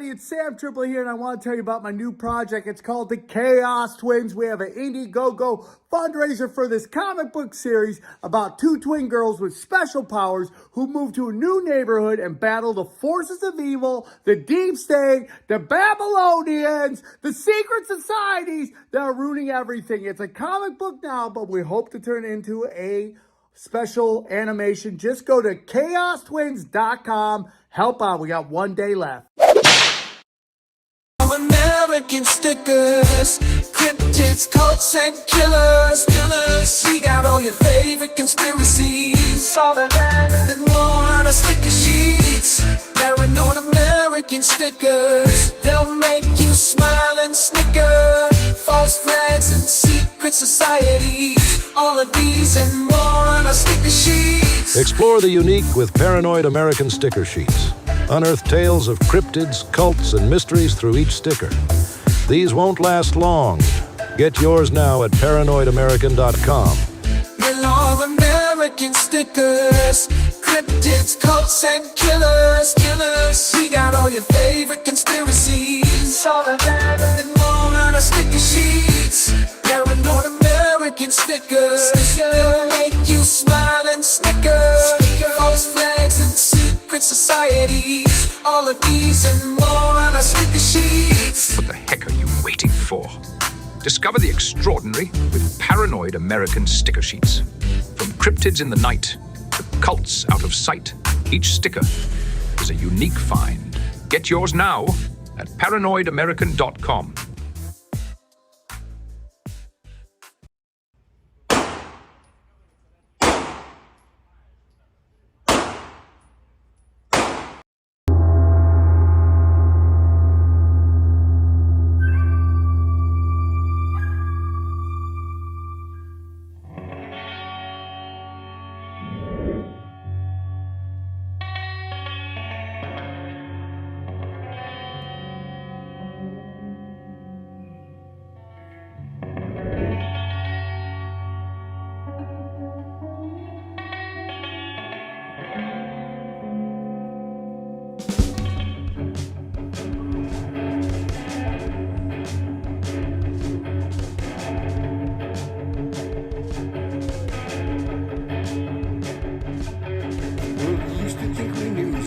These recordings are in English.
everybody? It's Sam Triple here, and I want to tell you about my new project. It's called the Chaos Twins. We have an Indiegogo fundraiser for this comic book series about two twin girls with special powers who move to a new neighborhood and battle the forces of evil, the deep state, the Babylonians, the secret societies that are ruining everything. It's a comic book now, but we hope to turn it into a special animation. Just go to chaostwins.com. Help out. We got 1 day left. American stickers, cryptids, cults, and killers. We got all your favorite conspiracies, all that and more on our sticker sheets. Paranoid American stickers, they'll make you smile and snicker. False flags and secret societies, all of these and more on our sticker sheets. Explore the unique with Paranoid American sticker sheets. Unearth tales of cryptids, cults, and mysteries through each sticker. These won't last long. Get yours now at paranoidamerican.com. We're all American stickers, cryptids, cults, and killers. We got all your favorite conspiracies, all of that and more on our sticker sheets. Paranoid American stickers, they'll make you smile and snicker. False flags and secret societies, all of these and more on our sticker sheets. What the heck are you waiting for? Discover the extraordinary with Paranoid American sticker sheets. From cryptids in the night to cults out of sight, each sticker is a unique find. Get yours now at paranoidamerican.com.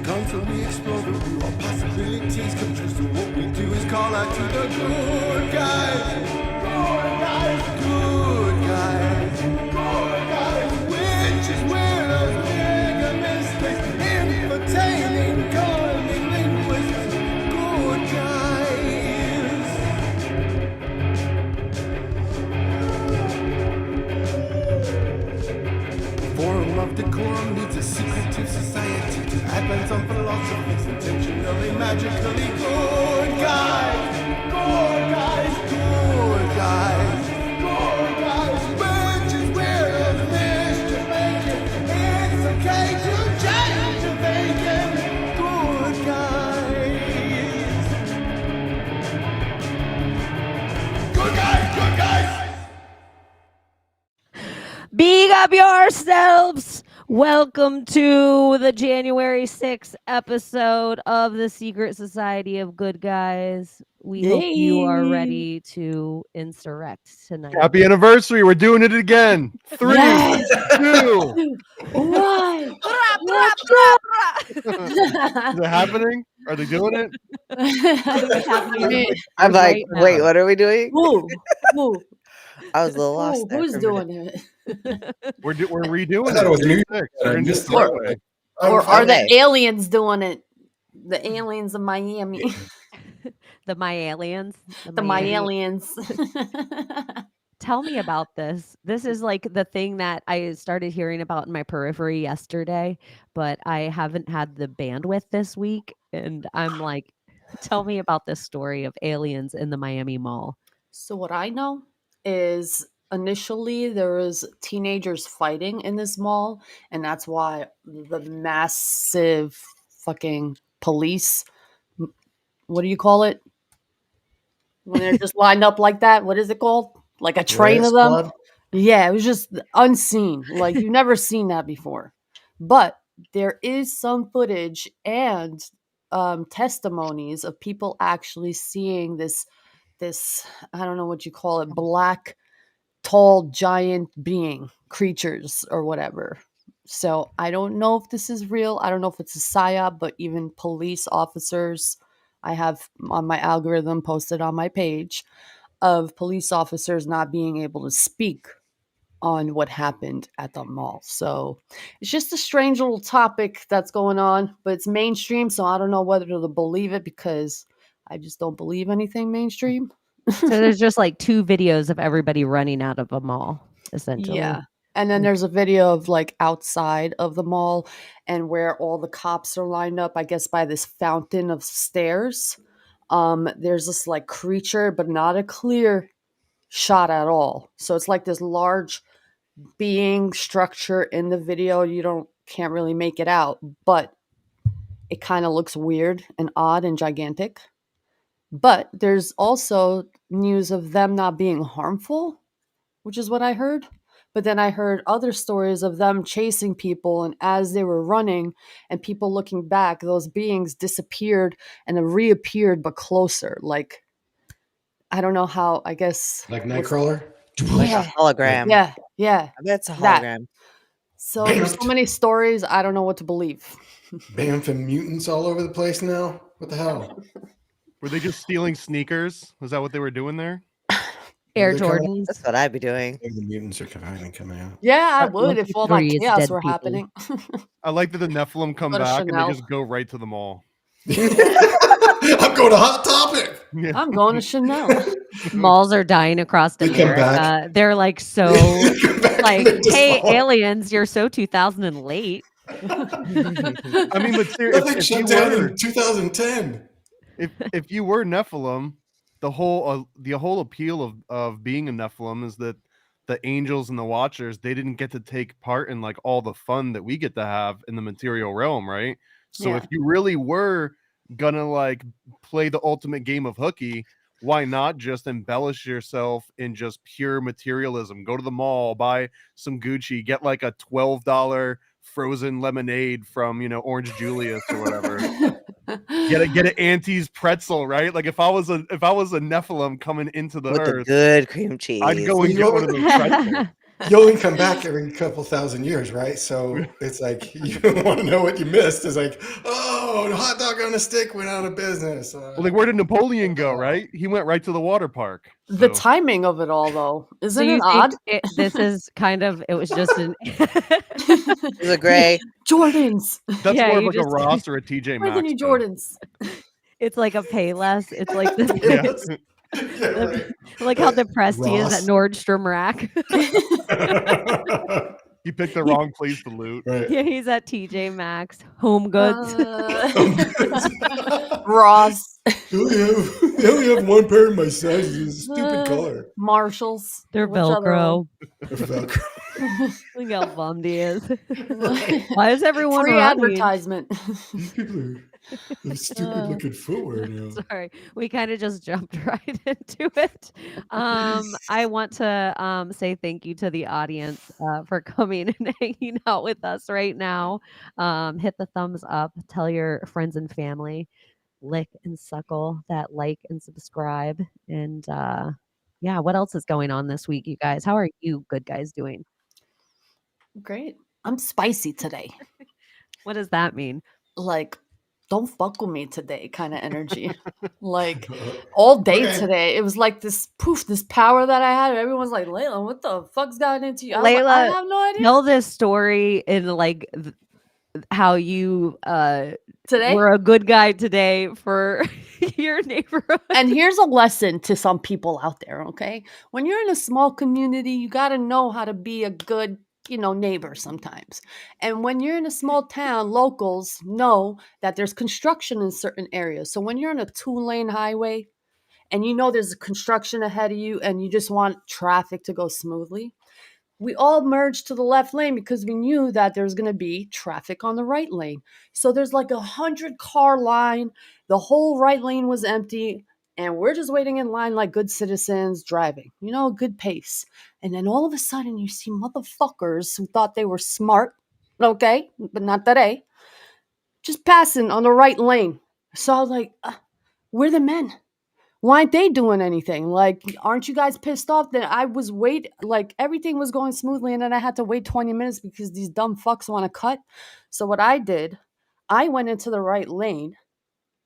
Constantly explore the root of possibilities. Come true, so what we do is call out to the good guys. Good guys, good guys, good guys. Witches, widows, bigger mistakes, entertaining, calming linguists. Good guys. Forum of decorum needs a secretive society to advance on philosophies intentionally, magically good guys, good guys, good guys, good guys. Witches, weirdos, mischief making. It's okay to change your thinking. Good guys. Good guys, good guys. Big up yourselves. Welcome to the January 6th episode of the Secret Society of Good Guys. We hope you are ready to insurrect tonight. Happy anniversary. We're doing it again. 3, 2. One. Is it happening? Are they doing it? I'm like, right wait, now. what are we doing? Who? I was a little lost. there Who's for a doing minute. it? We're redoing I thought it was New We're I in missed this it. way. Or are Okay. the aliens doing it? The aliens of Miami. The My Aliens. The My aliens. Tell me about this. This is like the thing that I started hearing about in my periphery yesterday, but I haven't had the bandwidth this week. And I'm like, tell me about this story of aliens in the Miami Mall. So what I know is initially there was teenagers fighting in this mall, and that's why the massive fucking police, what do you call it? When they're just lined up like that, what is it called? Like a train of them? Squad? Yeah, it was just unseen. Like you've never seen that before. But there is some footage and testimonies of people actually seeing this I don't know what you call it, black, tall, giant being, creatures or whatever. So I don't know if this is real. I don't know if it's a psyop, but even police officers, I have on my algorithm posted on my page of police officers not being able to speak on what happened at the mall. So it's just a strange little topic that's going on, but it's mainstream. So I don't know whether to believe it because I just don't believe anything mainstream. So there's just like 2 videos of everybody running out of a mall, essentially. Yeah. And then there's a video of like outside of the mall and where all the cops are lined up, I guess by this fountain of stairs. There's this like creature, but not a clear shot at all. So it's like this large being structure in the video. You can't really make it out, but it kind of looks weird and odd and gigantic. But there's also news of them not being harmful, which is what I heard. But then I heard other stories of them chasing people, and as they were running and people looking back, those beings disappeared and then reappeared, but closer. Like, I don't know how, I guess. Like Nightcrawler? Like a hologram. Yeah. I bet it's a That. hologram. So there's so many stories, I don't know what to believe. Bamfing mutants all over the place now? What the hell? Were they just stealing sneakers? Was that what they were doing there? Air They're coming- Jordans. That's what I'd be doing. The mutants are coming out. Yeah, I would if all that 23 is chaos dead were people. happening. I like that the Nephilim come Go to back and Chanel. they just go right to the mall. I'm going to Hot Topic. Yeah. I'm going to Chanel. Malls are dying across They come back. America. They're like so Come back like, and they're just hey, all- aliens, you're so 2000 and late. I mean, but Nothing seriously, shut down in 2010. if you were Nephilim, the whole appeal of being a Nephilim is that the angels and the watchers, they didn't get to take part in like all the fun that we get to have in the material realm, right? So Yeah. if you really were gonna like play the ultimate game of hooky, why not just embellish yourself in just pure materialism? Go to the mall, buy some Gucci, get like a $12 frozen lemonade from Orange Julius or whatever. Get an Auntie's pretzel, right? Like if I was a Nephilim coming into the With the earth, good cream cheese. I'd go and You get know one of what? those pretzels. You only come back every couple thousand years, right? So it's like you want to know what you missed. It's like, oh, the hot dog on a stick went out of business. Well, like where did Napoleon go, right? He went right to the water park. The So- timing of it all, though, So isn't you it think odd? this is kind of, it was just an The gray. Jordans. That's Yeah, more of you like just- a Ross or a TJ Where are the Maxx. new though. Jordans? it's like a Payless. It's like this, Yes. Yeah, right. like how depressed he is at Ross. Nordstrom Rack. You picked the wrong place to loot. Right. Yeah, he's at TJ Maxx, Home Goods. Ross. They only have one pair of my sizes. It's a stupid color. Marshalls. They're Which other Velcro. Velcro. Look how bummed he is. Why is everyone Free running? advertisement. These people are stupid looking footwear now. Sorry, we kind of just jumped right into it. I want to say thank you to the audience for coming and hanging out with us right now. Hit the thumbs up, tell your friends and family, lick and suckle that like and subscribe. And yeah, what else is going on this week, you guys? How are you good guys doing? Great. I'm spicy today. What does that mean? Like, don't fuck with me today kind of energy. Like, all day Okay. today, it was like this poof, this power that I had. Everyone's like, Layla, what the fuck's gotten into you? I was like, I Layla, have no idea. Tell this story in like how you Today? were a good guy today for your neighborhood. And here's a lesson to some people out there, okay? When you're in a small community, you got to know how to be a good, neighbor sometimes. And when you're in a small town, locals know that there's construction in certain areas. So when you're on a 2-lane highway and there's a construction ahead of you and you just want traffic to go smoothly, we all merged to the left lane because we knew that there's going to be traffic on the right lane. So there's like 100-car line. The whole right lane was empty. And we're just waiting in line like good citizens driving, a good pace. And then all of a sudden you see motherfuckers who thought they were smart, okay, but not today, just passing on the right lane. So I was like, where are the men? Why aren't they doing anything? Like, aren't you guys pissed off that I was like everything was going smoothly and then I had to wait 20 minutes because these dumb fucks want to cut? So what I did, I went into the right lane.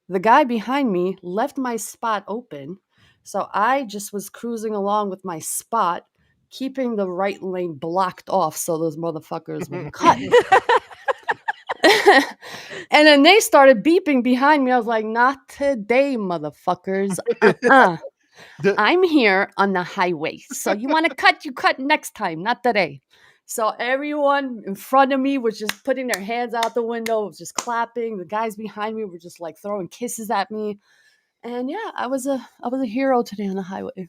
The guy behind me left my spot open. So I just was cruising along with my spot, keeping the right lane blocked off so those motherfuckers wouldn't cut. And then they started beeping behind me. I was like, not today, motherfuckers. I'm here on the highway. So you want to cut, you cut next time, not today. So everyone in front of me was just putting their hands out the window, was just clapping. The guys behind me were just like throwing kisses at me. And yeah, I was a hero today on the highway.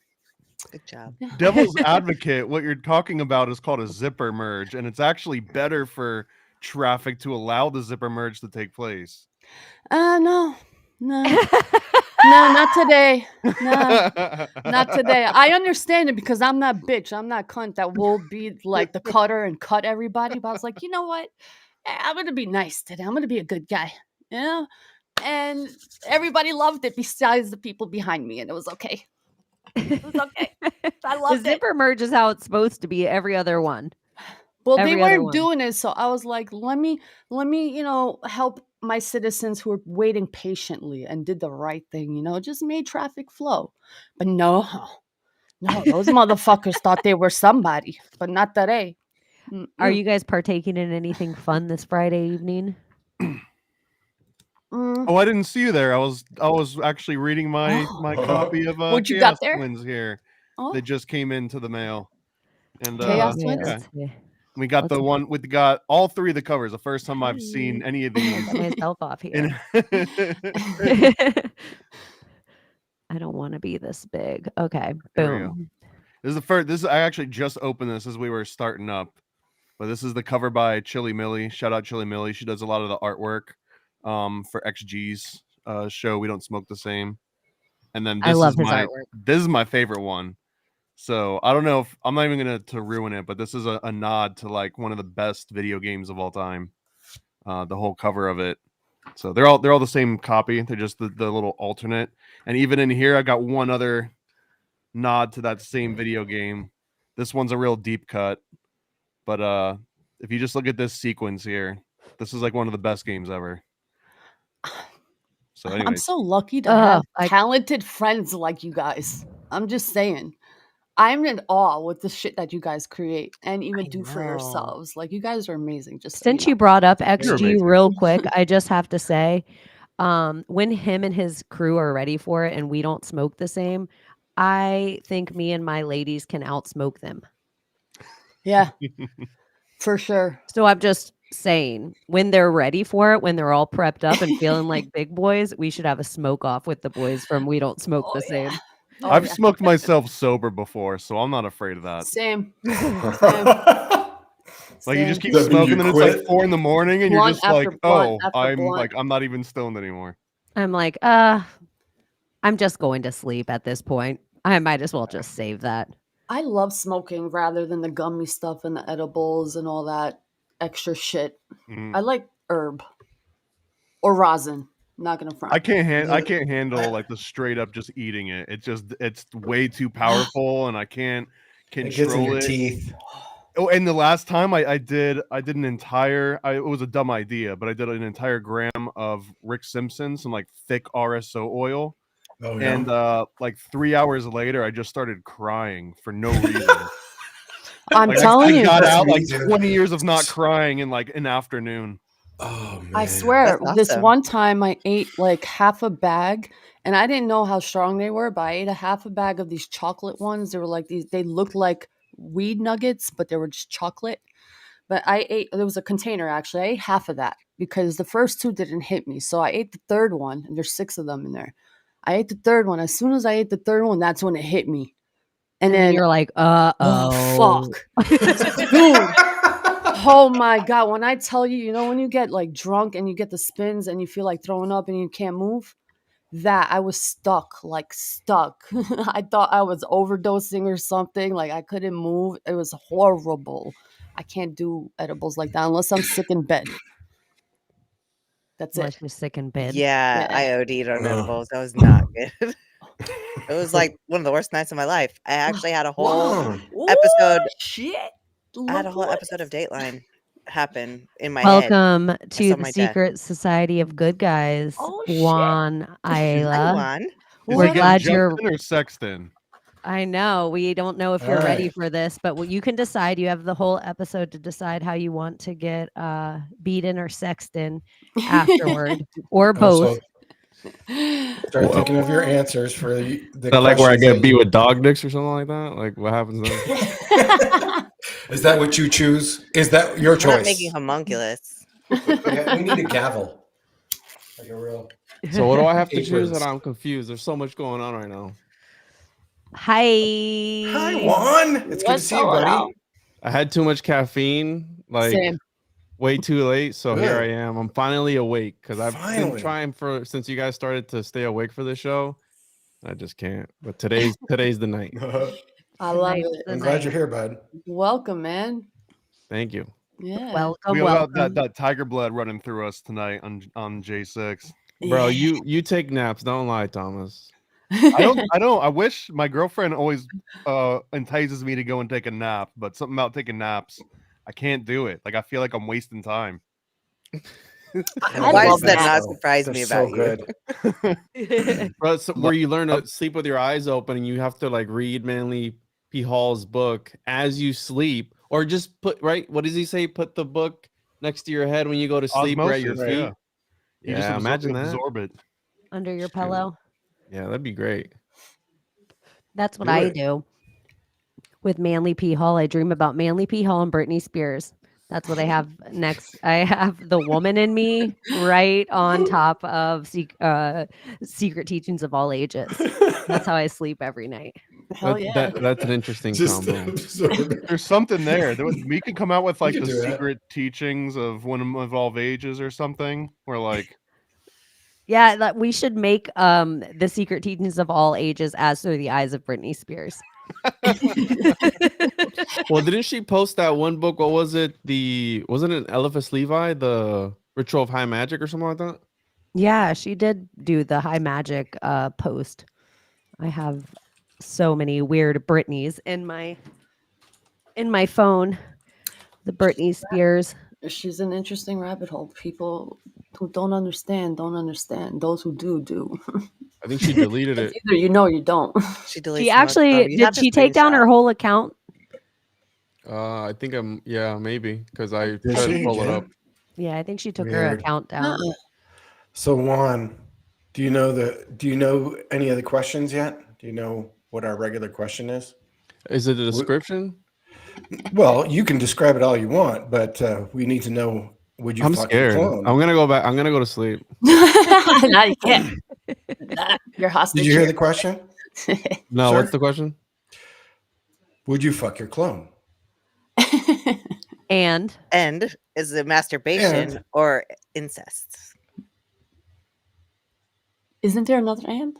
Good job. Yeah. Devil's advocate, what you're talking about is called a zipper merge, and it's actually better for traffic to allow the zipper merge to take place. No, not today. No, not today. I understand it because I'm that bitch. I'm that cunt that will be like the cutter and cut everybody. But I was like, you know what? I'm gonna be nice today. I'm gonna be a good guy. You know? And everybody loved it besides the people behind me, and it was okay. It was okay. I The loved it. zipper merge is how it's supposed to be every other one. Well, they Every other weren't one. doing it, so I was like, let me, help my citizens who were waiting patiently and did the right thing, just made traffic flow. But no, those motherfuckers thought they were somebody, but not today. Are you guys partaking in anything fun this Friday evening? Oh, I didn't see you there. I was actually reading my copy of What you Chaos got there? Twins here. Oh. They just came into the mail. And Chaos Yeah, Twins? let's see. we got Let's the see. one with got all three of the covers. The first time I've seen any of these. Get myself off here. in- I don't want to be this big. Okay, There we go. boom. This is the first. This is, I actually just opened this as we were starting up, but this is the cover by Chili Millie. Shout out Chili Millie. She does a lot of the artwork for XG's show. We Don't Smoke the Same. And then I this love is his my artwork. this is my favorite one. So I don't know if I'm not even gonna to ruin it, but this is a nod to like one of the best video games of all time. The whole cover of it. So they're all the same copy. They're just the little alternate. And even in here, I got one other nod to that same video game. This one's a real deep cut. But if you just look at this sequence here, this is like one of the best games ever. So I'm anyways, so lucky to have I- talented friends like you guys. I'm just saying. I'm in awe with the shit that you guys create and even do for yourselves. Like, you guys are amazing. Just so Since you you know. brought up You're XG amazing. real quick, I just have to say, when him and his crew are ready for it and we don't smoke the same, I think me and my ladies can outsmoke them. Yeah, for sure. So I'm just saying, when they're ready for it, when they're all prepped up and feeling like big boys, we should have a smoke off with the boys from We Don't Smoke Oh, the Same. yeah. Oh, I've yeah. smoked myself sober before, so I'm not afraid of that. Same. Like you just keep Does that mean you smoking, and it's like quit? 4 a.m, and you're Blunt just after like, blunt oh, after I'm blunt. like, I'm not even stoned anymore. I'm like, I'm just going to sleep at this point. I might as well just save that. I love smoking rather than the gummy stuff and the edibles and all that extra shit. Mhm. I like herb or rosin. Not gonna front. I can't handle like the straight up just eating it. It's way too powerful, and I can't It gets in control your it. teeth. Oh, and the last time I did an entire, it was a dumb idea, but I did an entire gram of Rick Simpson, some like thick RSO oil. Oh, yeah. And like 3 hours later, I just started crying for no reason. I'm Like, telling I you, got That's out like me too. 20 years of not crying in like an afternoon. Oh, man. I swear, That's this awesome. one time I ate like half a bag, and I didn't know how strong they were, but I ate a half a bag of these chocolate ones. They were like these, they looked like weed nuggets, but they were just chocolate. But I ate, there was a container actually. I ate half of that because the first two didn't hit me. So I ate the third one, and there's 6 of them in there. I ate the third one. As soon as I ate the third one, that's when it hit me. And then you're like, oh, fuck. Dude. Oh my God. When I tell you, when you get like drunk and you get the spins and you feel like throwing up and you can't move, that I was stuck. I thought I was overdosing or something. Like I couldn't move. It was horrible. I can't do edibles like that unless I'm sick in bed. That's Unless it. you're sick in bed. Yeah, Yeah. I OD'd on edibles. That was not good. It was like one of the worst nights of my life. I actually had a whole Wow. episode. Shit. I had a Look whole what- episode of Dateline happen in my head. Welcome I to saw the my death. Secret Society of Good Guys, Oh, shit. Juan Hi, Ayla. Juan. Is We're it glad Justin you're. or Sexton? I know we don't know if All you're ready right. for this, but you can decide. You have the whole episode to decide how you want to get beaten or sexted afterward, or both. Also, start thinking of your answers for the Not like where I questions get that beat you- with dog dicks or something like that. Like what happens then? Is that what you choose? Is that your I'm not choice? making homunculus. Yeah, we need a gavel. Like a real. So what do I have to choose? Aprons. That I'm confused. There's so much going on right now. Hi. Hi, Juan. It's good to see you, buddy. I had too much caffeine, like Same. way too late. So here Good. I am. I'm finally awake because I've been Finally. trying since you guys started to stay awake for this show. I just can't. But today's the night. I love Tonight's it. the I'm glad night. you're here, bud. Welcome, man. Thank you. Yeah. Welcome, We all got welcome. that tiger blood running through us tonight on J6. Bro, Yeah. you take naps. Don't lie, Thomas. I don't. I wish my girlfriend always entices me to go and take a nap, but something about taking naps, I can't do it. Like I feel like I'm wasting time. I Why love does that that. not surprise They're me so about you? good. Bro, so where you learn to sleep with your eyes open and you have to like read Manly P. Hall's book as you sleep, or just put what does he say? Put the book next to your head when you go to sleep or at your Osmosis, feet. yeah. You just Yeah, imagine that. absorb it. Under your Just do it. pillow. Yeah, that'd be great. That's what Do I it. do. With Manly P. Hall, I dream about Manly P. Hall and Britney Spears. That's what I have next. I have the woman in me right on top of Secret Teachings of All Ages. That's how I sleep every night. Hell yeah. That's an interesting Just combo. absorb it. There's something there. We could come out with like could the do that. secret teachings of one of all ages or something. Where like Yeah, that we should make the Secret Teachings of All Ages as through the eyes of Britney Spears. Well, didn't she post that one book? What was it? Wasn't it Eliphas Levi, the Ritual of High Magic or something like that? Yeah, she did do the high magic post. I have so many weird Britneys in my phone. The Britney Spears. She's an interesting rabbit hole. People who don't understand. Those who do. I think she deleted it. Either you know or you don't. She deletes She the most actually of them. You did have to she take down her screenshot. whole account? I think maybe because I Did tried she? to pull it Yeah. up. Yeah, I think she took her Weird. account down. So Juan, do you know any of the questions yet? Do you know what our regular question is? Is it a description? Well, you can describe it all you want, but we need to know. Would you? I'm fuck your scared. clone? I'm gonna go back. I'm gonna go to sleep. Now you can't. You're hostage. Did you hear here. the question? No, Sir? what's the question? Would you fuck your clone? And And is it masturbation And- or incest? Isn't there another and?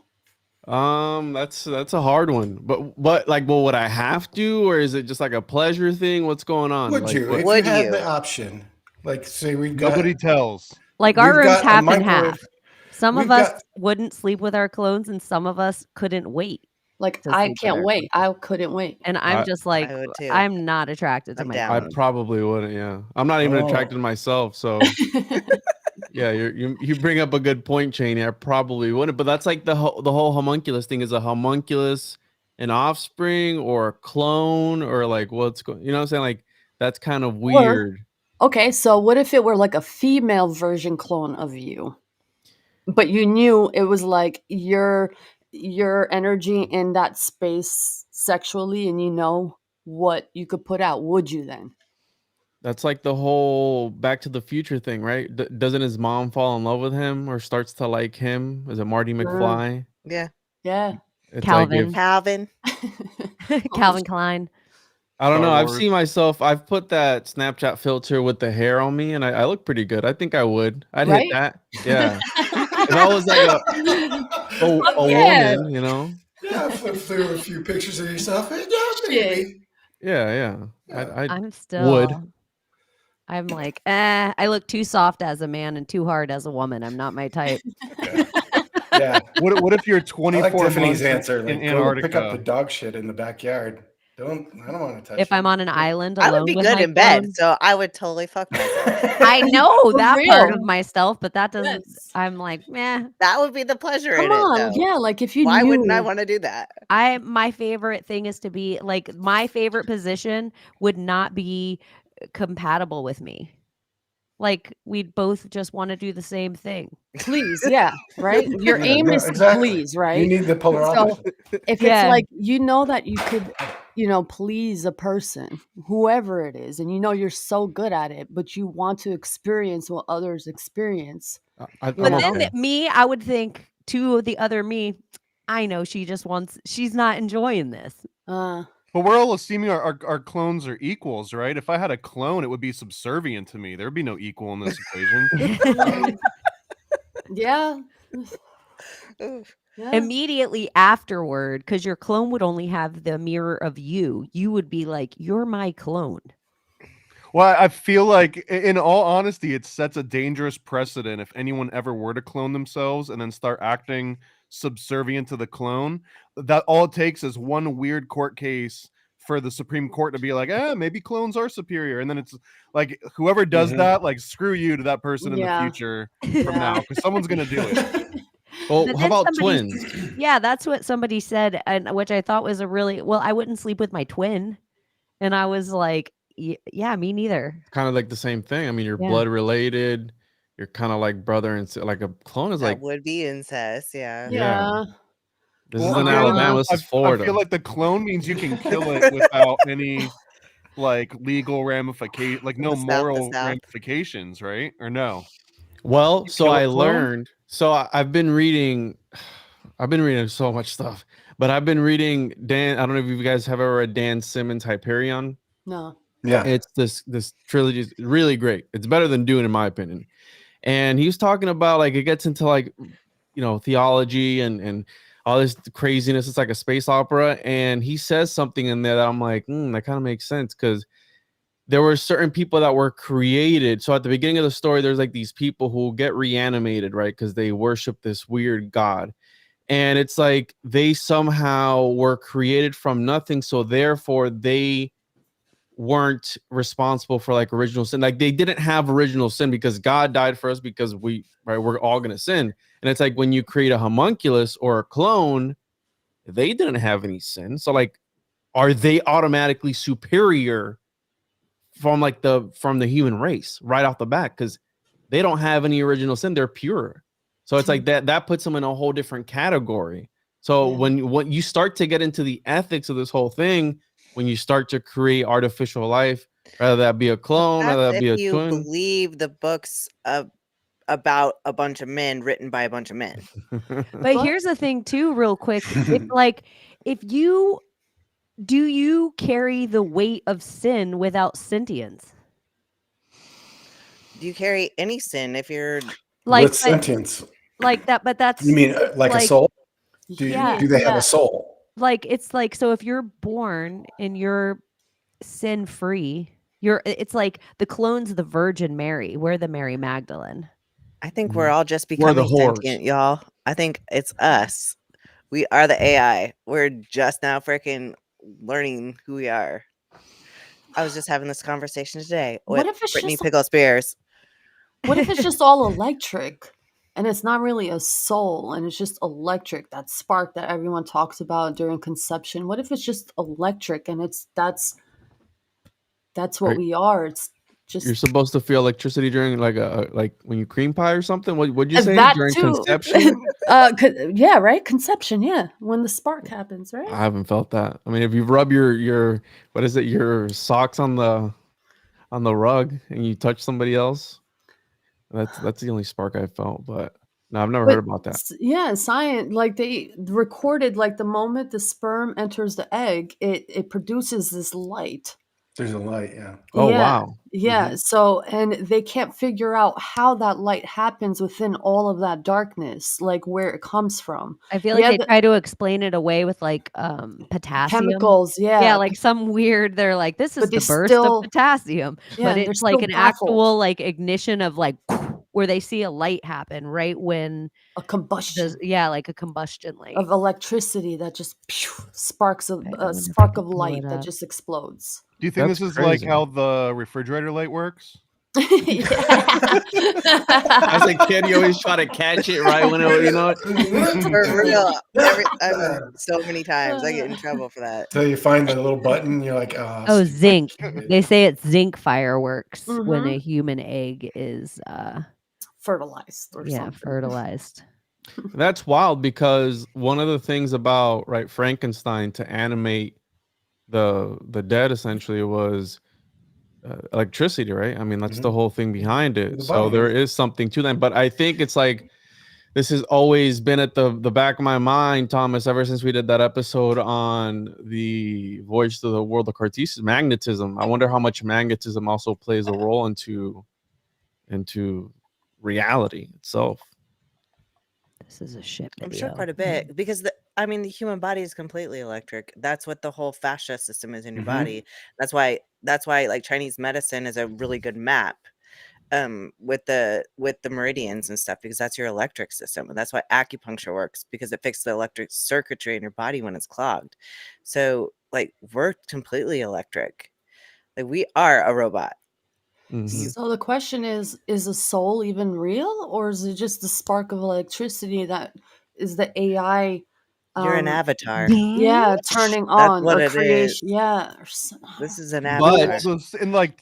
That's a hard one. But would I have to, or is it just like a pleasure thing? What's going on? Would Like, you? what- If Would you had you? the option, like say we've got nobody tells. like our we've rooms got a half and microwave- half. Some of we've us got- wouldn't sleep with our clones, and some of us couldn't wait. Like To I sleep with can't her. wait. I couldn't wait. And I'm I- just like, I would too. I'm not attracted to I'm my down. I clones. probably wouldn't. Yeah, I'm not even Oh. attracted to myself. So yeah, you bring up a good point, Chaney. I probably wouldn't. But that's like the whole homunculus thing. Is a homunculus an offspring or a clone or like what's going? You know what I'm saying? Like that's kind of weird. Okay, so what if it were like a female version clone of you? But you knew it was like your energy in that space sexually, and you know what you could put out. Would you then? That's like the whole Back to the Future thing, right? Doesn't his mom fall in love with him or starts to like him? Is it Marty McFly? Yeah. Yeah. It's Calvin. if- Calvin. Calvin Klein. I don't know. Star I've Wars. seen myself. I've put that Snapchat filter with the hair on me, and I look pretty good. I think I would. I'd Right? hit that. Yeah. If I was like a Yeah. woman, you know. Yeah, flip through a few pictures of yourself. Yeah, maybe. Yeah, yeah. Yeah. I I'm still. I'm like, I look too soft as a man and too hard as a woman. I'm not my type. Yeah. What if you're I 24 like Tiffany's months answer. in Like, go Antarctica? pick up the dog shit in the backyard. I don't want to touch If I'm it. on an island I would alone be with good my in bed, clone, so I would totally fuck myself. I know For that part of real. myself, but that doesn't. Yes. I'm like, meh. That would be the pleasure Come in it, on. though. Yeah, like if you Why wouldn't I knew. want to do that? My favorite thing is to be like my favorite position would not be compatible with me. Like we'd both just want to do the same thing. Please, yeah, right? Your Yeah, aim no, is to exactly. please, You right? need the polar So opposite. if Yeah. it's like you know that you could, please a person, whoever it is, and you know you're so good at it, but you want to experience what others experience. I'm But then okay. me, I would think to the other me, I know she's not enjoying this. But we're all assuming our clones are equals, right? If I had a clone, it would be subservient to me. There'd be no equal in this equation. Yeah. Oof. Yeah. Immediately afterward, because your clone would only have the mirror of you, you would be like, you're my clone. Well, I feel like, in all honesty, it sets a dangerous precedent if anyone ever were to clone themselves and then start acting subservient to the clone. That all it takes is one weird court case for the Supreme Court to be like, maybe clones are superior. And then it's like, whoever does that, like, screw you to that person in the Yeah. future from now, because someone's going to do it. Well, But how then about somebody- twins? Yeah, that's what somebody said, and which I thought was a really well. I wouldn't sleep with my twin, and I was like, yeah, me neither. Kind of like the same thing. I mean, you're Yeah. blood related. You're kind of like brother and like a clone is That like would be incest, yeah. Yeah. this Well, isn't again, Alabama. This is Florida. I feel like the clone means you can kill it without any like legal ramification, like no The South, moral the South. ramifications, right? Or no? Well, You so kill a I clone? learned. So I've been reading. I've been reading so much stuff, but I've been reading Dan. I don't know if you guys have ever read Dan Simmons' Hyperion. No. Yeah. It's this trilogy is really great. It's better than Dune, in my opinion. And he was talking about like it gets into like theology and all this craziness. It's like a space opera, and he says something in there that I'm like, that kind of makes sense because there were certain people that were created. So at the beginning of the story, there's like these people who get reanimated, right? Because they worship this weird god. And it's like they somehow were created from nothing. So therefore, they weren't responsible for like original sin. Like they didn't have original sin because God died for us because we're all going to sin. And it's like when you create a homunculus or a clone, they didn't have any sin. So like, are they automatically superior from the human race right off the bat? Because they don't have any original sin. They're pure. So it's like that puts them in a whole different category. So when you start to get into the ethics of this whole thing, when you start to create artificial life, whether that be a clone, whether that be a if you twin. believe the books about a bunch of men written by a bunch of men. But here's the thing too, real quick. Do you carry the weight of sin without sentience? Do you carry any sin if you're With sentience. Like that, but that's You mean like a soul? Do they have a soul? Like it's like, so if you're born and you're sin free, it's like the clone's the Virgin Mary. We're the Mary Magdalene. I think we're all just We're the becoming whores. sentient, y'all. I think it's us. We are the AI. We're just now freaking learning who we are. I was just having this conversation today with What if it's Brittany just- Pickle Spears. What if it's just all electric and it's not really a soul and it's just electric, that spark that everyone talks about during conception? What if it's just electric and that's what we are? It's just You're supposed to feel electricity during like when you cream pie or something. What'd you And say that during too. conception? Yeah, right? Conception, yeah. When the spark happens, right? I haven't felt that. I mean, if you rub your what is it, your socks on the rug and you touch somebody else, that's the only spark I felt. But no, I've never heard about that. Yeah, science, like they recorded, like the moment the sperm enters the egg, it produces this light. There's a light, yeah. Oh Yeah. wow. Yeah. So, and they can't figure out how that light happens within all of that darkness, like where it comes from. I feel like Yeah, they the try to explain it away with like potassium. chemicals, Yeah, yeah, like some weird, they're like, this but is they the burst of still, potassium. yeah, But and they're it's like still an baffled. actual like ignition of like where they see a light happen right when A combustion like a combustion light. of electricity that just sparks Okay, I a wonder if I spark can of pull light it that up. just explodes. Do you think That's this is like crazy. how the refrigerator light works? That's like Kenny always try to catch it right when it, you know. For real. So many times I get in trouble for that. So you find the little button, you're like, oh, Oh, stupid zinc. kid." They say it's zinc fireworks when Mhm. a human egg is Fertilized or something. fertilized. That's wild because one of the things about Frankenstein to animate the dead essentially was electricity, right? I mean, that's the whole thing behind it. The So there bomb. is something to that. But I think it's like this has always been at the back of my mind, Thomas, ever since we did that episode on the Voyage to the World of Cartesius, magnetism. I wonder how much magnetism also plays a role into reality itself. This is a shit video. I'm sure quite a bit because the human body is completely electric. That's what the whole fascia system is in your body. That's why like Chinese medicine is a really good map with the meridians and stuff, because that's your electric system. And that's why acupuncture works, because it fixes the electric circuitry in your body when it's clogged. So like we're completely electric. Like we are a robot. So the question is a soul even real, or is it just the spark of electricity that is the AI You're an avatar. yeah, turning That's on what or it creation? is. Yeah. This is an Well, avatar.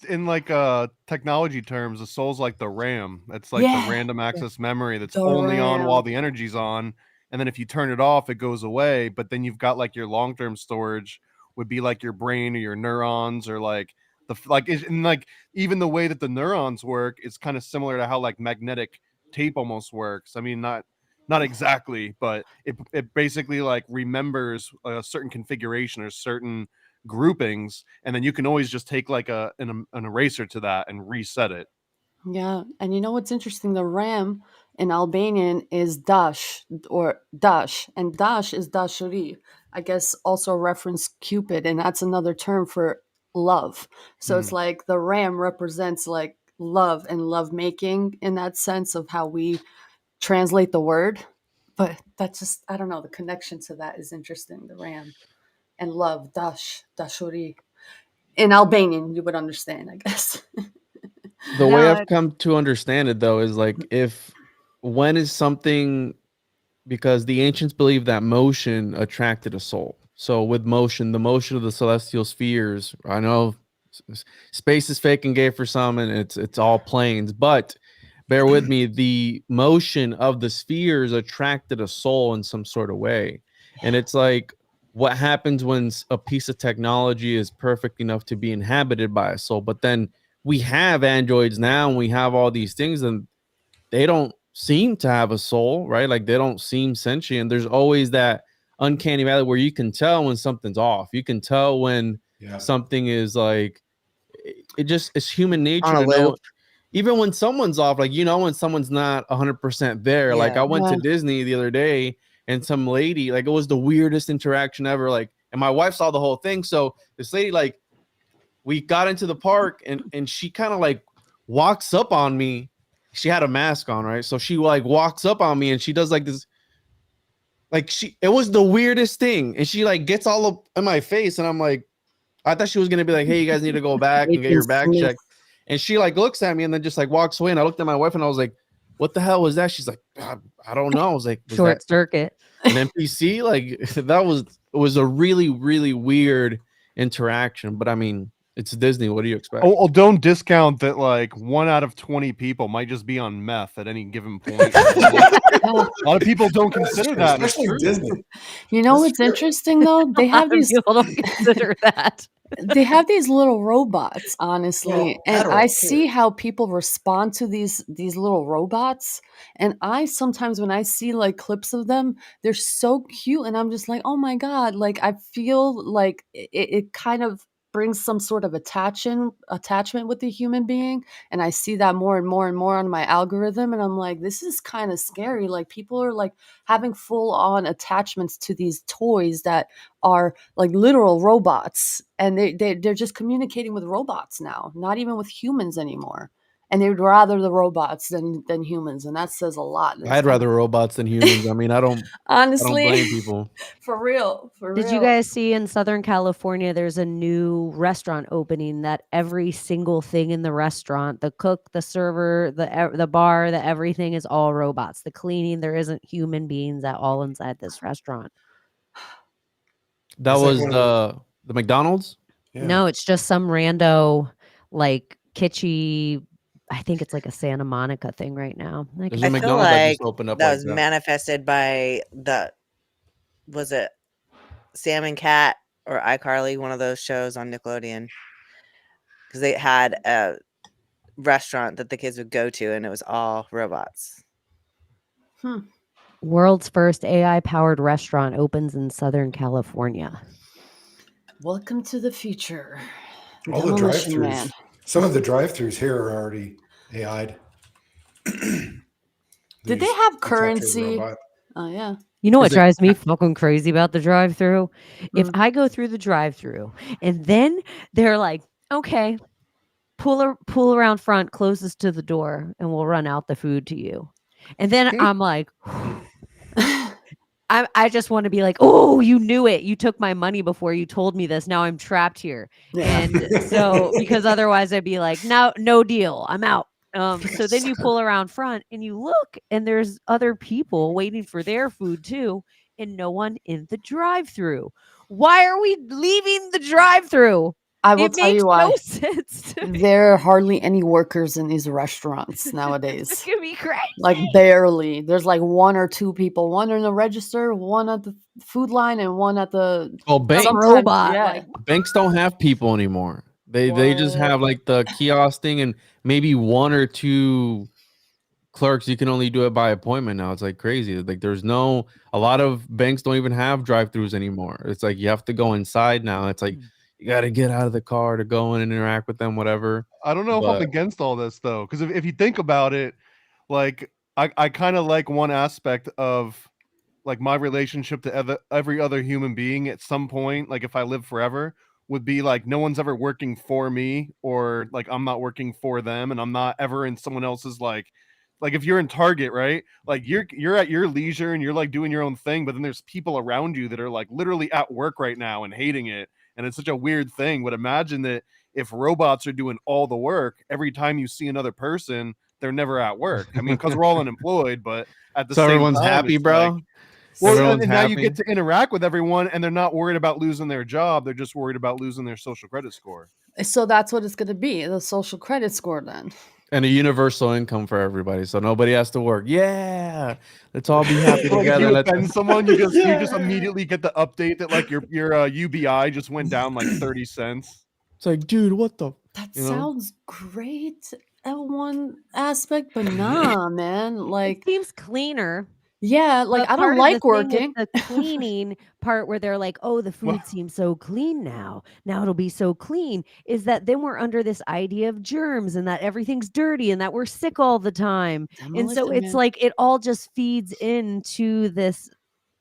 in technology terms, the soul's like the RAM. It's like Yeah. the random access memory that's The only on while RAM. the energy's on, and then if you turn it off, it goes away. But then you've got like your long-term storage would be like your brain or your neurons, or like and like even the way that the neurons work is kind of similar to how like magnetic tape almost works. I mean, not exactly, but it basically like remembers a certain configuration or certain groupings, and then you can always just take like an eraser to that and reset it. Yeah, and you know what's interesting? The RAM in Albanian is dash or dash, and dash is dashuri. I guess also reference Cupid, and that's another term for love. So it's like the RAM represents like love and love making in that sense of how we translate the word. But that's just, I don't know, the connection to that is interesting. The RAM and love, dash, dashuri. In Albanian, you would understand, I guess. The way I've come to understand it though is like when is something, because the ancients believed that motion attracted a soul. So with motion, the motion of the celestial spheres, I know space is fake and gay for some, and it's all planes, but bear with me, the motion of the spheres attracted a soul in some sort of way. And it's like, what happens when a piece of technology is perfect enough to be inhabited by a soul, but then we have androids now and we have all these things and they don't seem to have a soul, right? Like they don't seem sentient. There's always that uncanny valley where you can tell when something's off. You can tell when something is like, it's human nature to know. Even when someone's off, like, when someone's not 100% there. Like I went to Disney the other day and some lady, like it was the weirdest interaction ever. Like, and my wife saw the whole thing. So this lady, like, we got into the park and she kind of like walks up on me. She had a mask on, right? So she like walks up on me and she does like this, like it was the weirdest thing. And she like gets all up in my face and I'm like, I thought she was going to be like, hey, you guys need to go back and get your back checked. And she like looks at me and then just like walks away. And I looked at my wife and I was like, what the hell was that? She's like, I don't know. I was like, short circuit. An NPC? Like it was a really, really weird interaction. But I mean, it's Disney. What do you expect? Oh, don't discount that. Like 1 out of 20 people might just be on meth at any given point. A lot of people don't consider that, especially Disney. You know what's interesting though? They have these people don't consider that. They have these little robots, honestly, and I see how people respond to these little robots. And I sometimes, when I see like clips of them, they're so cute, and I'm just like, oh my god! Like I feel like it kind of brings some sort of attachment with the human being, and I see that more and more and more on my algorithm, and I'm like, this is kind of scary. Like people are like having full on attachments to these toys that are like literal robots, and they're just communicating with robots now, not even with humans anymore. And they would rather the robots than humans, and that says a lot. I'd rather robots than humans. I mean, I don't honestly blame people. for real. Did you guys see in Southern California, there's a new restaurant opening that every single thing in the restaurant, the cook, the server, the bar, the everything is all robots. The cleaning, there isn't human beings at all inside this restaurant. That It's like was one of the McDonald's? Yeah. No, it's just some rando, like kitschy. I think it's like a Santa Monica thing right now. Like, There's a I feel McDonald's that like just opened up that like was that. manifested by was it Sam and Cat or iCarly, one of those shows on Nickelodeon? Because they had a restaurant that the kids would go to, and it was all robots. world's first AI-powered restaurant opens in Southern California. Welcome to the future. All the Demolition drive-throughs. Man. Some of the drive-throughs here are already AI'd. Did they These- have you talk to a currency? robot. Oh yeah. You know what Is it- drives me fucking crazy about the drive-through? If Mm. I go through the drive-through and then they're like, okay, pull around front, closest to the door, and we'll run out the food to you. And then I'm like, I just want to be like, oh, you knew it. You took my money before you told me this. Now I'm trapped here. Yeah. And so because otherwise I'd be like, no deal. I'm out. So then you pull around front and you look and there's other people waiting for their food too, and no one in the drive-through. Why are we leaving the drive-through? I will It tell makes you why. no sense to me. There are hardly any workers in these restaurants It's nowadays. gonna be crazy. Like barely. There's like one or two people, one in the register, one at the food line, and one at the Well, banks, Some sometimes- robot. yeah. Like, banks don't have people anymore. They just What? have like the kiosk thing and maybe one or two clerks. You can only do it by appointment now. It's like crazy. Like there's a lot of banks don't even have drive-throughs anymore. It's like you have to go inside now. It's like you got to get out of the car to go in and interact with them, whatever. I don't know if But- I'm against all this though, because if you think about it, like I kind of like one aspect of like my relationship to every other human being at some point, like if I live forever, would be like no one's ever working for me, or like I'm not working for them, and I'm not ever in someone else's like if you're in Target, right? Like you're at your leisure and you're like doing your own thing, but then there's people around you that are like literally at work right now and hating it. And it's such a weird thing. But imagine that if robots are doing all the work, every time you see another person, they're never at work. I mean, because we're all unemployed, but at the So same everyone's time, happy, it's bro. like, well, Everyone's and now you happy. get to interact with everyone, and they're not worried about losing their job. They're just worried about losing their social credit score. So that's what it's going to be, the social credit score then. And a universal income for everybody, so nobody has to work. Yeah, let's all be happy Like, if together. you Let's- offend someone, you just immediately get the update that like your UBI just went down like 30 cents. It's like, dude, what the? That You know? sounds great at one aspect, but nah, man. it Like, seems cleaner. yeah, like But I part don't of like the thing is working. the cleaning part where they're like, oh, the food Well- seems so clean now. Now it'll be so clean. Is that then we're under this idea of germs and that everything's dirty and that we're sick all the time. And so Demolition it's Man. like it all just feeds into this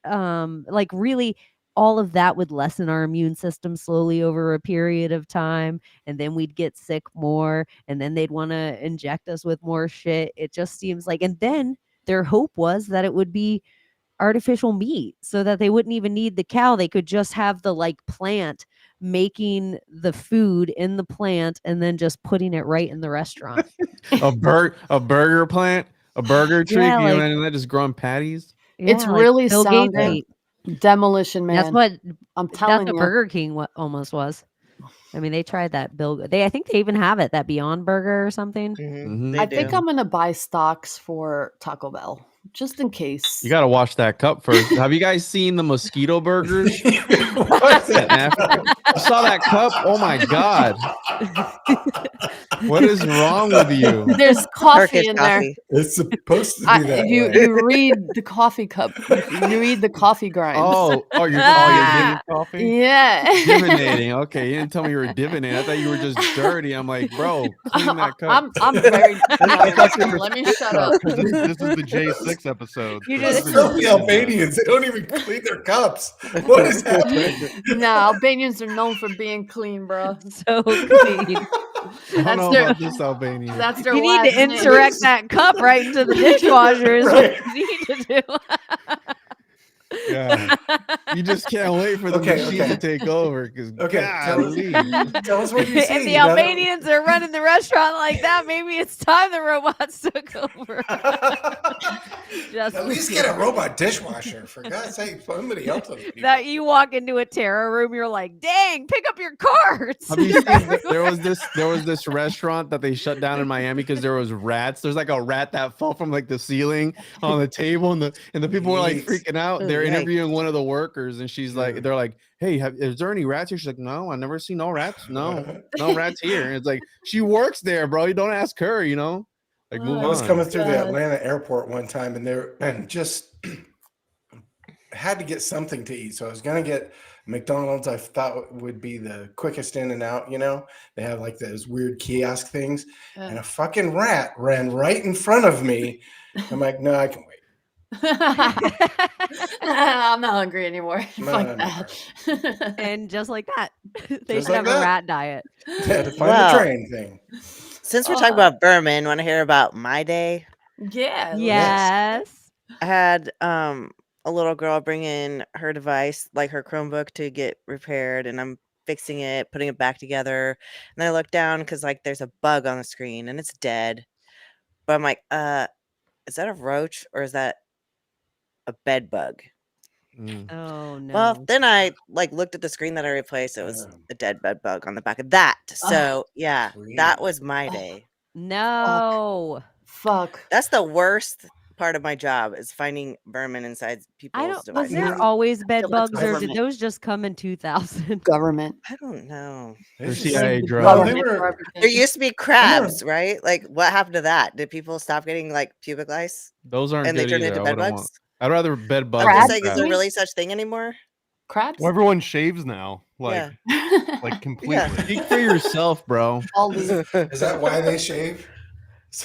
like really all of that would lessen our immune system slowly over a period of time, and then we'd get sick more, and then they'd want to inject us with more shit. It just seems like, and then their hope was that it would be artificial meat so that they wouldn't even need the cow. They could just have the like plant making the food in the plant and then just putting it right in the restaurant. a burger plant, a burger tree. Yeah, Can you like- imagine that? Just growing patties. It's Yeah, like really Bill Gates sounding ate. Demolition Man. That's what I'm telling that's what you. Burger King almost was. I mean, they tried that I think they even have it, that Beyond Burger or something. Mhm. They I think do. I'm gonna buy stocks for Taco Bell just in case. You got to wash that cup first. Have you guys seen the mosquito burgers? You saw that cup? Oh my god! What is wrong with you? There's coffee Turkish in there. coffee. It's supposed to be that You way. you read the coffee cup. You read the coffee grinds. You're Div coffee. Yeah. divinating. Okay, you didn't tell me you were divinating. I thought you were just dirty. I'm like, bro, clean that cup. I'm very. I thought you were Let me shut up. because this is the J6 episode. You so just- this is So the just- Albanians, they don't even clean their cups. What is happening? Nah, Albanians are known for being clean, bro. So clean. I don't That's know their- about this Albanian. That's their You need last to name. insurrect that cup right into the dishwasher is Right. what you need to do. Yeah. You just can't wait for the Okay, machine okay. to take over. Because Okay, golly. Tell us what you see. If the You gotta- Albanians are running the restaurant like that, maybe it's time the robots took over. Just At least get a robot dishwasher, for God's sake. Somebody else. that you walk into a terror room, you're like, dang, pick up your cards. Have you seen there was this restaurant that they shut down in Miami because there was rats. There's like a rat that fell from like the ceiling on the table, and the people were like Yikes. freaking out. Oh, They're yikes. interviewing one of the workers, and she's like, Yeah. they're like, hey, is there any rats here? She's like, no, I never seen no rats. No rats here. And it's like, she works there, bro. You don't ask her, you know? Like, move I was on. coming through the God. Atlanta airport one time, and just had to get something to eat. So I was gonna get McDonald's. I thought would be the quickest in and out. You know, they have like those weird kiosk things, and a fucking rat ran right in front of me. I'm like, no, I can wait. I'm not hungry anymore. No, Fuck no, no. that. And just like that, they Just should like have a that. rat diet. Had to find Wow. the train thing. Since we're talking about vermin, want to hear about my day? Yeah. Yes. I had a little girl bring in her device, like her Chromebook, to get repaired, and I'm fixing it, putting it back together. And then I look down because like there's a bug on the screen and it's dead. But I'm like, is that a roach or is that a bed bug? Mm. Oh no. Well, then I like looked at the screen that I replaced. It was a dead bed bug on the back of that. So yeah, that was my day. no. Fuck. That's the worst part of my job is finding vermin inside people's I don't. Was devices. there always bed feel that's bugs, or did government. those just come in 2000? Government. I don't know. The It's CIA just- drug. Well, they Government for were, everything. There used to be crabs, right? Like, what happened to that? Did people stop getting like pubic lice Those aren't and they good turned either. into I bed wouldn't bugs? want. I'd rather bed bugs. I'm Crabs? just than saying, is crabs. there really such thing anymore? Crabs? Well, everyone shaves now, like Yeah. like completely. Yeah. Speak for yourself, bro. All these. is that why they shave?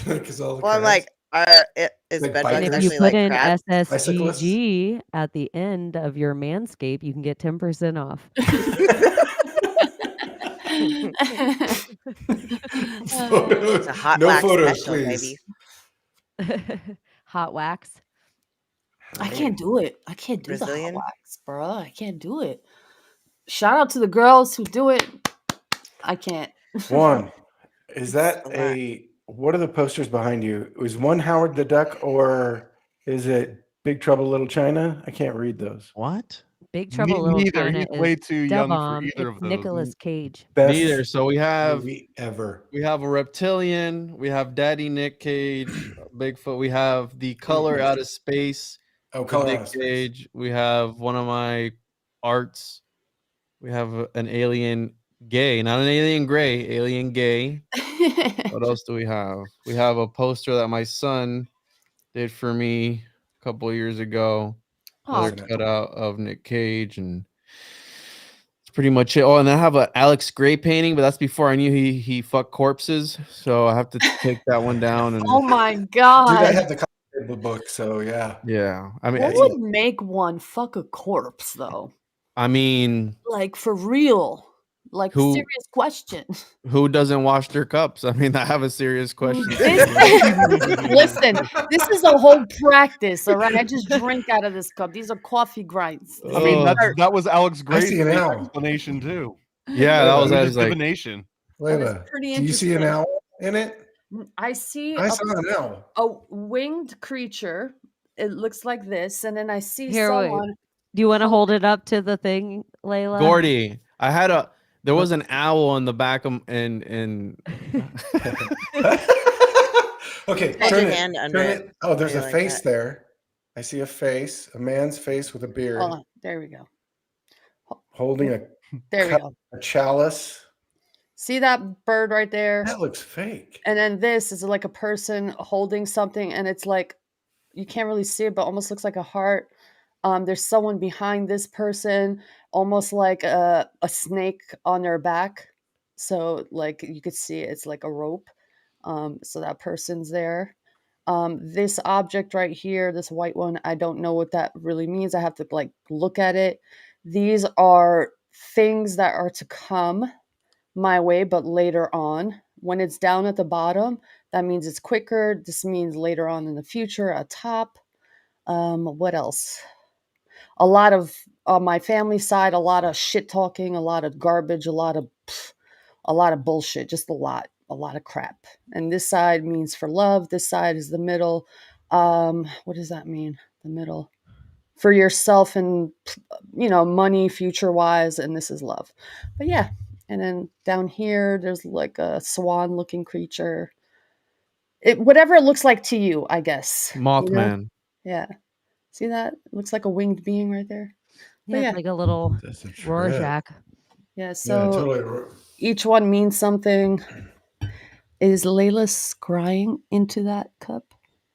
Because all the Well, I'm crabs? like, is Like bed bite And bugs if you actually put like in crabs? SSGG at the end of your Manscaped, you can get 10% off. Photos. It's a hot No wax photos, special, please. baby. Hot wax. I can't do it. I can't do Brazilian? the hot wax, bro. I can't do it. Shout out to the girls who do it. I can't. One, is that a lot. what are the posters behind you? Was one Howard the Duck or is it Big Trouble Little China? I can't read those. What? Big Trouble Me Little neither. China He's way is too young for Devon. either of It's those. Nicolas Cage. Best Neither. So we have movie ever. we have a reptilian. We have Daddy Nick Cage, Bigfoot. We have the color out of space. Oh, with Color Nick Out of Space. Cage. We have one of my arts. We have an alien gay, not an alien gray, alien gay. What else do we have? We have a poster that my son did for me a couple of years ago. Another Oh. cutout of Nick Cage, and it's pretty much it. Oh, and I have an Alex Gray painting, but that's before I knew he fucked corpses, so I have to take that one down. And Oh my Dude, I god. had the copy of the book, so yeah. yeah, I mean, What would make one fuck a corpse though? I mean, Like for real. Like Who- serious question. who doesn't wash their cups? I mean, I have a serious question. Listen, this is a whole practice, all right? I just drink out of this cup. These are coffee grinds. I mean, Oh. that was Alex Gray's see an fake owl. explanation too. Yeah, that was It I was was just like, divination. Wait a That is minute. pretty Do you see an interesting. owl in it? I see I saw an owl. a winged creature. It looks like this, and then I see Here, wait. someone. Do you want to hold it up to the thing, Layla? Gordy. There was an owl in the back of and Okay, Put turn your it. hand under Turn it. it. Oh, there's How a you like face that? there. I see a face, a man's face with a beard, Oh, there we go. holding There we cup- go. a chalice. See that bird right there? That looks fake. And then this is like a person holding something, and it's like you can't really see it, but almost looks like a heart. There's someone behind this person, almost like a snake on their back. So like you could see it's like a rope. So that person's there. This object right here, this white one, I don't know what that really means. I have to like look at it. These are things that are to come my way, but later on. When it's down at the bottom, that means it's quicker. This means later on in the future, a top. What else? A lot of, on my family side, a lot of shit talking, a lot of garbage, a lot of bullshit, just a lot of crap. And this side means for love. This side is the middle. What does that mean? The middle for yourself and, you know, money, future wise. And this is love. But yeah. And then down here, there's like a swan looking creature. Whatever it looks like to you, I guess. Mothman. Yeah. See that? It looks like a winged being right there. But Yeah, yeah. it's like a little That's a trip. Rorschach. Yeah, so Yeah, totally. each one means something. Is Layla scrying into that cup?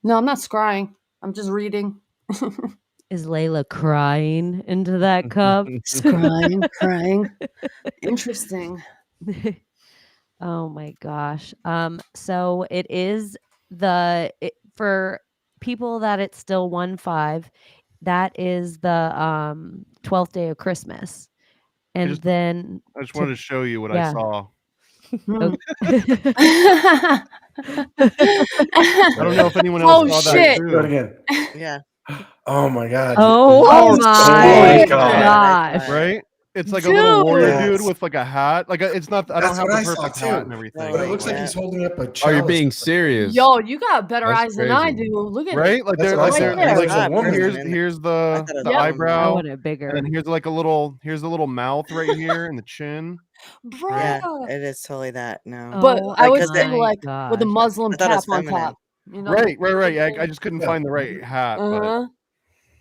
No, I'm not scrying. I'm just reading. Is Layla crying into that cup? Scrying, crying. Interesting. Oh my gosh. So it is for people that it's still 1/5. That is the 12th day of Christmas, and then I just wanted to show you what yeah. I saw. I don't know if anyone else saw that Do it too. again. Yeah. Oh my god. Oh my shit. gosh. Right? It's like a little warrior Yes. dude with like a hat. Like it's not. I don't That's have what the I saw, perfect hat too. and everything. But it looks like Yeah. he's holding up a Oh, you're chalice. being serious. Yo, you got better That's eyes than I crazy. do. Look at Right? Like That's there, what I like saw. there, It there's looks like like a woman. here's I the thought it was the a woman. I eyebrow, want it bigger. and then here's like a little mouth right here and the chin. Bro. Yeah, it is totally that. No. But Oh I was my thinking like with a gosh. Muslim I thought it was cap on feminine. top. You know? Right. I just couldn't find the right hat. But Uh-huh.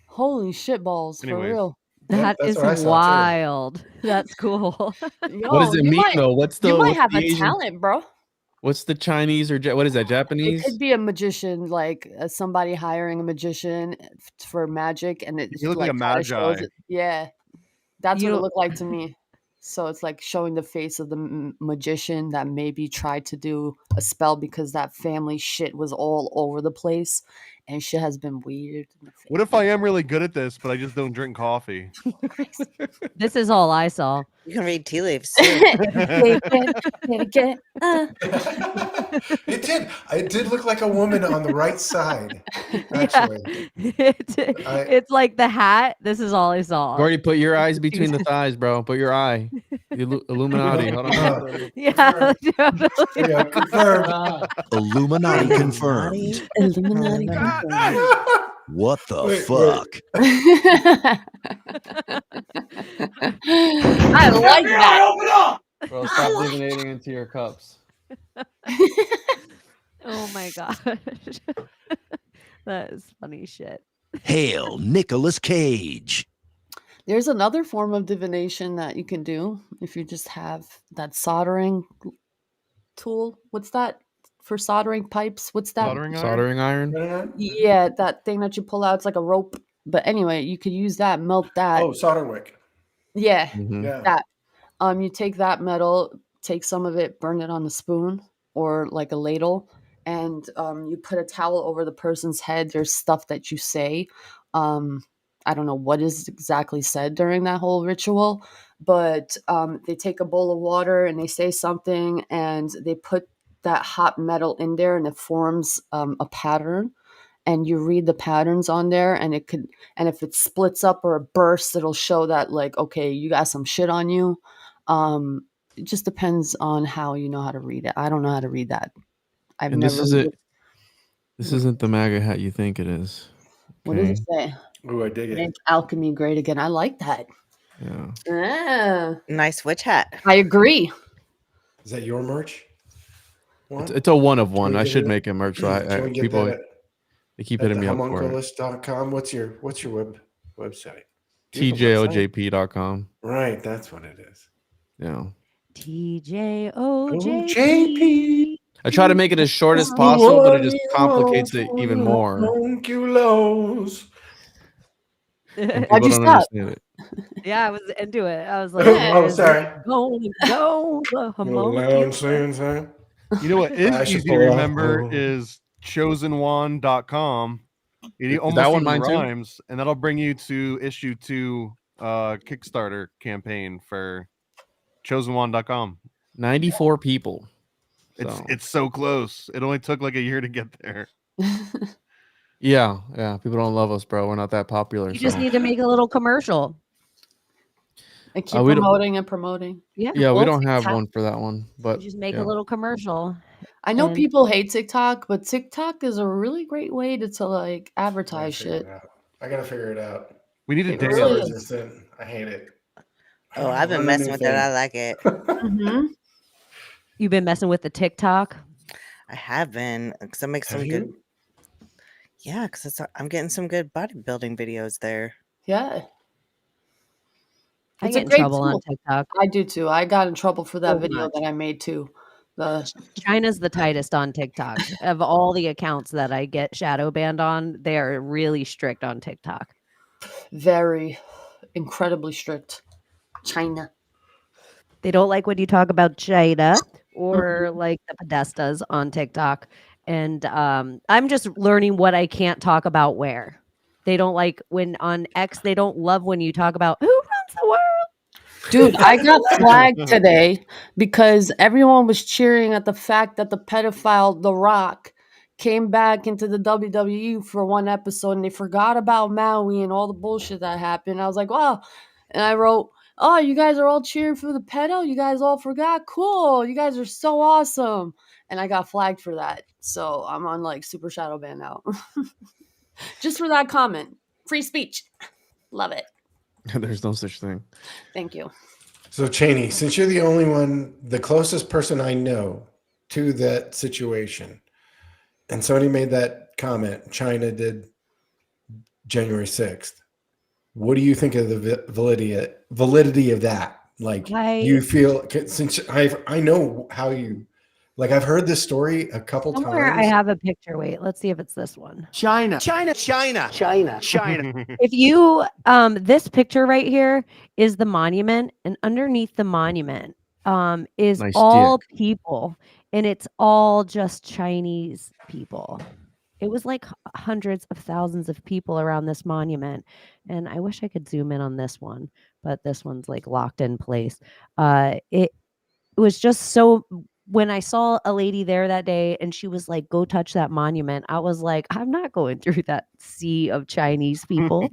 Holy shit balls, for anyways, real. That that's is what I saw, too. wild. That's cool. Yo, What does it you mean might, though? What's the you might what's have the a Asian? talent, bro. What's the Chinese or what is that? It Japanese? could be a magician, like somebody hiring a magician for magic, and it's you look like a kinda shows magi. it. Yeah, that's what You- it looked like to me. So it's like showing the face of the magician that maybe tried to do a spell because that family shit was all over the place, and shit has been weird. in the What if I am really good at this, but I just don't drink coffee? This is all I saw. You can read tea leaves too. It did look like a woman on the right side. Actually. It's like the hat. This is all I saw. Gordy, put your eyes between the thighs, bro. Put your eye. The Illuminati. Hold on. Yeah. Yeah, confirmed. Illuminati confirmed. Illuminati. What the Wait, fuck? I like that. Bro, stop divinating into your cups. Oh my gosh. That is funny shit. Hail Nicolas Cage. There's another form of divination that you can do if you just have that soldering tool. What's that for soldering pipes? What's that? Soldering iron. Yeah, that thing that you pull out. It's like a rope. But anyway, you could use that, melt that. Oh, solder wick. Yeah, Yeah. that. You take that metal, take some of it, burn it on a spoon or like a ladle, and you put a towel over the person's head. There's stuff that you say. I don't know what is exactly said during that whole ritual, but they take a bowl of water and they say something, and they put that hot metal in there, and it forms a pattern. And you read the patterns on there, and it could, and if it splits up or it bursts, it'll show that like, okay, you got some shit on you. It just depends on how you know how to read it. I don't know how to read that. I've And never. this isn't the MAGA hat you think it is. What does it say? Oh, I dig it. Make alchemy great again. I like that. Yeah. Yeah. Nice witch hat. I agree. Is that your merch? It's a one of one. we I get should it? make a merch. So Can we get people that they keep at hitting me up for it. homunculus.com? What's your website? TJOJP.com. Right, that's what it is. Yeah. TJOJP. I try to make it as short as possible, but it just complicates it even more. Homunculus. And Why'd people you don't stop? understand it. Yeah, I was into it. I was like, Oh, "Where's sorry. it gonna go? The Little homunculus." lounge saying. You know what is I should easy to pull it off. remember Oh. is chosenone.com. It Is almost that one even mine too? rhymes, and that'll bring you to issue 2 Kickstarter campaign for chosenone.com. 94 people. It's so close. It only took like a year to get there. Yeah. People don't love us, bro. We're not that popular. You just need to make a little commercial. And keep we don't- promoting and promoting. Yeah, Yeah, we well, don't have TikTok, one for that one, but you just make yeah. a little commercial. I know And- people hate TikTok, but TikTok is a really great way to like I gotta advertise figure shit. it out. I gotta figure it out. We need a It dance. really I'm is. resistant. I hate it. Oh, I've been Learn a messing new with it. I thing. like it. Mm-hmm. You've been messing with the TikTok. I have been because I make Have some good. you? Yeah, because I'm getting some good bodybuilding videos there. Yeah. I It's a get in great trouble on tool. TikTok. I do too. I got in trouble for that So video much. that I made too. China's the tightest on TikTok. Of all the accounts that I get shadow banned on, they are really strict on TikTok. Very incredibly strict. China. They don't like when you talk about China or like the Podestas on TikTok. And I'm just learning what I can't talk about where. They don't like when on X, they don't love when you talk about who runs the world. Dude, I got flagged today because everyone was cheering at the fact that the pedophile The Rock came back into the WWE for one episode and they forgot about Maui and all the bullshit that happened. I was like, wow. And I wrote, oh, you guys are all cheering for the pedo? You guys all forgot? Cool. You guys are so awesome. And I got flagged for that. So I'm on like super shadow ban now. Just for that comment. Free speech. Love it. There's no such thing. Thank you. So Chaney, since you're the only one, the closest person I know to that situation, and somebody made that comment, China did January 6th. What do you think of the validity of that? Like, you feel, since I know how you, like, I've heard this story a couple Somewhere times. I have a picture. Wait, let's see if it's this one. China. If you this picture right here is the monument, and underneath the monument is Nice all people, and it's all just Chinese people. It was like hundreds of thousands of people around this monument, and I wish I could zoom in on this one, but this one's like locked in place. It was just so. When I saw a lady there that day and she was like, go touch that monument, I was like, I'm not going through that sea of Chinese people.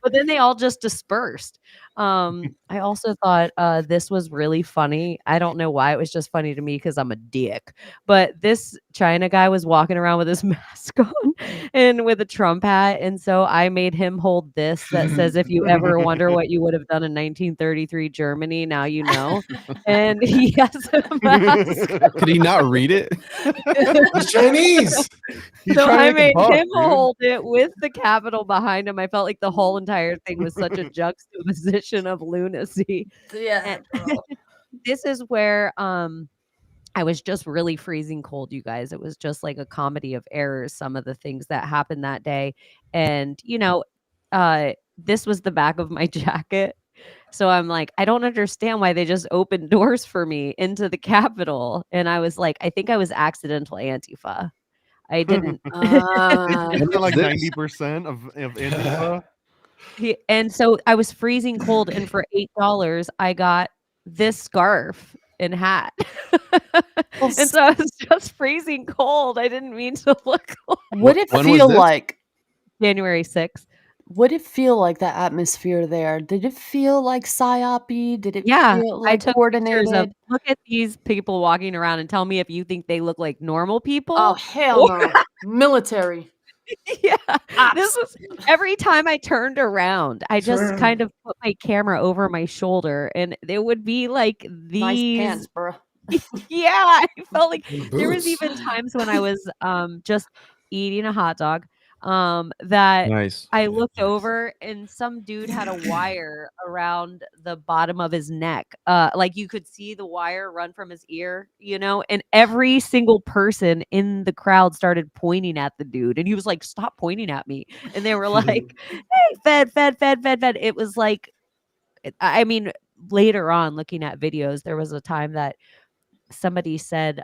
But then they all just dispersed. I also thought this was really funny. I don't know why. It was just funny to me because I'm a dick. But this China guy was walking around with his mask on and with a Trump hat. And so I made him hold this that says, if you ever wonder what you would have done in 1933 Germany, now you know. And he has a mask. Could he not read it? It's Chinese. So I made him hold it with the capital behind him. I felt like the whole entire thing was such a juxtaposition of lunacy. Yeah. This is where I was just really freezing cold, you guys. It was just like a comedy of errors, some of the things that happened that day. And, you know, this was the back of my jacket. So I'm like, I don't understand why they just opened doors for me into the Capitol. And I was like, I think I was accidental Antifa. I didn't. Isn't it like 90% of Antifa? And so I was freezing cold. And for $8, I got this scarf and hat. And so I was just freezing cold. I didn't mean to look like. What did it When was feel this? like? January 6th. What did it feel like, the atmosphere there? Did it feel like psyop-y? Did it feel I like took coordinated? pictures of, look at these people walking around and tell me if you think they look like normal people. Oh, hell no. Military. Yeah. This was every time I turned around, I just kind of put my camera over my shoulder and it would be like these Nice pants, bro. Yeah, I felt like there was Boots. even times when I was just eating a hot dog. that Nice. I looked over and some dude had a wire around the bottom of his neck. Like you could see the wire run from his ear, and every single person in the crowd started pointing at the dude. And he was like, "Stop pointing at me." And they were like, "Hey, fed, fed, fed, fed, fed." It was like, I mean, later on looking at videos, there was a time that somebody said,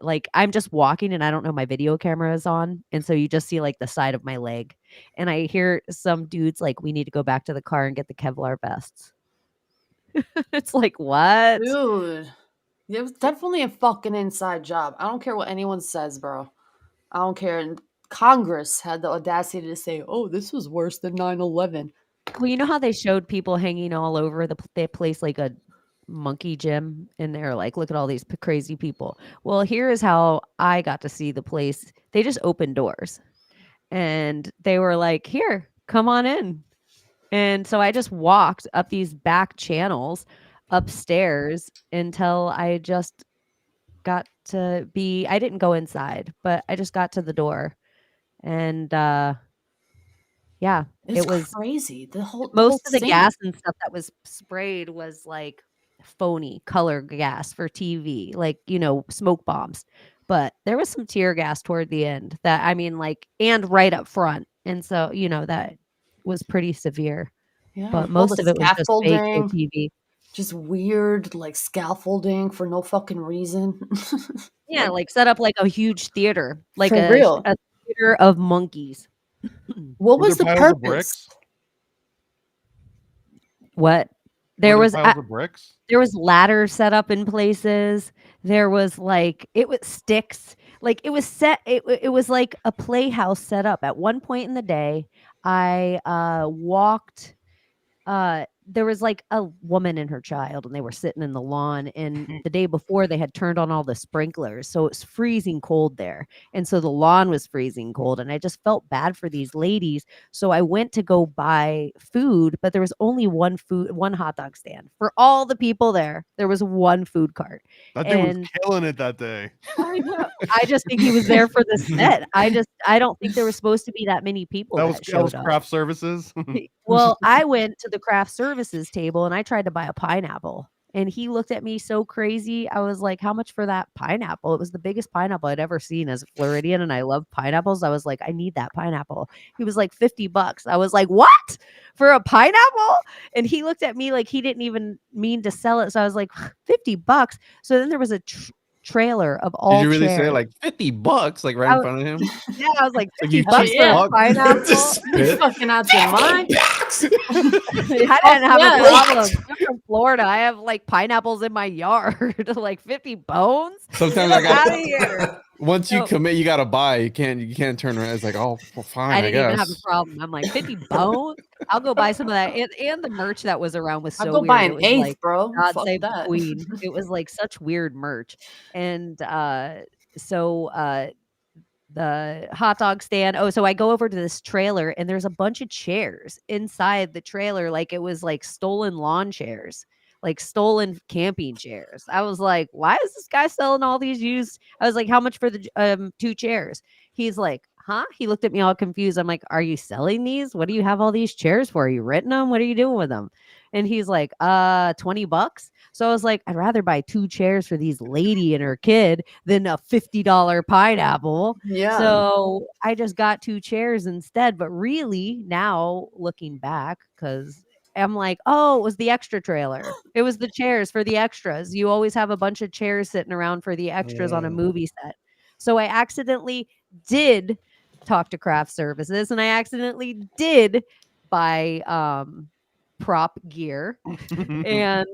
like, I'm just walking and I don't know my video camera is on. And so you just see like the side of my leg. And I hear some dudes like, "We need to go back to the car and get the Kevlar vests." It's like, what? Dude, it was definitely a fucking inside job. I don't care what anyone says, bro. I don't care. And Congress had the audacity to say, "Oh, this was worse than 9/11." Well, you know how they showed people hanging all over they place like a monkey gym and they're like, "Look at all these crazy people." Well, here is how I got to see the place. They just opened doors and they were like, "Here, come on in." And so I just walked up these back channels upstairs until I just got to be, I didn't go inside, but I just got to the door. And yeah, It's it was crazy. The whole most of the scene. gas and stuff that was sprayed was like phony color gas for TV, like, smoke bombs. But there was some tear gas toward the end that, I mean, like, and right up front. And so, that was pretty severe. Yeah, But all most the of it was just fake for scaffolding, TV. just weird like scaffolding for no fucking reason. Yeah, like set up like a huge theater, like For real. a theater of monkeys. What Were was the there piles of purpose? bricks? What? Were There there was piles of bricks? there was ladders set up in places. There was like it was sticks. Like it was set. It was like a playhouse set up. At one point in the day, I walked. There was like a woman and her child, and they were sitting in the lawn. And the day before, they had turned on all the sprinklers, so it's freezing cold there. And so the lawn was freezing cold, and I just felt bad for these ladies. So I went to go buy food, but there was only one hot dog stand for all the people there. There was one food cart. That dude was And killing it that day. I know. I just think he was there for the set. I don't think there was supposed to be that many people That that was showed up. craft services. Well, I went to the craft services table and I tried to buy a pineapple. And he looked at me so crazy. I was like, "How much for that pineapple?" It was the biggest pineapple I'd ever seen as a Floridian, and I love pineapples. I was like, "I need that pineapple." He was like, $50. I was like, "What? For a pineapple?" And he looked at me like he didn't even mean to sell it. So I was like, $50. So then there was a trailer of all Did you really say chairs. like $50, like right I in was- front of him? Yeah, I was like, Like you $50 cheap for a fuck. pineapple. Spit. Fucking out your mind. I didn't have yeah. a problem. I'm from Florida. I have like pineapples in my yard. Like 50 bones. Sometimes Get I got out of here. once you No. commit, you gotta buy. You can't turn around. It's like, oh, well, fine, I I didn't even have a guess. problem. I'm like 50 bones. I'll go buy some of that. And the merch that was around was I'll so go weird. buy It an was eighth, like bro. God Fuck Save the that. Queen. It was like such weird merch. And so the hot dog stand. Oh, so I go over to this trailer and there's a bunch of chairs inside the trailer, like it was like stolen lawn chairs, like stolen camping chairs. I was like, "Why is this guy selling all these used?" I was like, "How much for the 2 chairs?" He's like, "Huh?" He looked at me all confused. I'm like, "Are you selling these? What do you have all these chairs for? Are you renting them? What are you doing with them?" And he's like, $20. So I was like, "I'd rather buy 2 chairs for these lady and her kid than a $50 pineapple." Yeah. So I just got 2 chairs instead. But really, now looking back, because I'm like, "Oh, it was the extra trailer. It was the chairs for the extras. You always have a bunch of chairs sitting around for the extras on a movie set." So I accidentally did talk to craft services and I accidentally did buy prop gear and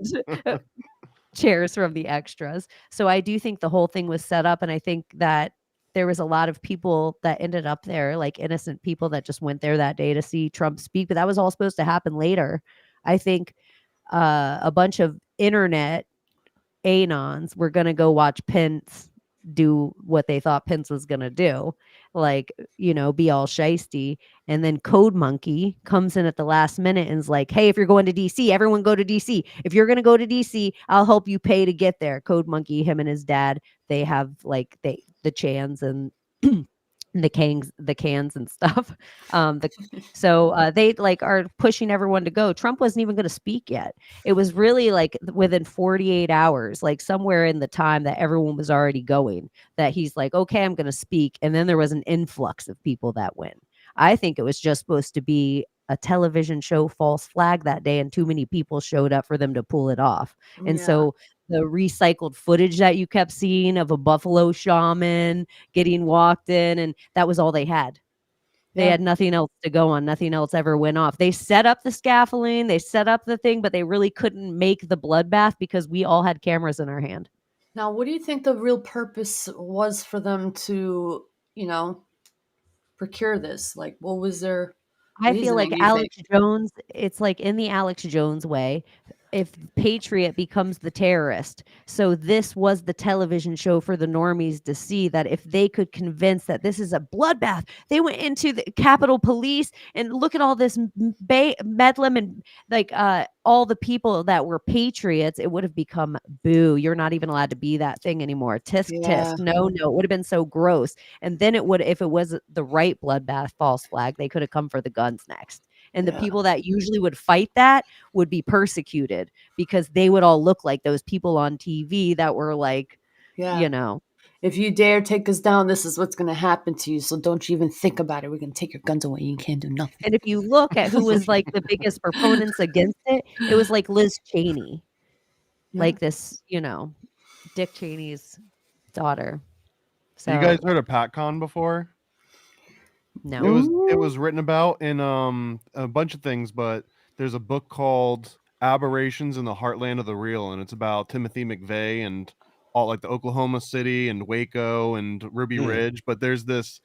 chairs from the extras. So I do think the whole thing was set up, and I think that there was a lot of people that ended up there, like innocent people that just went there that day to see Trump speak, but that was all supposed to happen later. I think a bunch of internet anons were going to go watch Pence do what they thought Pence was going to do, like, be all shisty. And then Code Monkey comes in at the last minute and is like, "Hey, if you're going to DC, everyone go to DC. If you're going to go to DC, I'll help you pay to get there." Code Monkey, him and his dad, they have like the Chans and the cans and stuff. They like are pushing everyone to go. Trump wasn't even going to speak yet. It was really like within 48 hours, like somewhere in the time that everyone was already going, that he's like, okay, I'm going to speak. And then there was an influx of people that went. I think it was just supposed to be a television show false flag that day, and too many people showed up for them to pull it off. And Yeah. so the recycled footage that you kept seeing of a buffalo shaman getting walked in, and that was all they had. They Yeah. had nothing else to go on. Nothing else ever went off. They set up the scaffolding, they set up the thing, but they really couldn't make the bloodbath because we all had cameras in our hand. Now, what do you think the real purpose was for them to, procure this? Like, what was their I feel like reasoning, you think? Alex Jones, it's like in the Alex Jones way. If Patriot becomes the terrorist, so this was the television show for the normies to see, that if they could convince that this is a bloodbath, they went into the Capitol Police and look at all this bedlam and like all the people that were patriots. It would have become boo. You're not even allowed to be that thing anymore. Tisk Yeah. tisk. No, it would have been so gross. And then it would, if it was the right bloodbath false flag, they could have come for the guns next. And the Yeah. people that usually would fight that would be persecuted because they would all look like those people on TV that were like, Yeah. If you dare take us down, this is what's going to happen to you. So don't you even think about it. We're going to take your guns away. You can't do nothing. And if you look at who was like the biggest proponents against it, it was like Liz Chaney, like this, Dick Cheney's daughter. So You guys heard of PatCon before? no. It was written about in a bunch of things, but there's a book called Aberrations in the Heartland of the Real, and it's about Timothy McVeigh and all like the Oklahoma City and Waco and Ruby Ridge. But there's this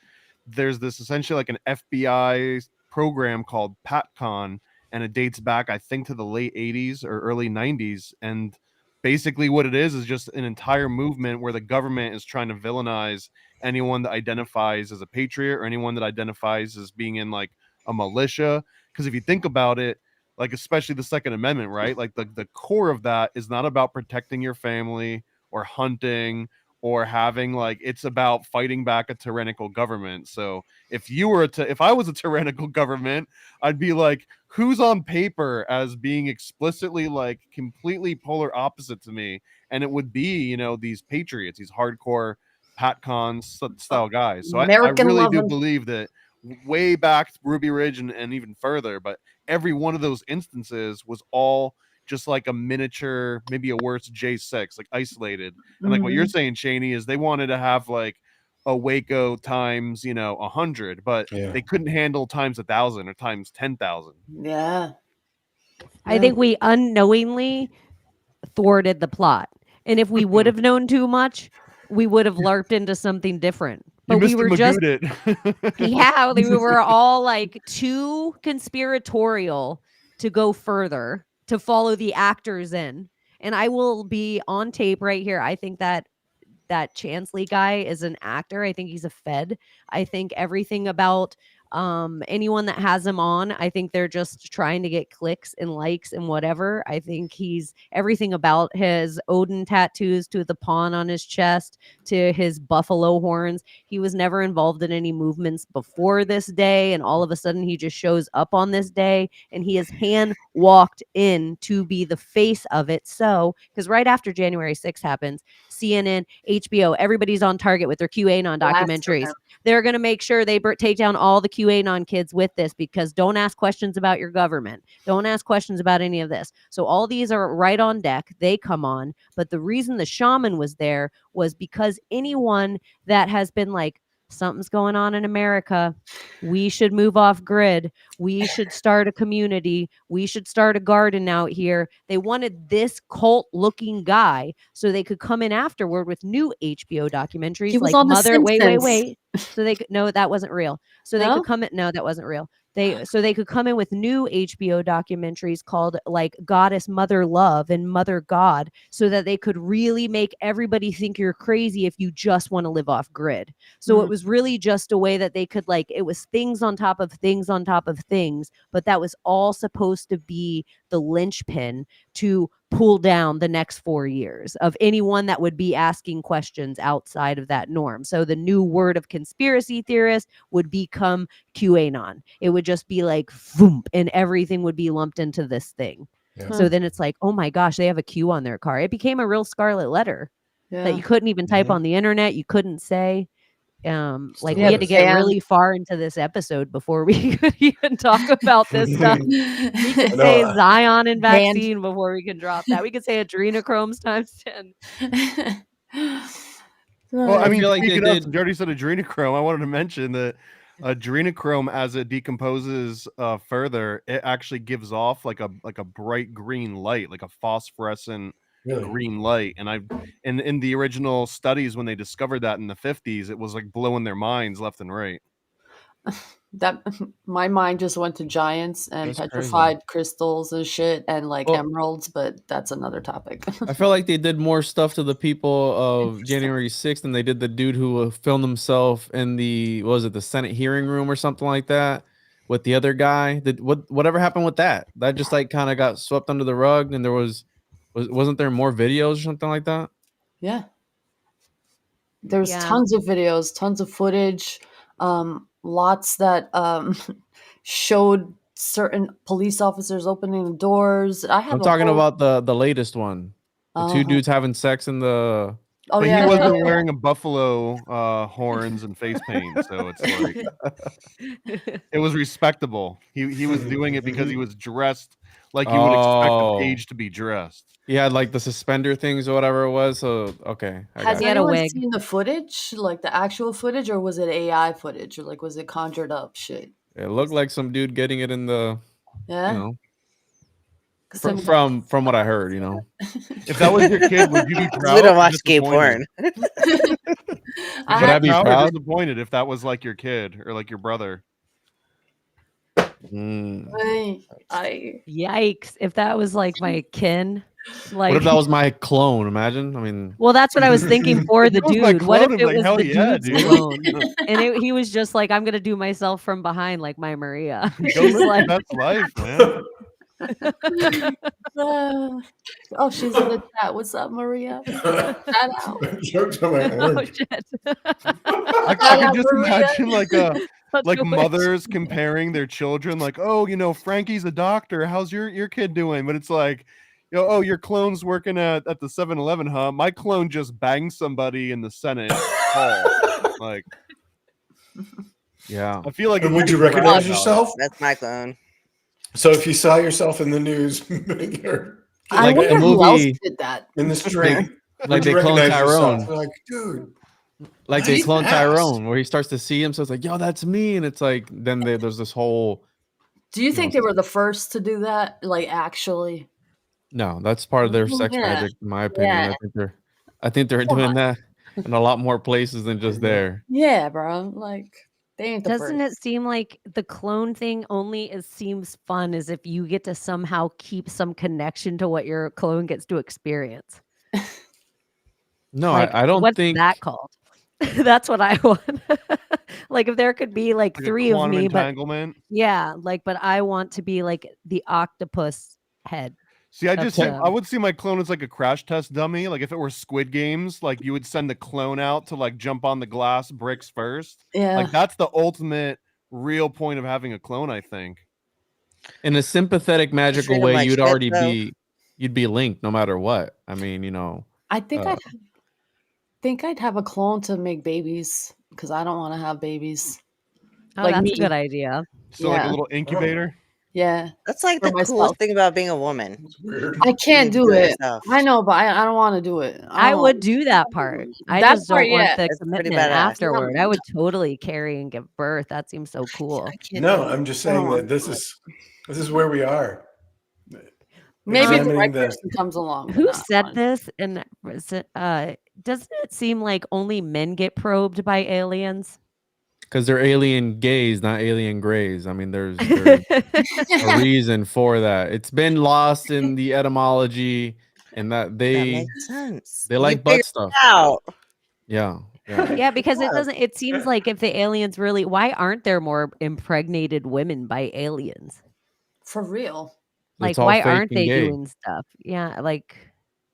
essentially like an FBI program called PatCon, and it dates back, I think, to the late 80s or early 90s. And basically what it is just an entire movement where the government is trying to villainize anyone that identifies as a patriot or anyone that identifies as being in like a militia. Because if you think about it, like especially the Second Amendment, right? Like the core of that is not about protecting your family or hunting or having like, it's about fighting back a tyrannical government. So if I was a tyrannical government, I'd be like, who's on paper as being explicitly like completely polar opposite to me? And it would be, these patriots, these hardcore PatCon style guys. So I really do believe that way back Ruby Ridge and even further, but every one of those instances was all just like a miniature, maybe a worse J6, like isolated. And like what you're saying, Chaney, is they wanted to have like a Waco times 100, but they couldn't handle times 1,000 or times 10,000. Yeah. I think we unknowingly thwarted the plot. And if we would have known too much, we would have larped into something different. But we were just it. yeah, we were all like too conspiratorial to go further, to follow the actors in. And I will be on tape right here. I think that Chaney guy is an actor. I think he's a Fed. I think everything about anyone that has him on, I think they're just trying to get clicks and likes and whatever. I think he's everything about his Odin tattoos to the pawn on his chest to his buffalo horns. He was never involved in any movements before this day, and all of a sudden he just shows up on this day, and he is hand walked in to be the face of it. So because right after January 6th happens, CNN, HBO, everybody's on target with their QAnon documentaries. They're going to make sure they take down all the QAnon kids with this, because don't ask questions about your government. Don't ask questions about any of this. So all these are right on deck. They come on. But the reason the shaman was there was because anyone that has been like, something's going on in America, we should move off grid, we should start a community, we should start a garden out here. They wanted this cult looking guy so they could come in afterward with new HBO documentaries. He was like on The Mother. Wait. Simpsons. So they could, no, that wasn't real. So they No? could come in. No, that wasn't real. They could come in with new HBO documentaries called like Goddess Mother Love and Mother God, so that they could really make everybody think you're crazy if you just want to live off grid. So it was really just a way that they could, like, it was things on top of things on top of things, but that was all supposed to be the linchpin to pull down the next 4 years of anyone that would be asking questions outside of that norm. So the new word of conspiracy theorist would become QAnon. It would just be like, boom, and everything would be lumped into this thing. Yeah. So then it's like, oh my gosh, they have a Q on their car. It became a real scarlet letter that you couldn't even type on the internet. You couldn't say. Like we had to get really far into this episode before we could even talk about this stuff. We could say Zion and vaccine before we can drop that. We could say adrenochromes times 10. Well, I mean, feel like speaking they of, you already said adrenochrome. I wanted to mention that adrenochrome, as it decomposes further, it actually gives off like a bright green light, like a phosphorescent green light. And in the original studies when they discovered that in the 50s, it was like blowing their minds left and right. That my mind just went to giants and That's crazy. petrified crystals and shit and like emeralds, but that's another topic. I feel like they did more stuff to the people of January 6th than they did the dude who filmed himself in the, what was it, the Senate hearing room or something like that with the other guy. Whatever happened with that? That just like kind of got swept under the rug, and there wasn't there more videos or something like that? Yeah. There's tons of videos, tons of footage, lots that showed certain police officers opening the doors. I'm talking about the latest one. The two dudes having sex in the. Oh, but yeah, he wasn't yeah. wearing a buffalo horns and face paint, so it's like it was respectable. He was doing it because he was dressed like you would expect a page to be dressed. He had like the suspender things or whatever it was. So okay, Has anyone seen the footage, like the actual footage, or was it AI footage, or like was it conjured up shit? It looked like some dude getting it in the. Yeah. You know, from what I heard, you know. If that was your kid, would you be proud? We don't watch gay porn. Would I be proud or disappointed if that was like your kid or like your brother? Yikes! If that was like my kin, like what if that was my clone? Imagine. I mean, well, that's what I was thinking for the dude. What if it was hell the yeah, dude's clone? And he was just like, I'm gonna do myself from behind, like my Maria. Go live your best life, man. Oh, she's in the chat. What's up, Maria? Shout out. Oh shit! I can just imagine like mothers comparing their children, like, oh, you know, Frankie's a doctor. How's your kid doing? But it's like, you know, oh, your clone's working at the 7-Eleven, huh? My clone just banged somebody in the Senate hall. Like, yeah. I feel like. And would you recognize yourself? That's my clone. So if you saw yourself in the news, I wonder who else did that in the street, like they cloned Tyrone. Like, dude. Like they clone Tyrone, where he starts to see him, so it's like, yo, that's me, and it's like, then there's this whole. Do you think they were the first to do that? Like, actually? No, that's part of their sex magic, in my opinion. Yeah. I think they're doing that in a lot more places than just there. Yeah, bro. Like, they ain't the Doesn't first. it seem like the clone thing only seems fun as if you get to somehow keep some connection to what your clone gets to experience? No, like, I don't what's think that called. That's what I want. Like if there could be like three of me, but yeah, like, but I want to be like the octopus head. See, I would see my clone as like a crash test dummy. Like if it were Squid Games, like you would send the clone out to like jump on the glass bricks first. Yeah. Like that's the ultimate real point of having a clone, I think. In a sympathetic, magical Treat 'em way, like you'd shit, already though. you'd be linked no matter what. I mean, you know. I think I'd have a clone to make babies because I don't want to have babies. Oh, Like that's me. a good idea. So like a Yeah. little incubator. Yeah. That's like For the myself. coolest thing about being a woman. I can't You do do it it. yourself. I know, but I don't want to do it. I don't- would do that part. I That just part, don't want yeah. the It's pretty commitment badass. afterward. I would totally carry and give birth. That seems so cool. No, I'm just saying that this is where we are. Maybe the Examining right the- person comes along. Who but not said mine. this? And doesn't it seem like only men get probed by aliens? Because they're alien gays, not alien grays. I mean, there's a reason for that. It's been lost in the etymology, and that That they makes sense. they You like butt figured stuff. it out. Yeah, yeah. Yeah, because it seems like if the aliens really, why aren't there more impregnated women by aliens? For real. Like, It's all why fake aren't and they gay. doing stuff? Yeah, like,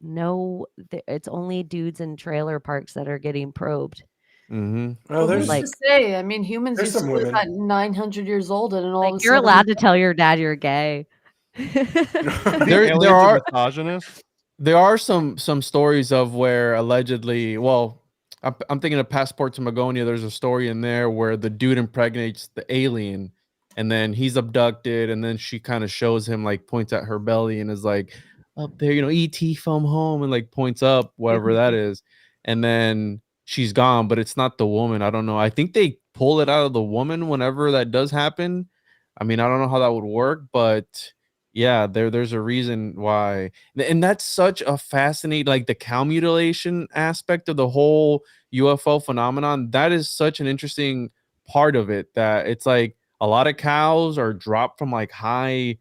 no, it's only dudes in trailer parks that are getting probed. Mm-hmm. Well, Well, who's Like, to say? I mean, humans there's used to some live women. at 900 years old, and then all like of a you're sudden, allowed to tell your dad you're gay. There Aliens there are are misogynist. there are some stories of where allegedly, well, I'm thinking of Passport to Magonia. There's a story in there where the dude impregnates the alien, and then he's abducted, and then she kind of shows him, like, points at her belly and is like, up there, ET from home, and like points up, whatever that is, and then she's gone, but it's not the woman. I don't know. I think they pull it out of the woman whenever that does happen. I mean, I don't know how that would work, but yeah, there's a reason why. And that's such a fascinating, like, the cow mutilation aspect of the whole UFO phenomenon. That is such an interesting part of it, that it's like a lot of cows are dropped from like high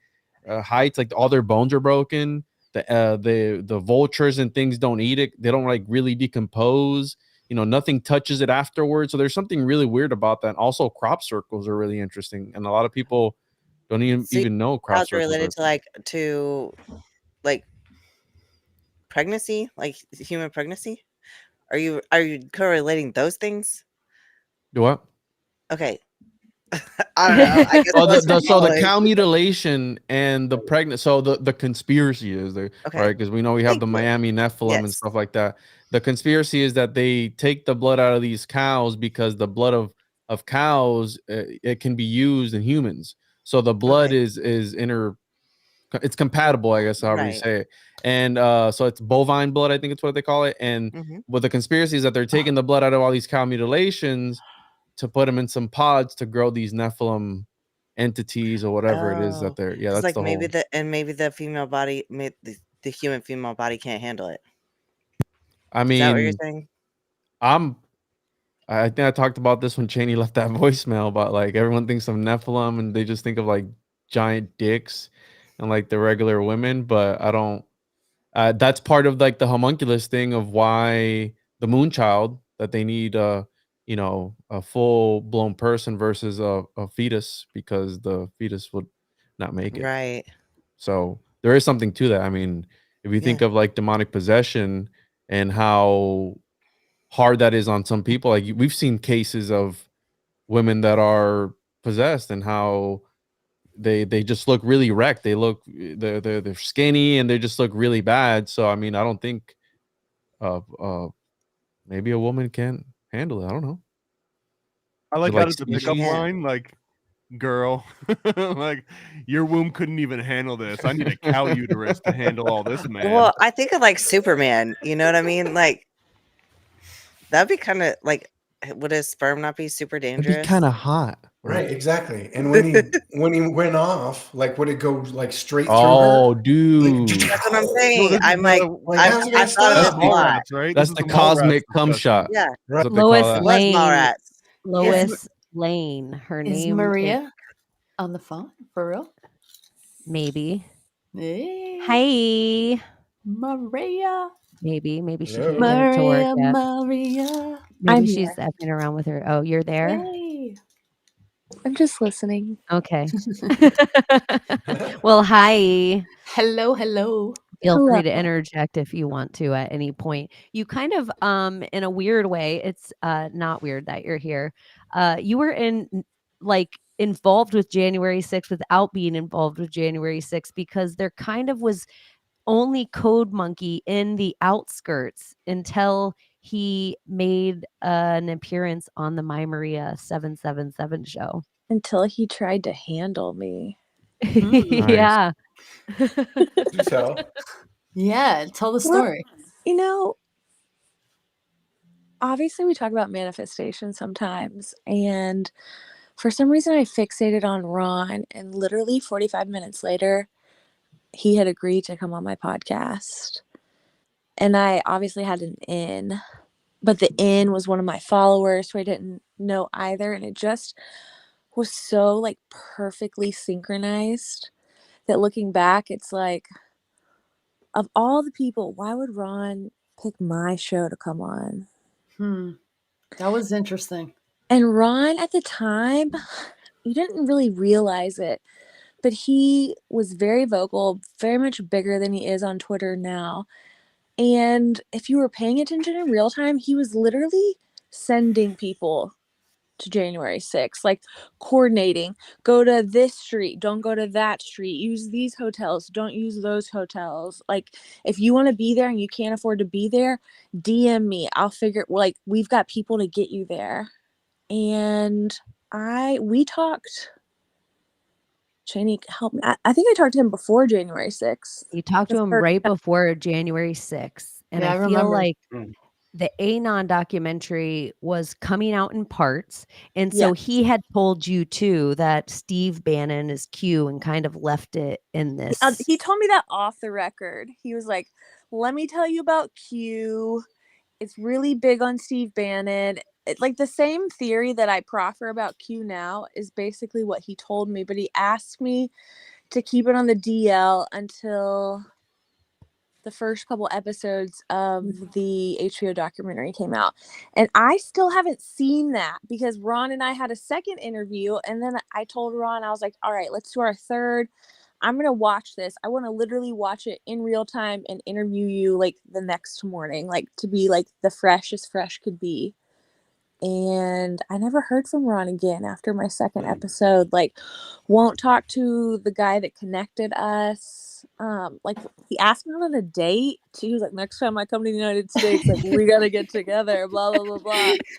heights, like all their bones are broken. The vultures and things don't eat it. They don't like really decompose. Nothing touches it afterwards. So there's something really weird about that. Also, crop circles are really interesting, and a lot of people don't even know crop Cows are circles related are. to pregnancy, like human pregnancy. Are you correlating those things? Do what? Okay. I don't know. I guess Oh, those are so the following. cow mutilation and the pregnant. So the conspiracy is there, Okay. right? Because we know we have the Thank you. Miami Nephilim and Yes. stuff like that. The conspiracy is that they take the blood out of these cows because the blood of cows, it can be used in humans. So the blood Okay. is it's compatible, I guess, however you Right. say it. And so it's bovine blood, I think it's what they call it. And Mhm. what the conspiracy is that they're taking the blood out of all these cow mutilations to put them in some pods to grow these Nephilim entities or whatever it is that Oh, they're. Yeah, it's that's like the maybe whole. the female body, the human female body can't handle it. I Is that what you're mean, saying? I think I talked about this when Chaney left that voicemail about, like, everyone thinks of Nephilim and they just think of like giant dicks and like the regular women, but I don't. That's part of like the homunculus thing of why the moon child, that they need a full blown person versus a fetus, because the fetus would not make it. Right. So there is something to that. I mean, if you think Yeah. of like demonic possession and how hard that is on some people, like we've seen cases of women that are possessed and how they just look really wrecked. They're skinny and they just look really bad. So I mean, I don't think maybe a woman can't handle it. I don't know. I Is it like like that as a pickup species? Yeah. line, like, girl, like, your womb couldn't even handle this. I need a cow uterus to handle all this, man. Well, I think of like Superman. You know what I mean? Like that'd be kind of like, would his sperm not be super It'd be dangerous? kind of hot, Right, right? exactly. And when he went off, like, would it go like straight through her? Oh, Like, dude, That's what I'm No, saying. this I'm is like, like, I how's it gonna thought of stop? this a lot. Mallrats, right? that's This the is the Mallrats cosmic cum discussion. shot. Yeah. That's what they Lois call It that. was Lane. Mallrats. Lois Lane. Her is name Maria on the phone for real? maybe. Hey, Hi. Maria. Maybe she Hello. can't get it to work Maria, yet. Maria. Maybe I'm she's here. effing around with her. Oh, you're there? Hey. I'm just listening. Okay. Well, hi. Hello, hello. Feel Hello. free to interject if you want to at any point. You kind of, in a weird way, it's not weird that you're here. You were involved with January 6th without being involved with January 6th, because there kind of was only Code Monkey in the outskirts until he made an appearance on the My Maria 777 show. Until he tried to handle me. Yeah. Do tell. Yeah, tell the story. You know, obviously we talk about manifestation sometimes, and for some reason I fixated on Ron, and literally 45 minutes later, he had agreed to come on my podcast. And I obviously had an in, but the in was one of my followers who I didn't know either, and it just was so like perfectly synchronized that looking back, it's like, of all the people, why would Ron pick my show to come on? That was interesting. And Ron, at the time, you didn't really realize it, but he was very vocal, very much bigger than he is on Twitter now. And if you were paying attention in real time, he was literally sending people to January 6th, like coordinating, go to this street, don't go to that street, use these hotels, don't use those hotels. Like, if you want to be there and you can't afford to be there, DM me. I'll figure, like, we've got people to get you there. And we talked. Chaney, help me. I think I talked to him before January 6th. You talked to him right before January 6th. And Yeah, I I feel remember. like the Anon documentary was coming out in parts. And so Yes. he had told you too that Steve Bannon is Q and kind of left it in this. He told me that off the record. He was like, let me tell you about Q. It's really big on Steve Bannon. Like, the same theory that I proffer about Q now is basically what he told me. But he asked me to keep it on the DL until the first couple episodes of the HBO documentary came out. And I still haven't seen that because Ron and I had a second interview. And then I told Ron, I was like, all right, let's do our third. I'm going to watch this. I want to literally watch it in real time and interview you like the next morning, like to be like the freshest fresh could be. And I never heard from Ron again after my second episode. Like, won't talk to the guy that connected us. Like, he asked me on a date. He was like, next time I come to the United States, like, we gotta get together, blah, blah, blah, blah.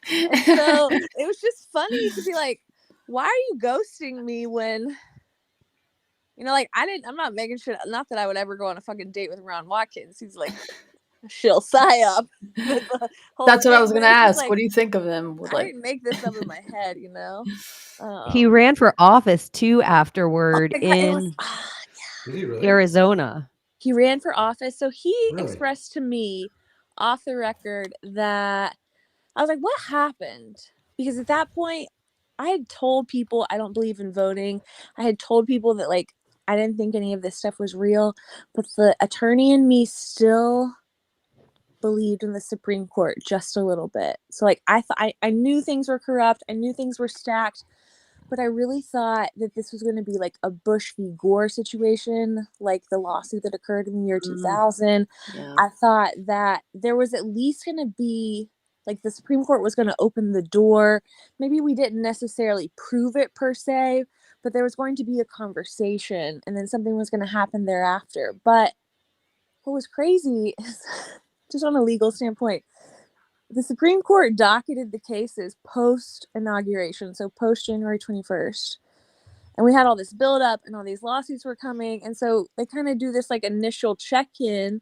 And so it was just funny to be like, why are you ghosting me when, you know, like, I'm not making shit, not that I would ever go on a fucking date with Ron Watkins. He's like, she'll psyop. That's what I was gonna ask. Like, what do you think of him? I didn't make this up in my head, you know. He ran for office too afterward Oh my God, it was- in Did he really? Arizona. He ran for office. So he Really? expressed to me off the record that I was like, what happened? Because at that point, I had told people I don't believe in voting. I had told people that, like, I didn't think any of this stuff was real. But the attorney in me still believed in the Supreme Court just a little bit. So, like, I knew things were corrupt. I knew things were stacked. But I really thought that this was going to be like a Bush v. Gore situation, like the lawsuit that occurred in the year 2000. Yeah. I thought that there was at least going to be, like, the Supreme Court was going to open the door. Maybe we didn't necessarily prove it per se, but there was going to be a conversation and then something was going to happen thereafter. But what was crazy is, just on a legal standpoint, the Supreme Court docketed the cases post-inauguration, so post-January 21st. And we had all this buildup and all these lawsuits were coming. And so they kind of do this, like, initial check-in.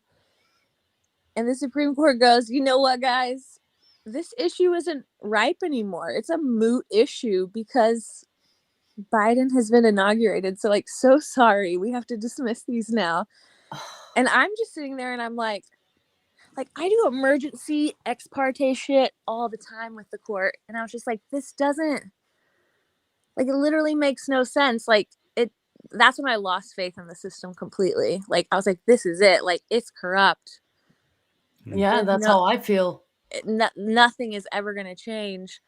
And the Supreme Court goes, you know what, guys? This issue isn't ripe anymore. It's a moot issue because Biden has been inaugurated. So, like, so sorry. We have to dismiss these now. And I'm just sitting there and I'm like, I do emergency ex parte shit all the time with the court. And I was just like, this doesn't, like, it literally makes no sense. Like, that's when I lost faith in the system completely. Like, I was like, this is it. Like, it's corrupt. Yeah, And that's how I feel. Nothing is ever going to change.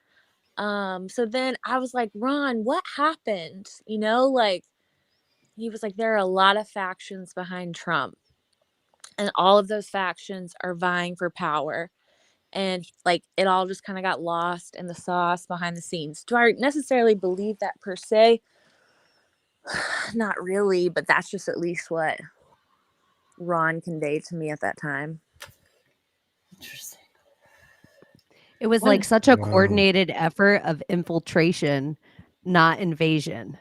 So then I was like, Ron, what happened? You know, like, he was like, there are a lot of factions behind Trump. And all of those factions are vying for power. And, like, it all just kind of got lost in the sauce behind the scenes. Do I necessarily believe that per se? Not really, but that's just at least what Ron conveyed to me at that time. Interesting. It was like such a coordinated effort of infiltration, not invasion.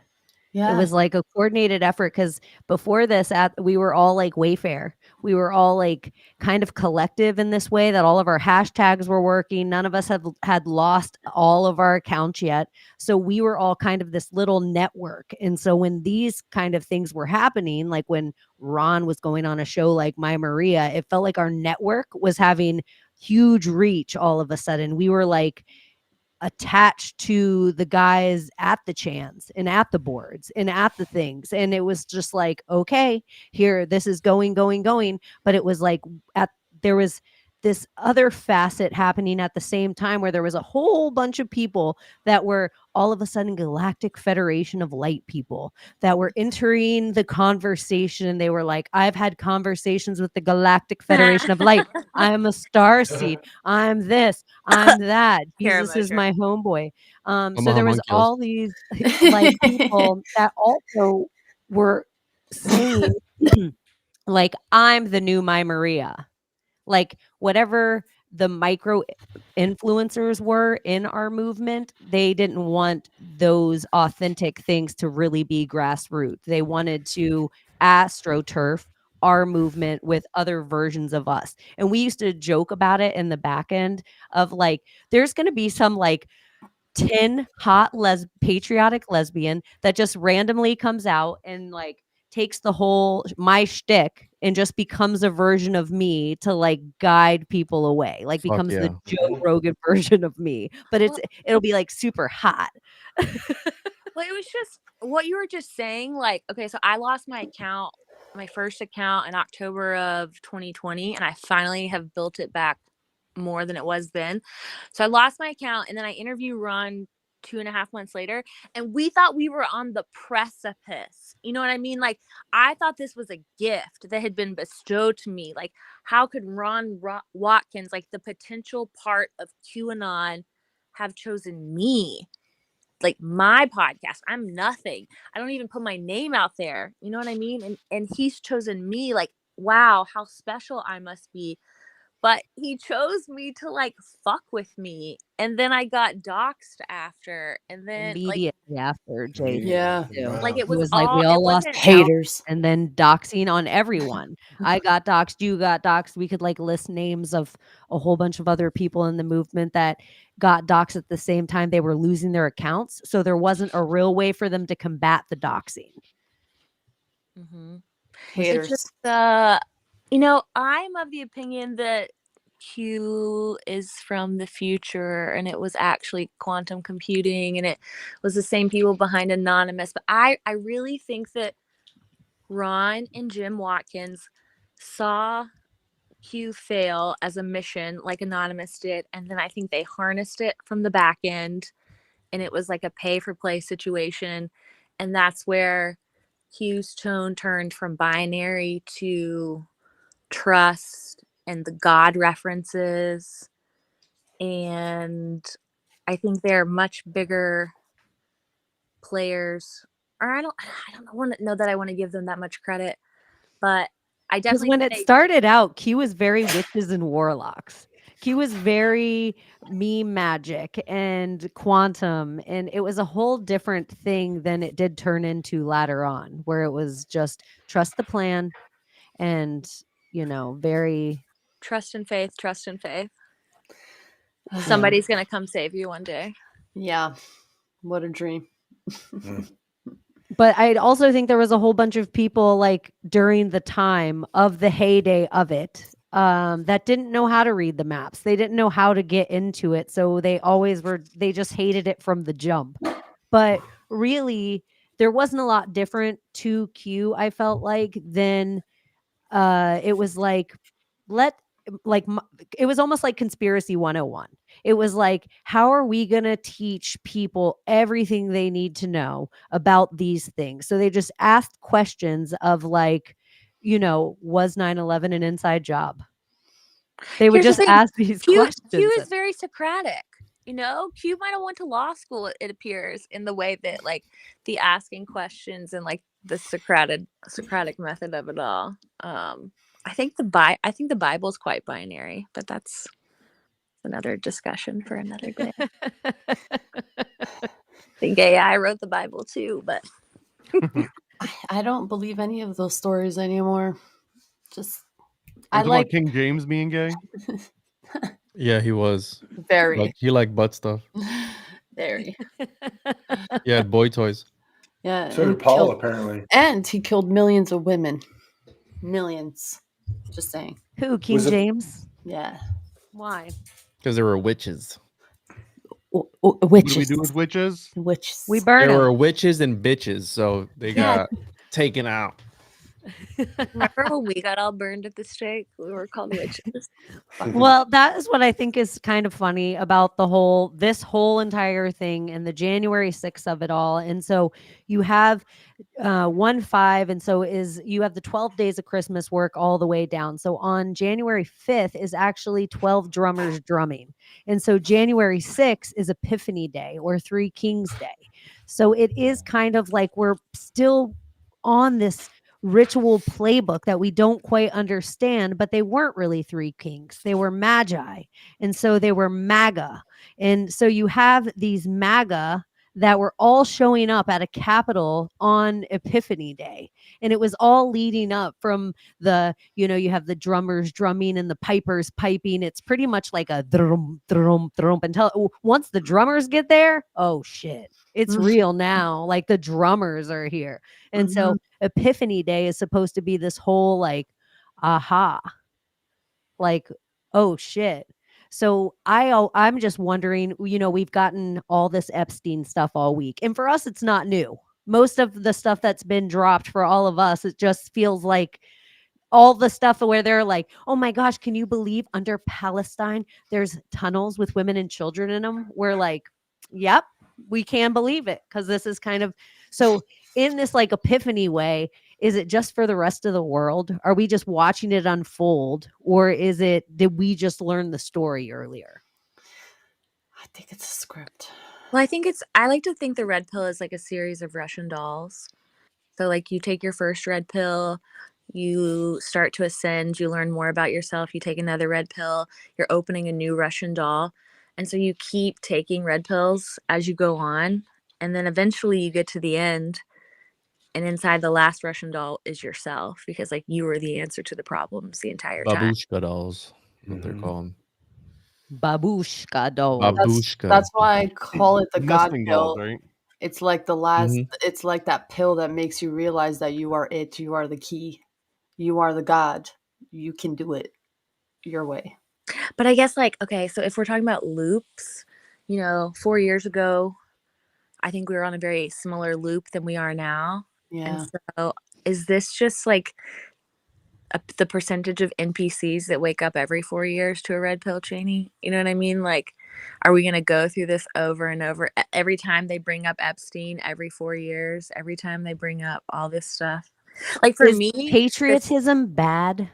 Yeah. It was like a coordinated effort because before this, we were all like Wayfair. We were all like kind of collective in this way that all of our hashtags were working. None of us had lost all of our accounts yet. So we were all kind of this little network. And so when these kind of things were happening, like when Ron was going on a show like My Maria, it felt like our network was having huge reach all of a sudden. We were like attached to the guys at the chants and at the boards and at the things. And it was just like, okay, here, this is going. But it was like there was this other facet happening at the same time where there was a whole bunch of people that were all of a sudden Galactic Federation of Light people that were entering the conversation. They were like, I've had conversations with the Galactic Federation of Light. I'm a star seed. I'm this. I'm that. Jesus is my homeboy. I'm So a there was homunculus. all these like people that also were saying like, I'm the new my Maria. Like whatever the micro influencers were in our movement, they didn't want those authentic things to really be grassroots. They wanted to astroturf our movement with other versions of us. And we used to joke about it in the back end of like, there's going to be some like 10 hot patriotic lesbian that just randomly comes out and like takes the whole my shtick and just becomes a version of me to like guide people away, like Fuck becomes the yeah. Joe Rogan version of me, but it'll be like super hot. Well, it was just what you were just saying. Like, okay, so I lost my account, my first account in October of 2020, and I finally have built it back more than it was then. So I lost my account, and then I interviewed Ron 2.5 months later, and we thought we were on the precipice. You know what I mean? Like, I thought this was a gift that had been bestowed to me. Like, how could Ron Watkins, like the potential part of QAnon, have chosen me? Like my podcast, I'm nothing. I don't even put my name out there. You know what I mean? And he's chosen me. Like, wow, how special I must be. But he chose me to like fuck with me. And then I got doxxed after. And then Immediately after Jay. Yeah. like it He was like, all we it all lost wasn't Haters. and then doxing on everyone. I got doxed, you got doxed. We could like list names of a whole bunch of other people in the movement that got doxed at the same time they were losing their accounts. So there wasn't a real way for them to combat the doxing. Haters. It's just you know, I'm of the opinion that Q is from the future and it was actually quantum computing and it was the same people behind Anonymous. But I really think that Ron and Jim Watkins saw Q fail as a mission like Anonymous did. And then I think they harnessed it from the back end and it was like a pay for play situation. And that's where Q's tone turned from binary to trust and the God references. And I think they're much bigger players. Or I don't know that I want to give them that much credit, but I Because definitely when it started out, Q was very witches and warlocks. Q was very meme magic and quantum, and it was a whole different thing than it did turn into later on, where it was just trust the plan and, you know, very trust and faith. Somebody's gonna come save you one day. Yeah. What a dream. But I also think there was a whole bunch of people like during the time of the heyday of it that didn't know how to read the maps. They didn't know how to get into it. So they just hated it from the jump. But really, there wasn't a lot different to Q, I felt like, than it was like, it was almost like Conspiracy 101. It was like, how are we going to teach people everything they need to know about these things? So they just asked questions of like, you know, was 9/11 an inside job? They would Here's the just thing, ask these questions. Q is very Socratic. You know, Q might have went to law school, it appears, in the way that like the asking questions and like the Socratic method of it all. I think the Bible is quite binary, but that's another discussion for another day. I think AI wrote the Bible too, but I don't believe any of those stories anymore. Just I like King James being gay. Yeah, he was. Very. Like, he liked butt stuff. Very. He had boy toys. Yeah. So did Paul, apparently. And he killed millions of women. Millions. Just saying. Who? King James? Yeah. Why? Because there were witches. Witches. What do we do with witches? Witches. We burn There them. were witches and bitches, so they got taken out. Remember when we got all burned at the stake? We were called witches. Well, that is what I think is kind of funny about this whole entire thing and the January 6th of it all. And so you have 1/5, and so you have the 12 days of Christmas work all the way down. So on January 5th is actually 12 drummers drumming. And so January 6th is Epiphany Day or Three Kings Day. So it is kind of like we're still on this ritual playbook that we don't quite understand, but they weren't really three kings. They were magi. And so they were MAGA. And so you have these MAGA that were all showing up at a Capitol on Epiphany Day. And it was all leading up from you have the drummers drumming and the pipers piping. It's pretty much like a drum, drum, drum. Until once the drummers get there, oh shit, it's real now. Like the drummers are here. And so Epiphany Day is supposed to be this whole like, aha, like, oh shit. So I'm just wondering, we've gotten all this Epstein stuff all week. And for us, it's not new. Most of the stuff that's been dropped for all of us, it just feels like all the stuff where they're like, oh my gosh, can you believe under Palestine, there's tunnels with women and children in them? We're like, yep, we can believe it. Cause this is kind of, so in this like epiphany way, is it just for the rest of the world? Are we just watching it unfold? Or did we just learn the story earlier? I think it's a script. Well, I like to think the red pill is like a series of Russian dolls. So like you take your first red pill, you start to ascend, you learn more about yourself, you take another red pill, you're opening a new Russian doll. And so you keep taking red pills as you go on. And then eventually you get to the end. And inside the last Russian doll is yourself, because like you were the answer to the problems the entire time. Babushka dolls, what they're called. Babushka dolls. Babushka. That's why I call it the God Nesting pill. dolls, right? It's like the last. It's like that pill that makes you realize that you are it. You are the key. You are the God. You can do it your way. But I guess like, okay, so if we're talking about loops, 4 years ago, I think we were on a very similar loop than we are now. Yeah. And so is this just like the percentage of NPCs that wake up every 4 years to a red pill, Chaney? You know what I mean? Like, are we going to go through this over and over? Every time they bring up Epstein, every 4 years, every time they bring up all this stuff. Like for me, patriotism bad?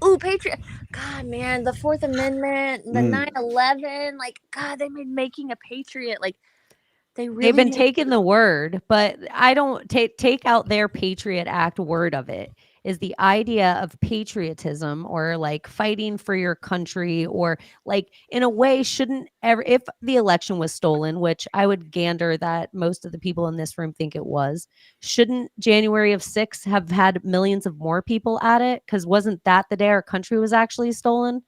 Ooh, God, man, the 4th Amendment, the 9/11, like, God, they made making a patriot, like, they've been taking the word, but I don't take out their Patriot Act word of it. Is the idea of patriotism or like fighting for your country, or like in a way shouldn't ever, if the election was stolen, which I would gander that most of the people in this room think it was, shouldn't January of 6 have had millions of more people at it? Because wasn't that the day our country was actually stolen?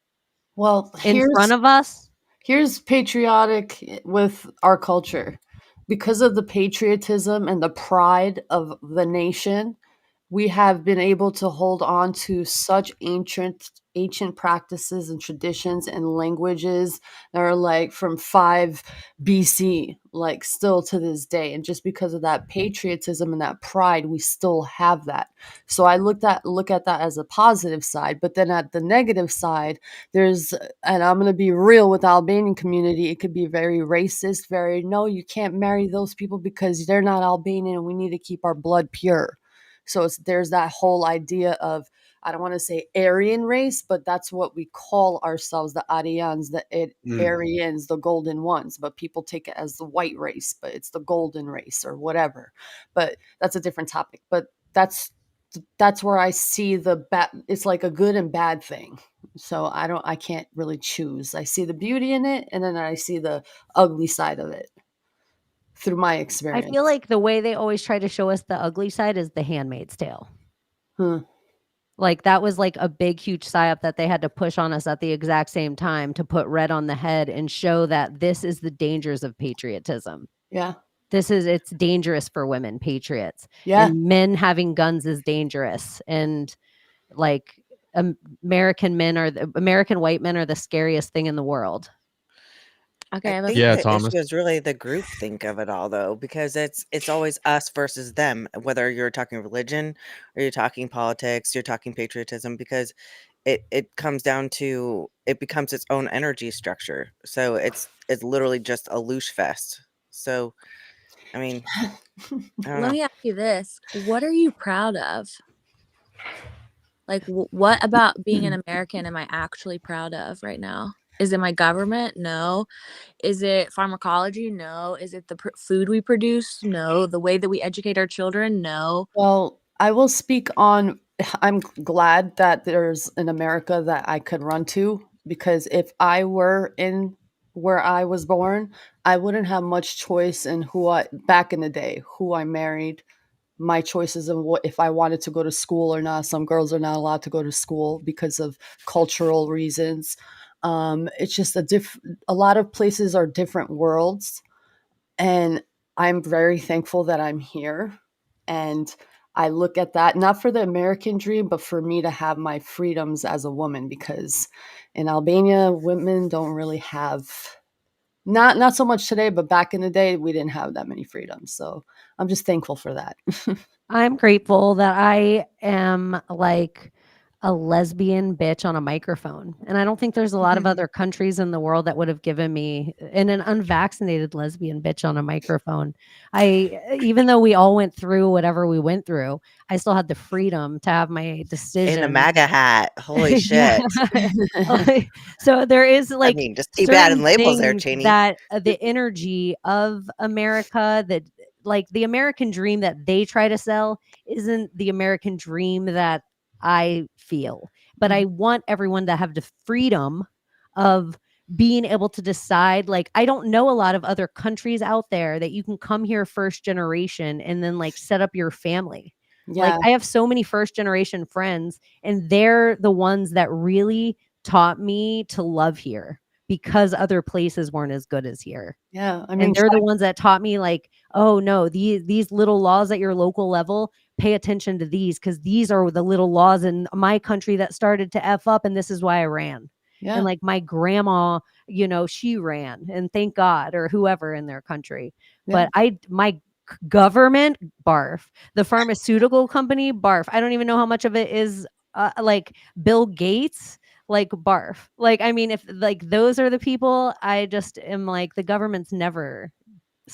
Well, in front of us? Here's patriotic with our culture. Because of the patriotism and the pride of the nation, we have been able to hold on to such ancient practices and traditions and languages that are like from 5 BC, like still to this day. And just because of that patriotism and that pride, we still have that. So I look at that as a positive side. But then at the negative side, and I'm going to be real with the Albanian community, it could be very racist, no, you can't marry those people because they're not Albanian and we need to keep our blood pure. So there's that whole idea of, I don't want to say Aryan race, but that's what we call ourselves, the Aryans, Aryans, the golden ones. But people take it as the white race, but it's the golden race or whatever. But that's a different topic. But that's where I see it's like a good and bad thing. So I can't really choose. I see the beauty in it, and then I see the ugly side of it. Through my experience, I feel like the way they always try to show us the ugly side is The Handmaid's Tale. Like that was like a big, huge psyop that they had to push on us at the exact same time to put red on the head and show that this is the dangers of patriotism. Yeah. It's dangerous for women, patriots. Yeah. And men having guns is dangerous. And like American white men are the scariest thing in the world. Okay, I I have a think Yeah, the Thomas. issue is really the group think of it all, though, because it's always us versus them. Whether you're talking religion or you're talking politics, you're talking patriotism, because it comes down to it becomes its own energy structure. So it's literally just a loose fest. So I mean, I don't Let know. me ask you this. What are you proud of? Like, what about being an American am I actually proud of right now? Is it my government? No. Is it pharmacology? No. Is it the food we produce? No. The way that we educate our children? No. Well, I will speak on I'm glad that there's an America that I could run to, because if I were in where I was born, I wouldn't have much choice in who I back in the day, who I married, my choices of what if I wanted to go to school or not. Some girls are not allowed to go to school because of cultural reasons. It's just a lot of places are different worlds, and I'm very thankful that I'm here. And I look at that not for the American dream, but for me to have my freedoms as a woman, because in Albania, women don't really have not so much today, but back in the day, we didn't have that many freedoms. So I'm just thankful for that. I'm grateful that I am like a lesbian bitch on a microphone. And I don't think there's a lot of other countries in the world that would have given me an unvaccinated lesbian bitch on a microphone. Even though we all went through whatever we went through, I still had the freedom to have my decision. In a MAGA hat. Holy Yeah. shit. So there is I like mean, just keep adding certain labels there, things Chaney. that the energy of America, that like the American dream that they try to sell isn't the American dream that I feel. But I want everyone to have the freedom of being able to decide. Like, I don't know a lot of other countries out there that you can come here first generation and then like set up your family. Like, Yeah. I have so many first generation friends, and they're the ones that really taught me to love here because other places weren't as good as here. Yeah. I And mean, they're the ones that taught me like, oh no, these little laws at your local level, pay attention to these, because these are the little laws in my country that started to F up, and this is why I ran. yeah. And like my grandma, she ran, and thank God, or whoever in their country. Yeah. But my government, barf. The pharmaceutical company, barf. I don't even know how much of it is like Bill Gates, like barf. Like, I mean, if like those are the people, I just am like, the government's never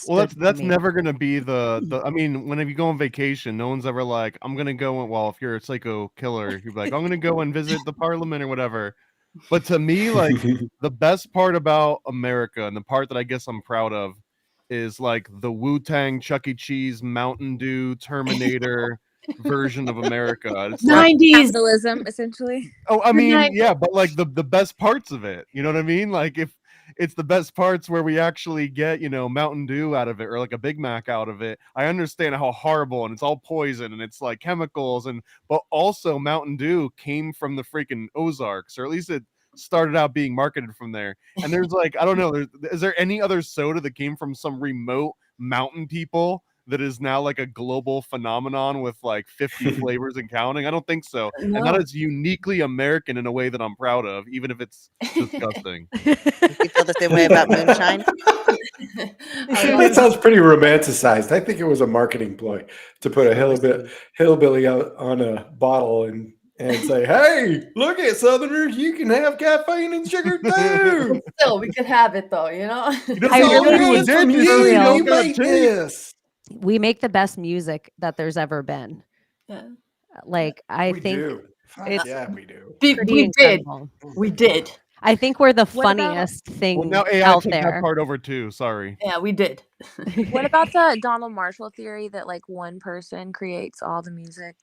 Well, stood for that's me. never gonna be the. I mean, whenever you go on vacation, no one's ever like, "I'm gonna go." Well, if you're a psycho killer, you're like, "I'm gonna go and visit the parliament or whatever." But to me, like the best part about America, and the part that I guess I'm proud of, is like the Wu-Tang, Chuck E. Cheese, Mountain Dew, Terminator version of America. It's like, 90s. Capitalism, essentially. oh, I The mean, 90s. yeah, but like the best parts of it, you know what I mean? Like if it's the best parts where we actually get, Mountain Dew out of it or like a Big Mac out of it. I understand how horrible, and it's all poison and it's like chemicals, but also Mountain Dew came from the freaking Ozarks, or at least it started out being marketed from there. And there's like, I don't know, is there any other soda that came from some remote mountain people that is now like a global phenomenon with like 50 flavors and counting? I don't think so. And that No. is uniquely American in a way that I'm proud of, even if it's disgusting. You feel the same way about moonshine? That sounds pretty romanticized. I think it was a marketing ploy to put a hillbilly out on a bottle and say, "Hey, look at Southerners, you can have caffeine and sugar too." Still, we could have it though, you know? I really it's from you. real. You make this. We make the best music that there's ever been. Yeah. Like, I We think do. it's Yeah, we do. pretty We did. incredible. We did. I think we're the What about- funniest thing Well, now AI out took that there. part over too. Sorry. Yeah, we did. What about the Donald Marshall theory that like one person creates all the music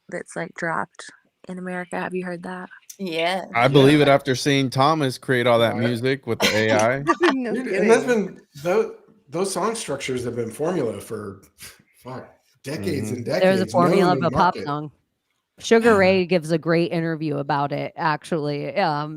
that's like dropped in America? Have you heard that? Yeah. I believe it after seeing Thomas create all that Right. music with the AI. No Dude, kidding. and that's been those song structures have been formula for decades and decades. There's a formula known of in a pop market. song. Sugar Ray gives a great interview about it, actually.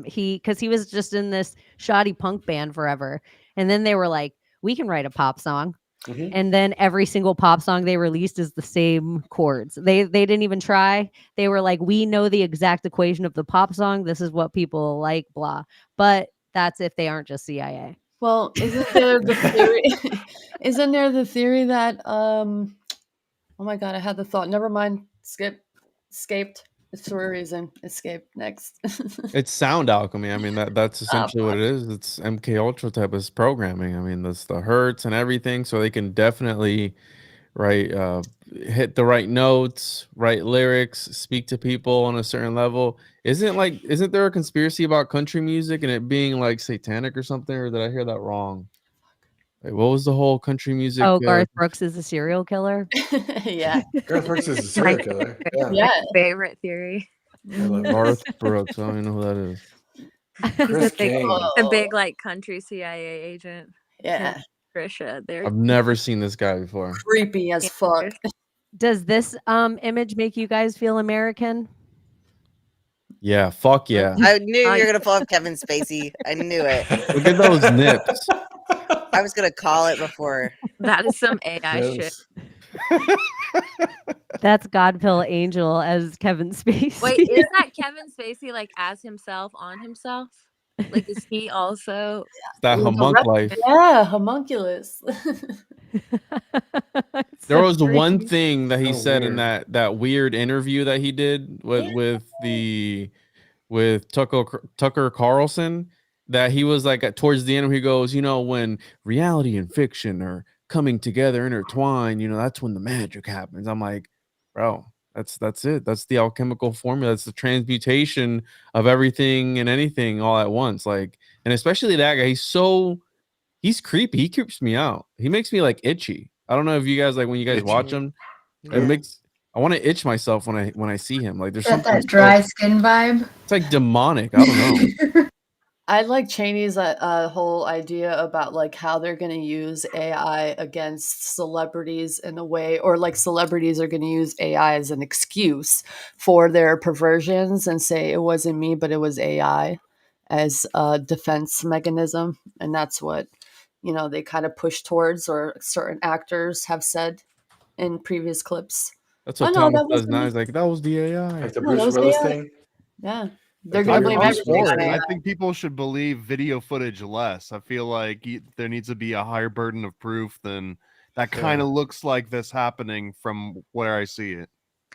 Because he was just in this shoddy punk band forever, and then they were like, "We can write a pop song." Mhm. And then every single pop song they released is the same chords. They didn't even try. They were like, "We know the exact equation of the pop song. This is what people like, blah." But that's if they aren't just CIA. Well, isn't there the theory? Isn't there the theory that oh my god, I had the thought. Never mind. Escaped. It's for a reason. Escape next. It's sound alchemy. I mean, that's Ah, essentially what it is. It's MK Ultra type of programming. I mean, that's the hertz and everything, so they can definitely hit the right notes, write lyrics, speak to people on a certain level. Isn't there a conspiracy about country music and it being like satanic or something? Or did I hear that wrong? Wait, what was the whole country music? Oh, Garth Brooks is a serial killer. Yeah. Garth Brooks is a serial killer. Yeah. Yeah. Favorite theory. I love it. Garth Brooks. I don't even know who that is. Chris Kane. A big like country CIA agent. Yeah. Trisha. They're I've never seen this guy before. Creepy as fuck. Does this image make you guys feel American? Yeah, fuck yeah. I knew you were gonna pull up Kevin Spacey. I knew it. Look at those nips. I was gonna call it before. That is some AI shit. That's Godpill Angel as Kevin Spacey. Wait, is that Kevin Spacey like as himself on himself? Like, is he also That homunc life. Yeah, homunculus. There was one thing that he So said in weird. that weird interview that he did with Tucker Carlson, that he was like towards the end, he goes, when reality and fiction are coming together, intertwined, that's when the magic happens. I'm like, bro, that's it. That's the alchemical formula. That's the transmutation of everything and anything all at once. Like, and especially that guy, he's creepy. He creeps me out. He makes me like itchy. I don't know if you guys like when you guys watch him, I want to itch myself when I see him. Like there's Got something that dry skin vibe. It's like demonic. I don't know. I like Chaney's whole idea about like how they're going to use AI against celebrities in a way, or like celebrities are going to use AI as an excuse for their perversions and say it wasn't me, but it was AI as a defense mechanism. And that's what, they kind of push towards, or certain actors have said in previous clips. That's what Thomas does now. He's like, that was the AI. Like the Bruce Willis thing. Yeah. They're I'm going to blame everything on AI. I think people should believe video footage less. I feel like there needs to be a higher burden of proof than that. Kind of looks like this happening from where I see it.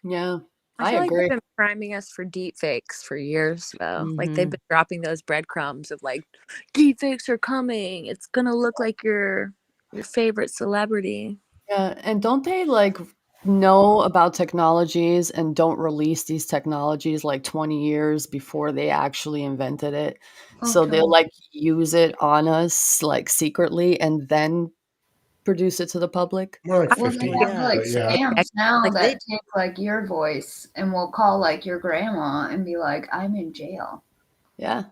Yeah, I feel like agree. they've been priming us for deep fakes for years though. Like they've been dropping those breadcrumbs of like deep fakes are coming. It's gonna look like your favorite celebrity. Yeah, and don't they like know about technologies and don't release these technologies like 20 years before they actually invented it? So they'll like use it on us like secretly and then produce it to the public. More like Well, 50. they have like scams now Like, that take like your voice and will call like your grandma and be like, "I'm in jail." Yeah.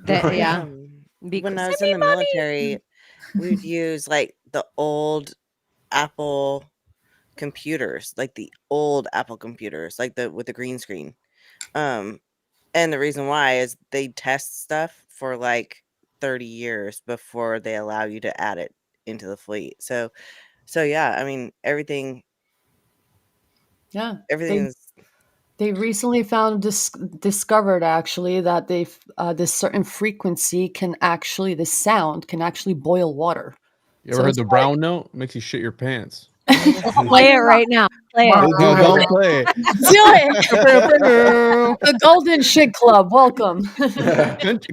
Yeah. When I was in the military, we'd use like the old Apple computers, like the old Apple computers, like with the green screen. And the reason why is they test stuff for like 30 years before they allow you to add it into the fleet. So yeah, I mean everything. Yeah. Everything's. They recently discovered actually that this certain frequency the sound can actually boil water. You ever heard the brown note? Makes you shit your pants. Play it right now. Play it. No, don't play it. Do it. The Golden Shit Club. Welcome.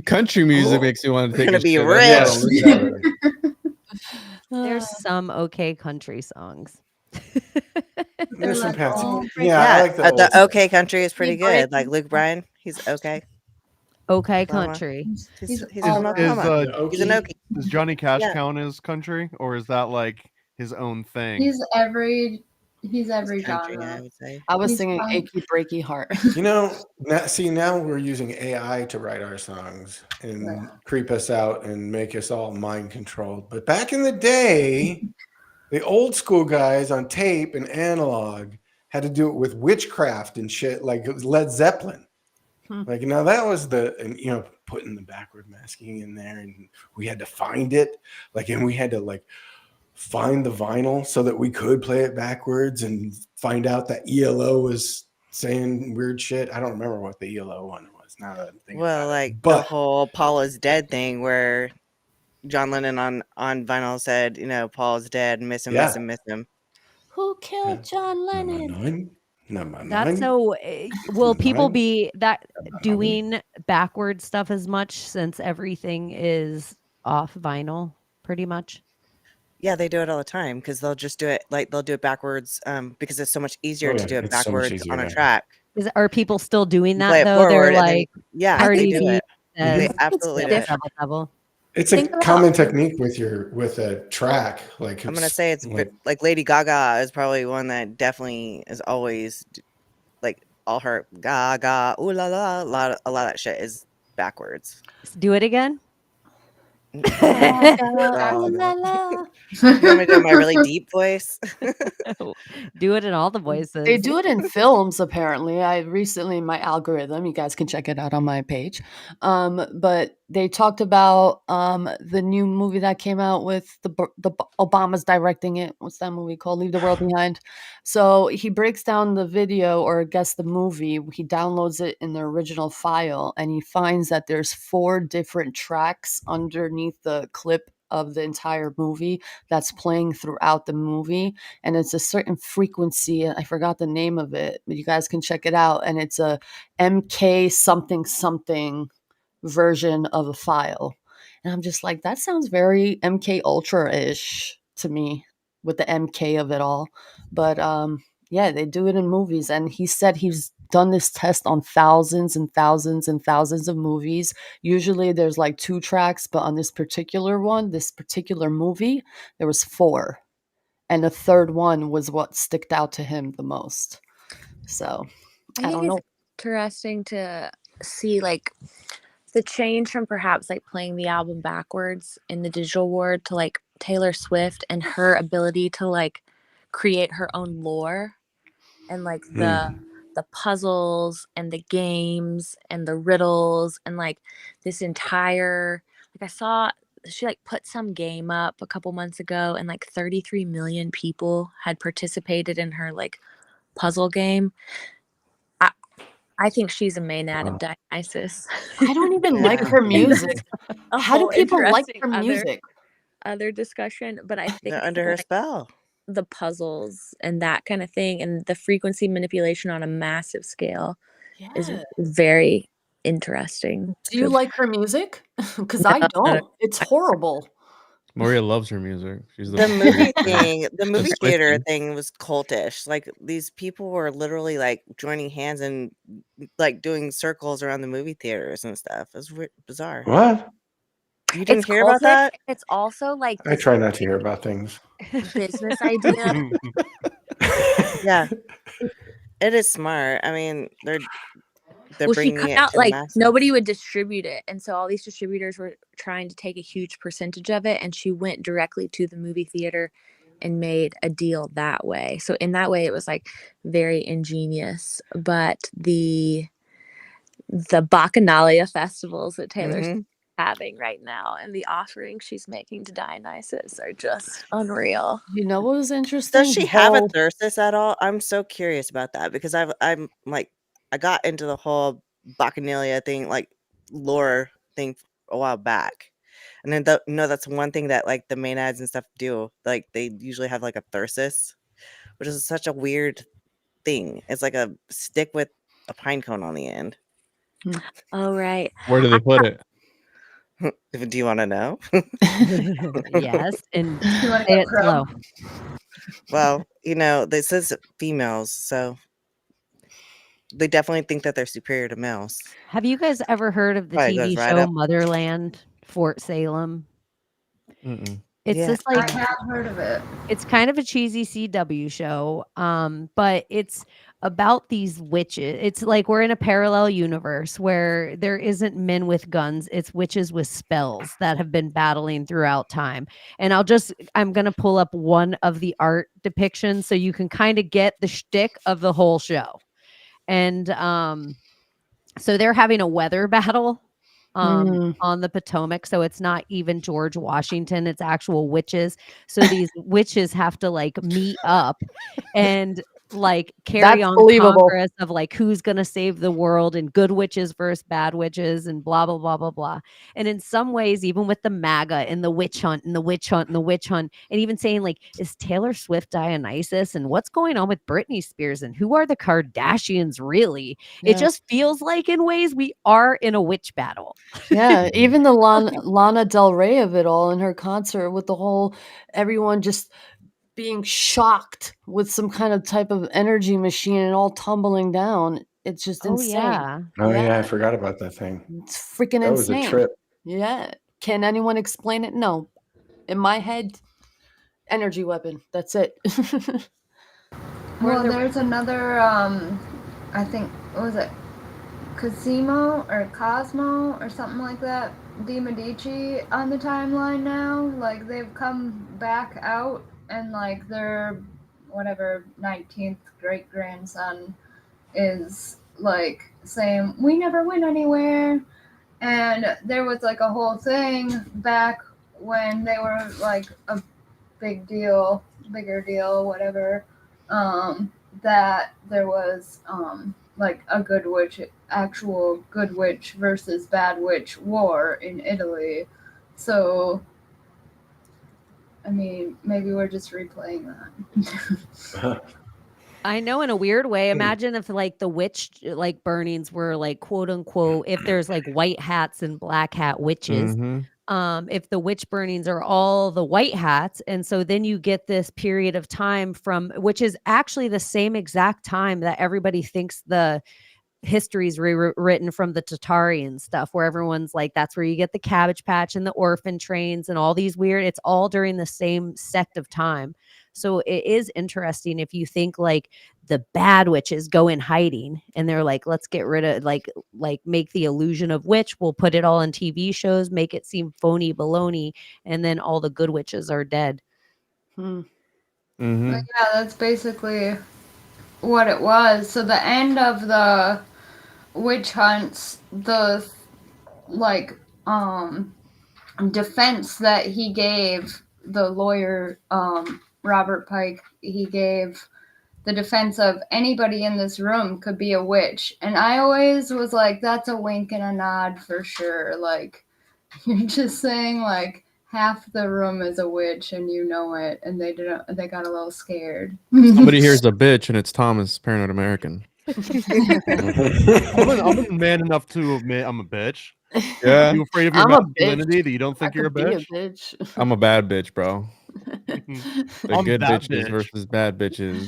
Country music makes you want to take Gonna a be shit. rich. There's some okay country songs. There's some pants. Yeah, I like the old OK Country is pretty Luke good. Bryan. Like Luke Bryan, he's okay. Okay Mama. country. He's Is, an Oklahoma. He's an Okie. Does Johnny Cash Yeah. count as country, or is that like his own thing? He's every Country, genre. I would say. I was He's singing fine. Achy Breaky Heart. now we're using AI to write our songs and creep us out and make us all mind controlled. But back in the day, the old school guys on tape and analog had to do it with witchcraft and shit, like it was Led Zeppelin. Like now that was putting the backward masking in there, and we had to find it, and we had to find the vinyl so that we could play it backwards and find out that ELO was saying weird shit. I don't remember what the ELO one was now that I'm thinking about it. The whole Paula's Dead thing where John Lennon on vinyl said, Paul's dead, miss him, miss Yeah. him, miss him. Who killed John Number Lennon? 9. Number 9. That's so. Will Number people 9. be that Number 9. doing backward stuff as much since everything is off vinyl, pretty much? Yeah, they do it all the time because they'll just do it they'll do it backwards because it's so much easier Oh, to yeah, do it it's so much backwards easier on a now. track. Are people still doing Play that it though? They're forward and then like they Cardi do B it. They says absolutely do it. double, double. It's a Think about- common technique with a track. Like I'm gonna say it's like, like Lady Gaga is probably one that definitely is always like all her Gaga, ooh la la, a lot of that shit is backwards. Do it again. Well, Ooh la la. you want me to do my really deep voice? Do it in all the voices. They do it in films, apparently. I recently, my algorithm, you guys can check it out on my page. But they talked about the new movie that came out with the Obama's directing it. What's that movie called? Leave the World Behind. So he breaks down the video, or I guess the movie. He downloads it in the original file, and he finds that there's 4 different tracks underneath the clip of the entire movie that's playing throughout the movie, and it's a certain frequency. I forgot the name of it, but you guys can check it out, and it's a MK something something version of a file. And I'm just like, that sounds very MK Ultra-ish to me with the MK of it all. But yeah, they do it in movies, and he said he's done this test on thousands and thousands and thousands of movies. Usually there's like 2 tracks, but on this particular movie, there was 4. And the third one was what sticked out to him the most. So I don't know. It's interesting to see like the change from perhaps like playing the album backwards in the digital world to like Taylor Swift and her ability to like create her own lore and like the puzzles and the games and the riddles and like this entire, like I saw she like put some game up a couple months ago and like 33 million people had participated in her like puzzle game. I think she's a maenad of Dionysus. I don't even like her music. How do people like her music? Other discussion, but I think They're under her spell. The puzzles and that kind of thing and the frequency manipulation on a massive scale is very interesting. Do you like her music? Because I don't. It's horrible. Maria loves her music. She's The movie thing, the movie That's theater wicked. thing was cultish. Like these people were literally like joining hands and like doing circles around the movie theaters and stuff. It was bizarre. What? You didn't hear about that? It's also like I try not to hear about things. business idea. Yeah, it is smart. I mean, they're Well, she bringing cut it out to like the masses. nobody would distribute it, and so all these distributors were trying to take a huge percentage of it, and she went directly to the movie theater and made a deal that way. So in that way, it was like very ingenious. But the Bacchanalia festivals that Taylor's having right now and the offerings she's making to Dionysus are just unreal. You know what was interesting? Does she have a Thyrsus at all? I'm so curious about that because I'm like I got into the whole Bacchanalia thing, like lore thing a while back. And then that's one thing that like the maenads and stuff do. Like they usually have like a Thyrsus, which is such a weird thing. It's like a stick with a pine cone on the end. Oh, right. Where do they put it? Do you want to know? Yes, and say it slow. Well, this is females, so they definitely think that they're superior to males. Have you guys ever heard of the Probably TV goes right show up. Motherland, Fort Salem? Mm-mm. It's Yeah. this I like have heard of it. it's kind of a cheesy CW show, but it's about these witches. It's like we're in a parallel universe where there isn't men with guns, it's witches with spells that have been battling throughout time. And I'm gonna pull up one of the art depictions so you can kind of get the shtick of the whole show. And so they're having a weather battle on the Potomac. So it's not even George Washington, it's actual witches. So these witches have to like meet up. And like carry That's on believable. Congress of like who's going to save the world and good witches versus bad witches and blah blah blah blah blah. And in some ways, even with the MAGA and the witch hunt and the witch hunt and the witch hunt, and even saying like, is Taylor Swift Dionysus and what's going on with Britney Spears and who are the Kardashians really? It Yeah. just feels like in ways we are in a witch battle. Yeah, even the Lana Del Rey of it all in her concert with the whole everyone just being shocked with some kind of type of energy machine and all tumbling down. It's just Oh insane. yeah. Oh yeah, I forgot about that thing. It's freaking That was a insane. trip. Yeah. Can anyone explain it? No. In my head, energy weapon. That's it. Well, there's another, I think, what was it? Cosimo or something like that. Di Medici on the timeline now. Like, they've come back out and, like, their, whatever, 19th great grandson is, like, saying, we never went anywhere. And there was, like, a whole thing back when they were, like, a bigger deal, whatever, that there was like a actual good witch versus bad witch war in Italy. So I mean, maybe we're just replaying that. I know, in a weird way. Imagine if like the witch like burnings were like quote unquote, if there's like white hats and black hat witches. If the witch burnings are all the white hats, and so then you get this period of time from, which is actually the same exact time that everybody thinks the history's rewritten from the Tatarian stuff, where everyone's like, that's where you get the Cabbage Patch and the orphan trains and all these weird, it's all during the same sect of time. So it is interesting if you think like the bad witches go in hiding and they're like, let's get rid of like make the illusion of witch, we'll put it all in TV shows, make it seem phony baloney, and then all the good witches are dead. But yeah, that's basically what it was. So the end of the witch hunts, the like defense that he gave, the lawyer Robert Pike, he gave the defense of anybody in this room could be a witch. And I always was like, that's a wink and a nod for sure. Like, you're just saying like half the room is a witch and you know it, and they got a little scared. Somebody here's a bitch and it's Thomas, Paranoid American. I'm man enough to admit I'm a bitch. Yeah. Are you afraid of your masculinity that you don't think you're a bitch? I'm a bad bitch, bro. The good bitches versus bad bitches.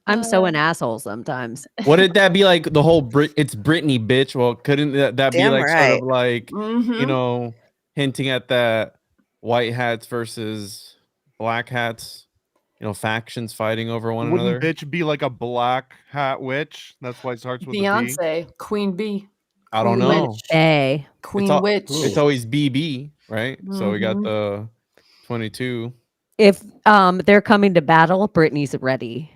I'm so an asshole sometimes. Wouldn't that be like the whole it's Britney, bitch? Well, couldn't that be Damn like right. sort of like, you know, hinting at that white hats versus black hats, you know, factions fighting over one Wouldn't another? bitch be like a black hat witch? That's why it starts with Beyonce, Queen Bee. I don't Queen know. Witch. Hey. Queen Witch. It's always BB, right? So we got the 22. If they're coming to battle, Britney's ready.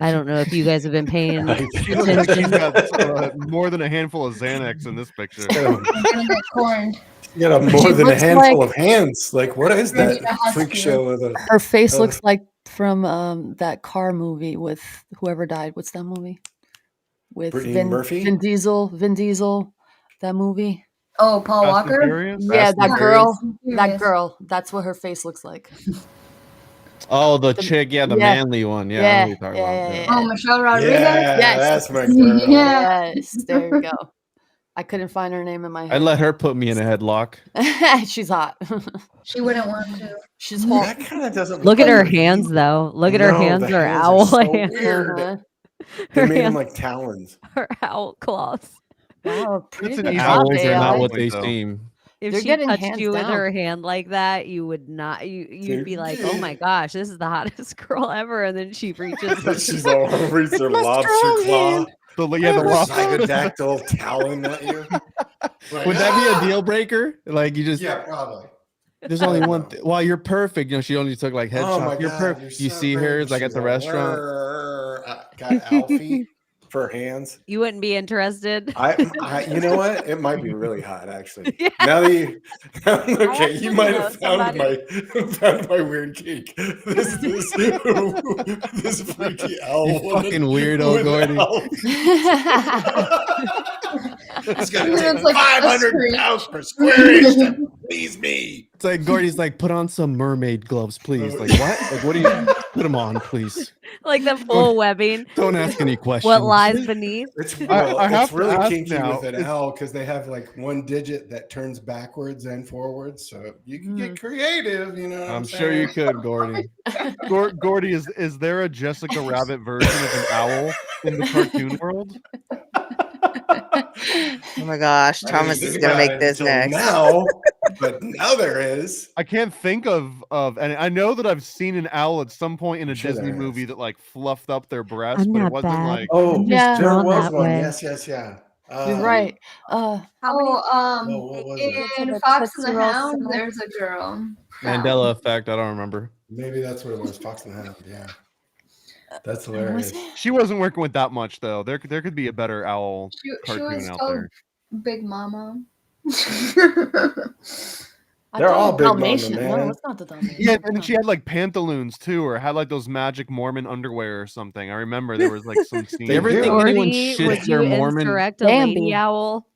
I don't know if you guys have been paying attention. You got more than a handful of Xanax in this picture. I'm gonna get corned. You got more than a handful of hands. Like, what is that freak show? Her face looks like from that car movie with whoever died. What's that movie? With Brittany Murphy? Vin Diesel, that movie. Oh, Paul Walker? Yeah, that girl. That's what her face looks like. Oh, the chick, the manly one. Yeah, I know what you're talking about. Oh, Michelle Rodriguez? Yeah, Yes. that's my girl. Yes, there you go. I couldn't find her name in my head. I'd let her put me in a headlock. She's hot. She wouldn't want to. She's hot. That kind of doesn't Look at like her her. hands, though. Look at her hands. the Her hands owl are so hands. weird. They made them like talons. Her owl claws. Wow, pretty That's an good easy job, Owls are not AI. what they Though. seem. If They're she getting touched hands you with down. her hand like that, you would not. You'd be like, "Oh my gosh, this is the hottest girl ever!" And then she reaches. She's all reaches her lobster claw. The Or lobster. psychodactyl talon at you. Like, Would that be a deal breaker? Like you just Yeah, probably. there's only one. Well, you're perfect. You know, she only took like headshots. Oh my you're God, perfect. you're You so see her great. like at She's the like, restaurant. Got Alfie. for hands. You wouldn't be interested. You know what? It might be really hot, actually. Yeah. Now that you, okay, you actually might know have found my weird kink. This freaky owl. You fucking weirdo, Gordy. It's gonna It's take like a 500 screech. pounds per square inch to please me. It's like Gordy's like, put on some mermaid gloves, please. Like what? Like what do you put them on, please? Like the full webbing. Don't ask any questions. What lies beneath? It's I have it's to really ask kinky now, with an is- owl because they have like one digit that turns backwards and forwards, so you can get creative. You know, what I'm sure you could, Gordy. Gordy, is there a Jessica Rabbit version of an owl in the cartoon world? Oh my gosh, Thomas is gonna make this next. Now, but now there is. I can't think of, and I know that I've seen an owl at some point in a Sure Disney there movie is. that like fluffed up their breast, I'm but it not wasn't bad. like. Oh, Yeah. there drawn was that one. way. Yeah. You're right. How many What was it? In the Fox and Tootsie the Roll Hound, symbol? there's a girl. Mandela effect. I don't remember. Maybe that's what it was. Fox and the Hound. Yeah, that's Was hilarious. it? She wasn't working with that much though. There could be a better owl She cartoon was out told there. Big Mama. I They're thought all it was big mama, Dalmatian. man. No, it's not the Dalmatian. Yeah, and then she had like pantaloons too, or had like those magic Mormon underwear or something. I remember there was like some scene. You ever do. think anyone Gordy, shits would their you Mormon? insurrect a Bambi. lady owl?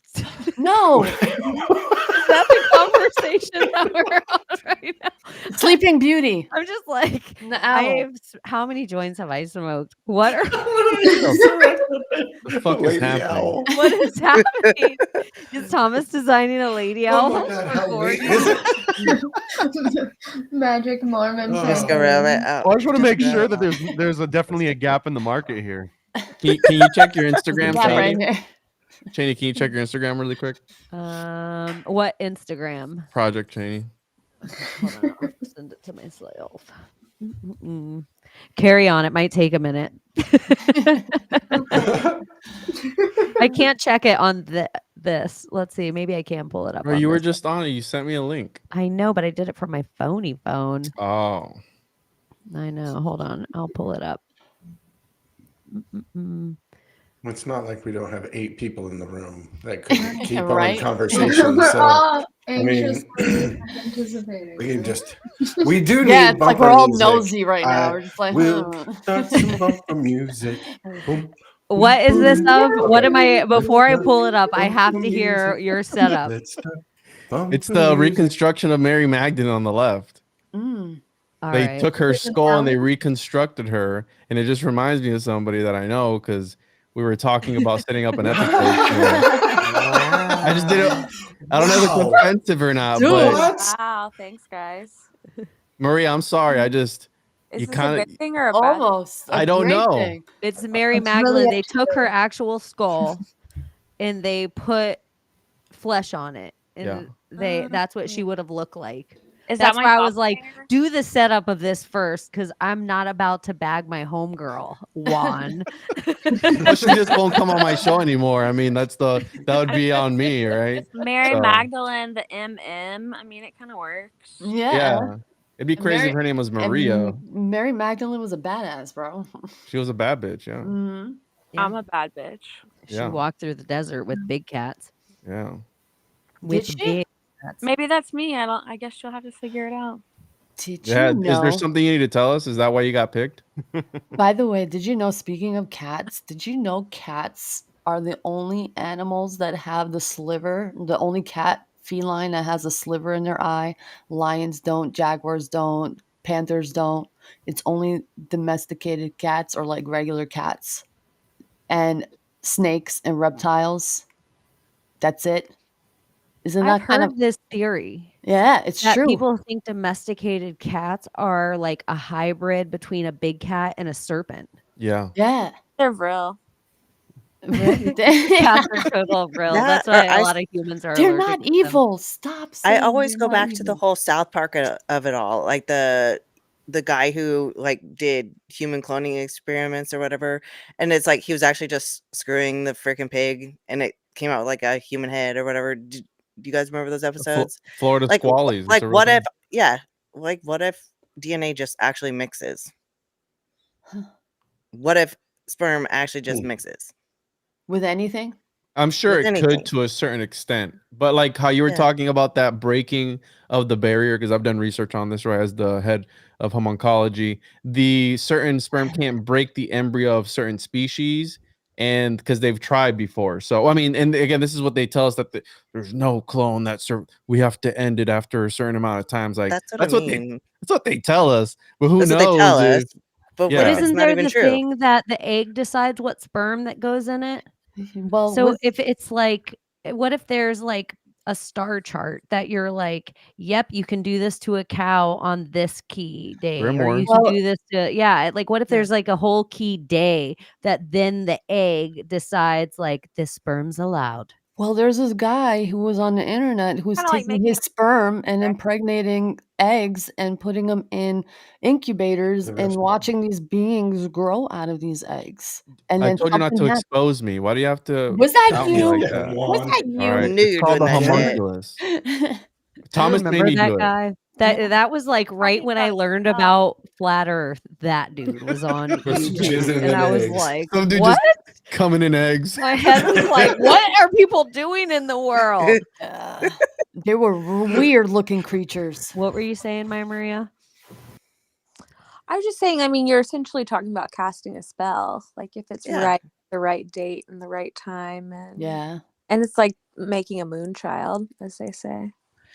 No, Is that the conversation that we're on right now? Sleeping Beauty. I'm just like, The owl. how many joints have I smoked? What are The fuck is Lady happening? owl. what is happening? Is Thomas designing a lady Oh owl? my God, for how Gordy? neat is it? Magic Mormon. Oh. Jessica Rabbit. Well, I just want to make sure that there's definitely a gap in the market here. Can you check your Instagram, Gap right Chaney? here. Chaney, can you check your Instagram really quick? What Instagram? Project Chaney. Hold on, I'll send it to myself. Mm-mm-mm. Carry on. It might take a minute. I can't check it on this. Let's see. Maybe I can pull it up. Or on you were this. just on it. You sent me a link. I know, but I did it from my phony phone. Oh. I know. Hold on. I'll pull it up. Mm-mm-mm. It's not like we don't have 8 people in the room that couldn't keep Right? on conversation. We're So all I mean, anxiously anticipating. we do need Yeah, it's like bumper we're all music. nosy right now. We're just like, we'll huh. start some bumper music. Boom, What is this of? What am I? Let's Before I start pull it up, I have bumper to hear music. your setup. Let's start bumper It's the music. reconstruction of Mary Magdalene on the left. Mm. All They right. took her Is it skull and they Alex? reconstructed her, and it just reminds me of somebody that I know because we were talking about setting up an episode. I just didn't. I don't know if Wow. it's offensive or not, Dude. but What? Wow, thanks guys. Maria, I'm sorry. I just Is You this kinda- a good thing or a bad thing? Almost. a I don't great know. thing. It's Mary It's really Magdalene. up They to took her you. actual skull and they put flesh on it. And Yeah. that's what she would have looked like. Is That's that why my I was like, doppelganger? do the setup of this first, because I'm not about to bag my homegirl, Juan. Well, she just won't come on my show anymore. I mean, that would be on me, right? Mary So- Magdalene, the MM. I mean, it kind of works. Yeah. Yeah. It'd be And crazy Mary- if her name was And Maria. Mary Magdalene was a badass, bro. She was a bad bitch. Yeah. Mhm. Yeah. I'm a bad bitch. She Yeah. walked through the desert with big cats. Yeah. With she? big cats. Maybe that's me. I guess you'll have to figure it out. Did Yeah. you know? Is there something you need to tell us? Is that why you got picked? By the way, did you know, speaking of cats, did you know cats are the only animals that have the sliver, the only cat feline that has a sliver in their eye? Lions don't, jaguars don't, panthers don't. It's only domesticated cats or like regular cats. And snakes and reptiles. That's it. Isn't I've that kind heard of this theory yeah, it's that true. people think domesticated cats are like a hybrid between a big cat and a serpent. Yeah. Yeah. They're real. Cats are total real. That- That's why I- a lot of humans are. They're allergic not to them. evil. Stop I saying always they're go not back to the evil. whole South Park of it all, like the guy who like did human cloning experiments or whatever, and it's like he was actually just screwing the freaking pig, and it came out with, like a human head or whatever. Do you guys remember those episodes? Florida Like, Squallies. like what if? Yeah, like what if DNA just actually mixes? What if sperm actually just mixes? with anything. I'm sure With it anything. could to a certain extent, but like how you were Yeah. talking about that breaking of the barrier, because I've done research on this, right, as the head of homuncology, the certain sperm can't break the embryo of certain species, and because they've tried before. So I mean, and again, this is what they tell us, that there's no clone that we have to end it after a certain amount of times. Like That's what I mean. that's what they tell us, but who That's what they tell knows us. if But what But if it's isn't not there even the true? thing that the egg decides what sperm that goes in it? Well, So if it's like, what if there's like a star chart that you're like, yep, you can do this to a cow on this key day, or Grimoire. you can Well- do this to, yeah, like what if Yeah. there's like a whole key day that then the egg decides like this sperm's allowed? Well, there's this guy who was on the internet who's Kinda like taking making his sperm and impregnating eggs and putting them in incubators The and rest- watching these beings grow out of these eggs. And I then told you not something to happened. expose me. Why do you have to Was that out me you? like Yeah, that? Was Juan. that All you? right, Knew it's you're called the doing that shit. homunculus. I Thomas made remember me that do it. guy. That was like right when I learned about flat Earth. That dude was on Just YouTube, jizzing and in I was eggs. like, Some dude "What?" just coming in eggs. My head was like, "What are people doing in the world?" They were weird looking creatures. What were you saying, my Maria? I was just saying, I mean, you're essentially talking about casting a spell. Like if it's Yeah. right, the right date and the right time, and Yeah. and it's like making a moon child, as they say.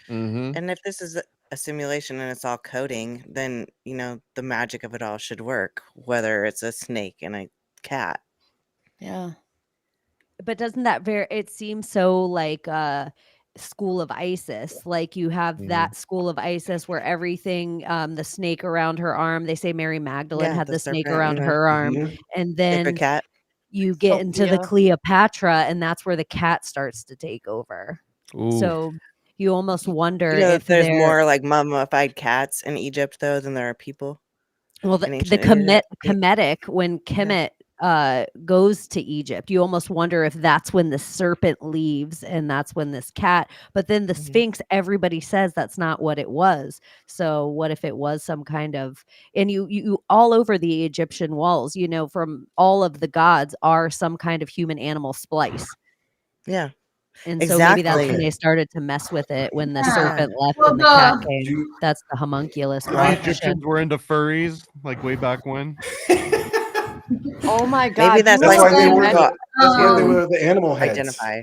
Mm-hmm. And if this is a simulation and it's all coding, then the magic of it all should work, whether it's a snake and a cat. Yeah. But doesn't that it seems so like School of Isis, like you have that School of Isis where everything, the snake around her arm, they say Mary Magdalene Yeah, had the the snake serpent around and the her arm, Mhm. and sacred then cat. you get into the Sophia. Cleopatra, and that's where the cat starts to take over. Ooh. So you almost wonder You know if that there's they're more like mummified cats in Egypt though than there are people well, in the ancient Egypt. Kemetic, when Kemet goes to Egypt, you almost wonder if that's when the serpent leaves and that's when this cat. But then the Mhm. Sphinx, everybody says that's not what it was. So what if it was some kind of? And you all over the Egyptian walls, from all of the gods are some kind of human animal splice. Yeah, And so maybe that's when Okay. they started to mess with it when the Yeah. serpent left Well, and the cat the- came. You- That's the homunculus. The Right. Egyptians were into furries, like way back when. Oh my god. maybe you that's know That's why why they people were what? the, that's why they Um, were the animal heads. identify.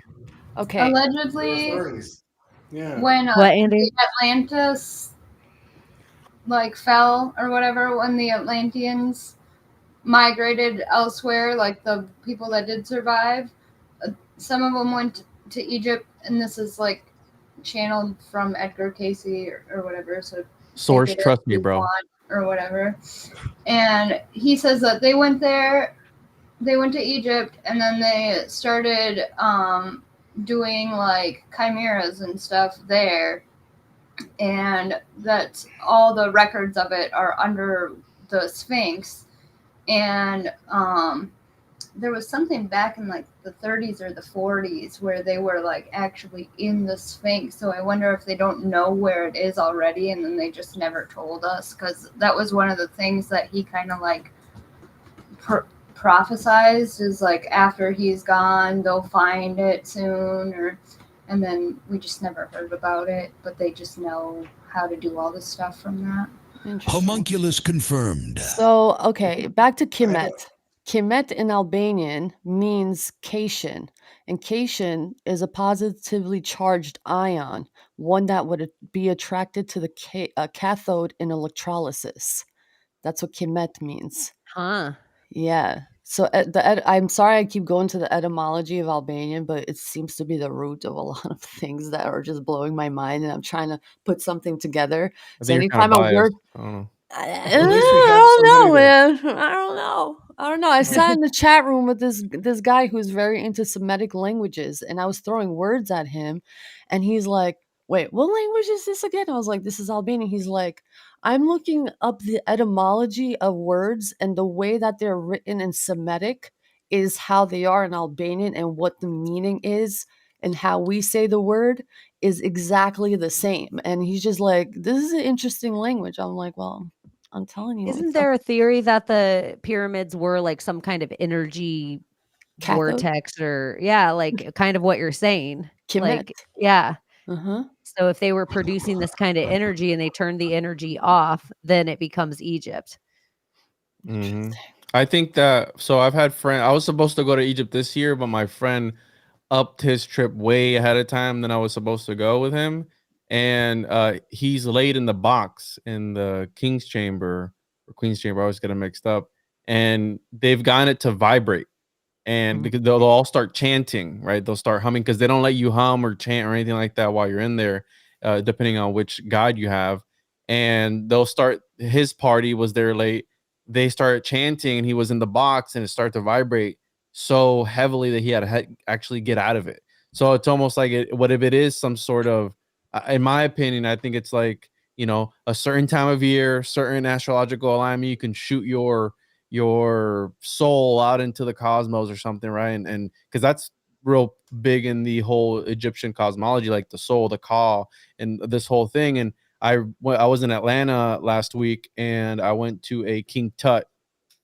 Okay. allegedly, Furries. Yeah. when What, Andy? the Atlantis like fell or whatever, when the Atlanteans migrated elsewhere, like the people that did survive, some of them went to Egypt, and this is like channeled from Edgar Casey or whatever. So Source, take it trust as me, you bro. want or whatever. And he says that they went there, they went to Egypt, and then they started doing like chimeras and stuff there, and that all the records of it are under the Sphinx. And there was something back in like the 30s or the 40s where they were like actually in the Sphinx. So I wonder if they don't know where it is already, and then they just never told us, because that was one of the things that he kind of like prophesized, is like after he's gone they'll find it soon, and then we just never heard about it, but they just know how to do all this stuff from that. Interesting. Homunculus confirmed. So, okay, back to Kemet. Kemet in Albanian means cation, and cation is a positively charged ion, one that would be attracted to the cathode in electrolysis. That's what Kemet means. Huh. Yeah. So I'm sorry I keep going to the etymology of Albanian, but it seems to be the root of a lot of things that are just blowing my mind, and I'm trying to put something together. I So think you're kind anytime of a word, biased. I don't know. I At least we have don't know, somebody man. I don't know. I sat in the chat room with this guy who's very into Semitic languages, and I was throwing words at him, and he's like, "Wait, what language is this again?" I was like, "This is Albanian." He's like, "I'm looking up the etymology of words, and the way that they're written in Semitic is how they are in Albanian, and what the meaning is, and how we say the word is exactly the same." And he's just like, "This is an interesting language." I'm like, "Well, I'm telling you." Isn't there a theory that the pyramids were like some kind of energy Cathode? vortex or like kind of what you're saying. Kemet. Like, yeah. Uh-huh. So if they were producing this kind of energy and they turned the energy off, then it becomes Egypt. I think that, so I've had friends, I was supposed to go to Egypt this year, but my friend upped his trip way ahead of time than I was supposed to go with him. And he's laid in the box in the King's Chamber or Queen's Chamber. I always get them mixed up. And they've gotten it to vibrate. And because they'll all start chanting, right? They'll start humming because they don't let you hum or chant or anything like that while you're in there, depending on which guide you have. And they'll start, his party was there late. They started chanting and he was in the box and it started to vibrate so heavily that he had to actually get out of it. So it's almost like what if it is some sort of, in my opinion, I think it's like, you know, a certain time of year, certain astrological alignment, you can shoot your soul out into the cosmos or something, right? And because that's real big in the whole Egyptian cosmology, like the soul, the ka, and this whole thing. And I was in Atlanta last week and I went to a King Tut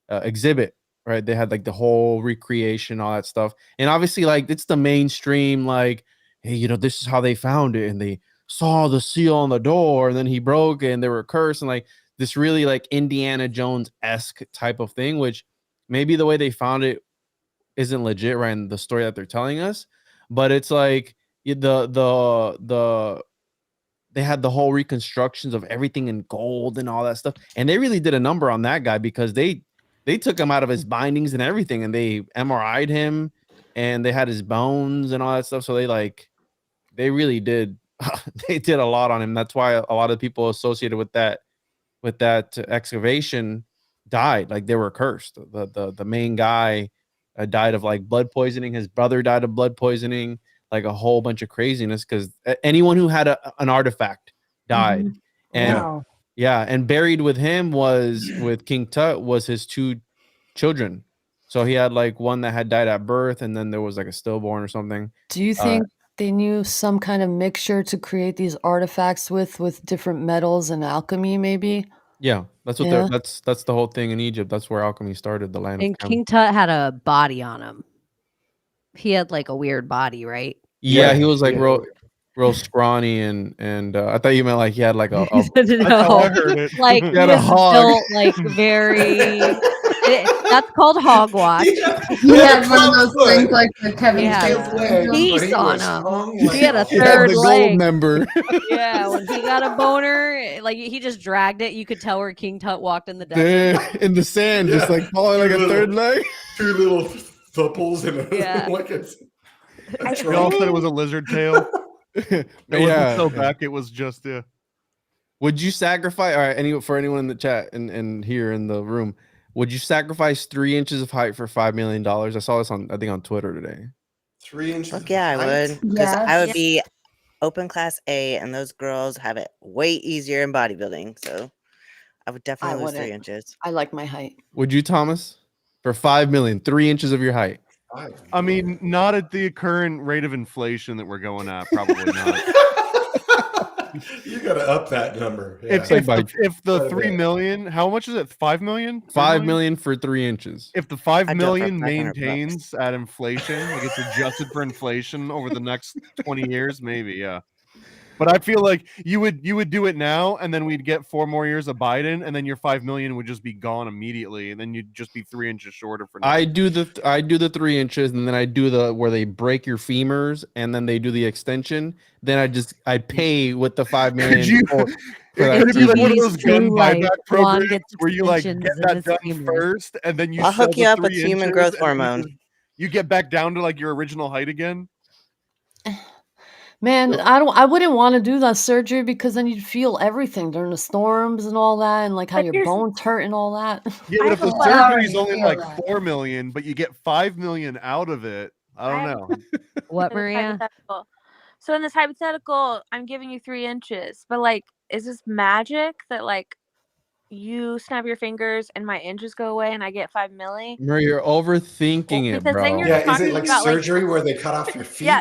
exhibit, right? They had like the whole recreation, all that stuff. And obviously, like, it's the mainstream, like, hey, you know, this is how they found it. And they saw the seal on the door and then he broke it and they were cursed. And like this really like Indiana Jones-esque type of thing, which maybe the way they found it isn't legit, right? In the story that they're telling us. But it's like they had the whole reconstructions of everything in gold and all that stuff. And they really did a number on that guy because they took him out of his bindings and everything and they MRI'd him and they had his bones and all that stuff. So they really did they did a lot on him. That's why a lot of people associated with that excavation died. Like they were cursed. The main guy died of like blood poisoning. His brother died of blood poisoning. Like a whole bunch of craziness because anyone who had an artifact died. And Wow. yeah, and buried with him with King Tut was his 2 children. So he had like one that had died at birth and then there was like a stillborn or something. Do you think they knew some kind of mixture to create these artifacts with different metals and alchemy maybe? Yeah, that's what that's the whole thing in Egypt. That's where alchemy started, the land And of Chem. King Tut had a body on him. He had like a weird body, right? Yeah, he was like real scrawny and I thought you meant like he had like a No, like he he had a was hog. built like very. That's called hogwash. He had one of those things like the Kevin Yeah, piece on him. He had a He had third the gold leg. member. Yeah, when he got a boner, like he just dragged it. You could tell where King Tut walked in the desert. In the sand, just like falling like a third leg. 2 little thupples and like it's. We all said it was a lizard tail. It wasn't so back. It was just Would you sacrifice? All right, for anyone in the chat and here in the room, would you sacrifice 3 inches of height for $5 million? I saw this on Twitter today. 3 inches. Fuck yeah, I would. Because I would be open class A, and those girls have it way easier in bodybuilding. So I would definitely lose 3 inches. I like my height. Would you, Thomas? For $5 million, 3 inches of your height. I mean, not at the current rate of inflation that we're going at. Probably not. You gotta up that number. Yeah. If the 3 million, how much is it? 5 million? 5 million for 3 inches. If the 5 I'd do it for million 500 maintains at inflation, like it's adjusted for inflation over the next 20 years, maybe, yeah. But I feel like you would do it now, and then we'd get 4 more years of Biden, and then your 5 million would just be gone immediately, and then you'd just be 3 inches shorter for now. I do the 3 inches, and then I do the where they break your femurs, and then they do the extension. Then I pay with the 5 million. Could it be like one of those gun buyback programs where you like get that done first, and then you I'll sell hook the you up with 3 human inches, growth and then hormone. You get back down to like your original height again. Man, I wouldn't want to do that surgery because then you'd feel everything during the storms and all that, and like how your bones hurt and all that. Yeah, but if the surgery is only like 4 million, but you get 5 million out of it, I don't know. What, Maria? So in this hypothetical, I'm giving you 3 inches, but like, is this magic that like you snap your fingers and my inches go away and I get 5 milli? Maria, you're overthinking it, Because bro. then you're Yeah, is talking it like about surgery where they cut off your feet? Yeah,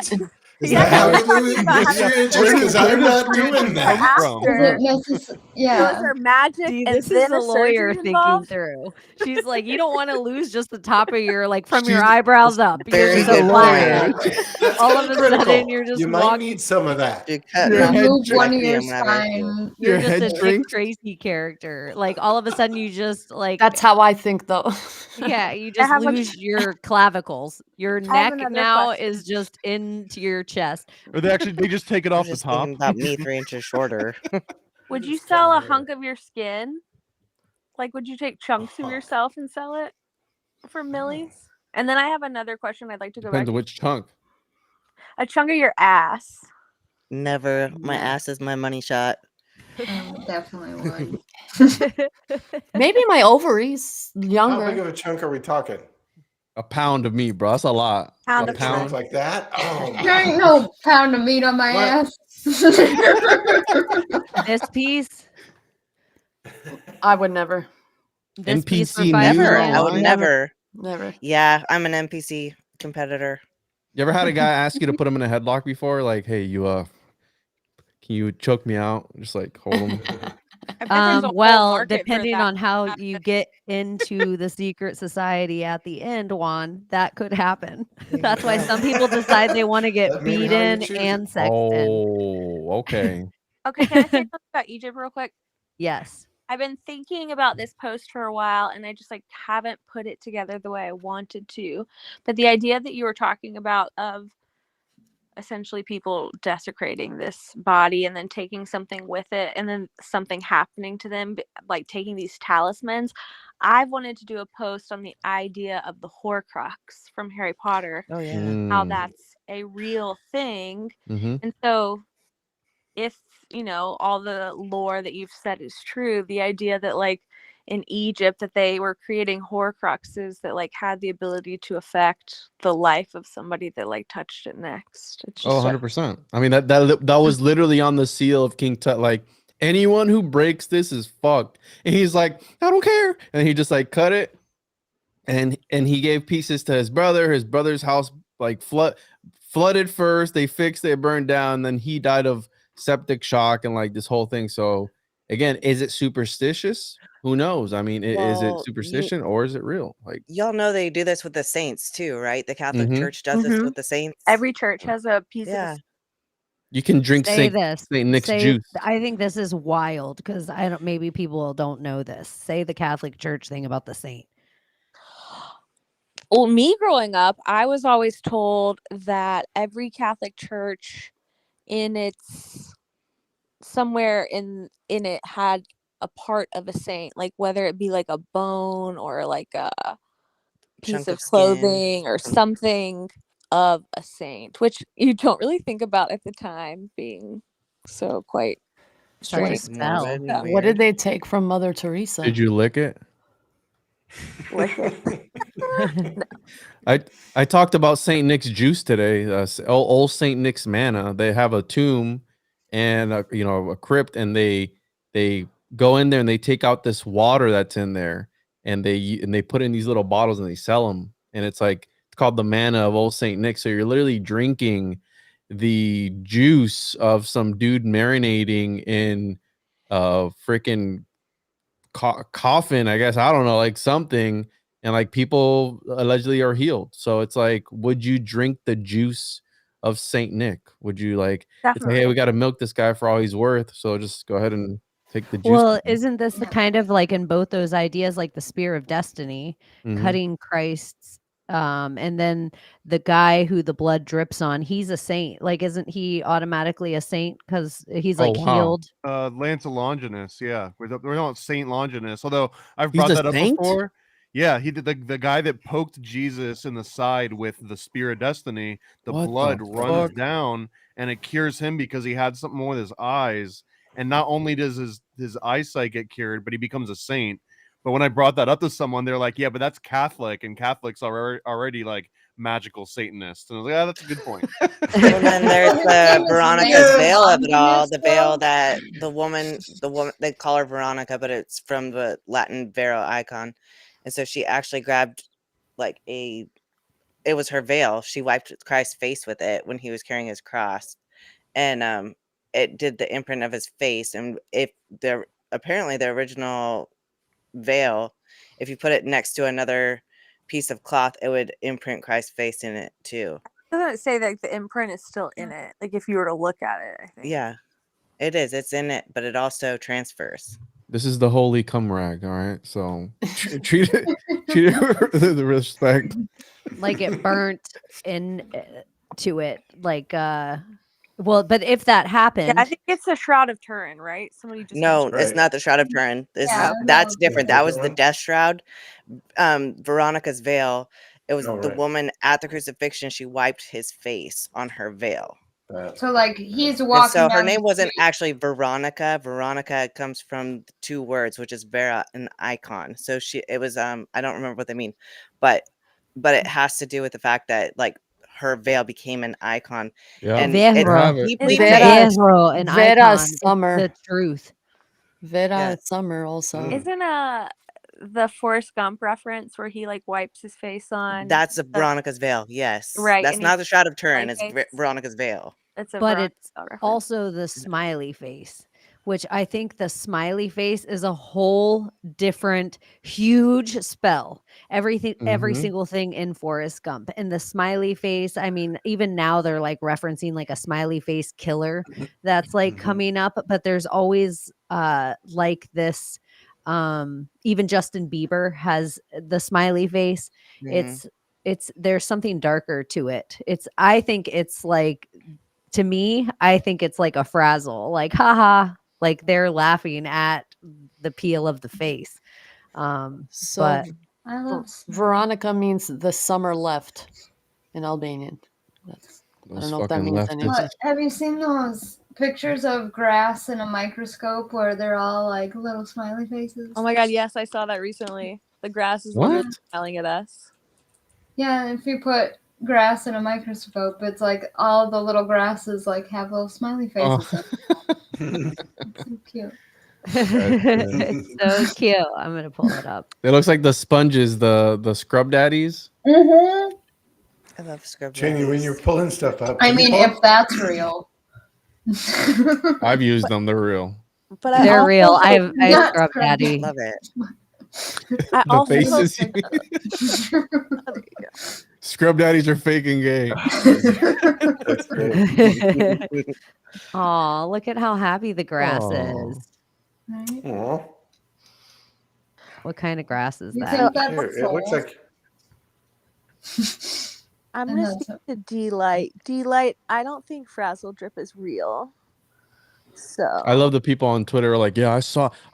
Is that how you lose your interest? Because I'm not doing that. Yeah. Was there magic See, and this is then the a lawyer surgery thinking involved? through. She's like, you don't want to lose just the top of your, like, from your She's- eyebrows up. You're Very just a good flat. point. That's All kinda of a sudden, critical. you're just You might walking. need some of that. You cut Your off head Remove my one of your PM whenever I see it. spine. You're Your just head a Dick shrinks. Tracy character. Like, all of a sudden, you just, like, That's how I think, though. yeah, you I just have lose your clavicles. Your have neck another now question. is just into your chest. Or they just take it I off was the just top. thinking about me 3 inches shorter. Would you Just sell a cutting hair. hunk of your skin? Like, would you take chunks of yourself and sell it for millies? And then I have another question I'd like to go back Depends on to. which chunk. A chunk of your ass. Never. My ass is my money shot. Definitely would. Maybe my ovaries How big younger. of a chunk are we talking? A pound of meat, bro. That's a lot. Pound A of pound. Like that? Oh There ain't no pound of meat on my What? ass. This piece, I would never. this piece for NPC 5 news Never. million. I would online? never. Never. Yeah, I'm an NPC competitor. You ever had a guy ask you to put him in a headlock before? Like, hey, can you choke me out? Just like hold him. I bet there's a whole Well, market for depending that on how after- you get into the secret society at the end, Juan, that could happen. That's why some people decide they want to get That may be how you beaten choose and it. sexed in. Oh, okay. Okay, can I say something about Egypt real quick? Yes. I've been thinking about this post for a while and I just like haven't put it together the way I wanted to. But the idea that you were talking about of essentially people desecrating this body and then taking something with it and then something happening to them, like taking these talismans. I've wanted to do a post on the idea of the Horcrux from Harry Potter, Oh yeah. how Mm. that's a real thing. Mm-hmm. And so if, all the lore that you've said is true, the idea that like in Egypt that they were creating Horcruxes that like had the ability to affect the life of somebody that like touched it next. It's just Oh, 100%. I mean, that was literally on the seal of King Tut. Like, anyone who breaks this is fucked. And he's like, I don't care. And he just like cut it. And he gave pieces to his brother. His brother's house like flooded first. They fixed it, burned down. Then he died of septic shock and like this whole thing. So again, is it superstitious? Who knows? I mean, is it Well, superstition or is it real? Like, y'all know they do this with the saints too, right? The Catholic Mhm. Church does this Mhm. with the saints. Every church has a piece Yeah. of the you can drink Say Saint this. Nick's Say, juice. I think this is wild because maybe people don't know this. Say the Catholic Church thing about the saint. Well, me growing up, I was always told that every Catholic church in its somewhere in it had a part of a saint, like whether it be like a bone or like a piece Chunk of of skin. clothing or something of a saint, which you don't really think about at the time being so quite Such a strange. spell. Morbid and Yeah. What did weird. they take from Mother Teresa? Did you lick it? Like it. I talked about Saint Nick's juice today. Old Saint Nick's manna. They have a tomb and a crypt, and they go in there and they take out this water that's in there, and they put it in these little bottles and they sell them. And it's called the manna of Old Saint Nick. So you're literally drinking the juice of some dude marinating in freaking coffin, I guess. I don't know, like something. And like people allegedly are healed. So it's like, would you drink the juice of Saint Nick? Would you it's like, hey, we got to milk this guy for all he's worth. So just go ahead and take the juice. Well, isn't this the kind of like in both those ideas, like the spear of destiny, Mhm. cutting Christ's, and then the guy who the blood drips on, he's a saint. Like, isn't he automatically a saint because he's like healed? Lance Longinus, yeah. We're not Saint Longinus, although I've He's brought a that up saint? before. Yeah, he did the guy that poked Jesus in the side with the spear of destiny. The What the blood runs fuck? down and it cures him because he had something more with his eyes. And not only does his eyesight get cured, but he becomes a saint. But when I brought that up to someone, they're like, "Yeah, but that's Catholic, and Catholics are already like magical Satanists." And I was like, "Yeah, that's a good point." And then there's the Veronica's veil of it all. The veil that the woman they call her Veronica, but it's from the Latin Vero icon. And so she actually grabbed like a it was her veil. She wiped Christ's face with it when he was carrying his cross, and it did the imprint of his face. And if apparently the original veil, if you put it next to another piece of cloth, it would imprint Christ's face in it too. Doesn't it say that the imprint is still in it? Like if you were to look at it, I think. Yeah, it is. It's in it, but it also transfers. This is the holy cum rag, all right? So treat it with the respect. Like it burnt in to it, like well, but if that happened, Yeah, I think it's the Shroud of Turin, right? Somebody just No, mentioned it's Right. not the Shroud of Turin. Yeah, That's no. different. Yeah, That was the different one. death shroud. Veronica's veil. It was Oh, the right. woman at the crucifixion. She wiped his face on her veil. So like he's And walking so her down name the wasn't street. actually Veronica. Veronica comes from two words, which is Vera and icon. So it was I don't remember what they mean, but it has to do with the fact that like her veil became an icon. Yeah, And I it have it. deeply Vera, made an Vera icon. It's Summer. the truth. Vera Yeah. Summer also. Isn't the Forrest Gump reference where he like wipes his face on? that's a Veronica's veil. Yes. Right, That's and not he- the Shroud of Turin. It's like face. Veronica's veil. It's a But Veronica it's reference. also the smiley face, which I think the smiley face is a whole different huge spell. Every Mhm. single thing in Forrest Gump. And the smiley face, I mean, even now they're like referencing like a smiley face killer that's like coming up, but there's always like this even Justin Bieber has the smiley face. Mhm. It's there's something darker to it. I think it's like, to me, I think it's like a frazzle, like haha, like they're laughing at the peel of the face. So But I love Veronica means the summer left in Albanian. I Those don't know if that fucking means leftists. anything. What, have you seen those pictures of grass in a microscope where they're all like little smiley faces? Oh my god, yes, I saw that recently. The grass is What? literally smiling at us. Yeah, if you put grass in a microscope, it's like all the little grasses like have little smiley Oh. faces. It's so cute. so cute. I'm gonna pull it up. It looks like the sponges, the scrub daddies. Mm-hmm. I love scrub Chaney, when you're pulling stuff up, I can you mean, pull if up- that's real. I've used them. They're real. But I They're also real. hope- I've Not scrub scrub daddy. Love it. I The also hope- faces. Scrub daddies are fake and gay. That's great. Aw, look at how happy the grass Aw. is. Right? Aw. What kind of grass is You that? think that's Here, it looks like I'm I gonna know, stick so- to D-Light. D-Light, I don't think Frazzle Drip is real. So I love the people on Twitter are like, yeah,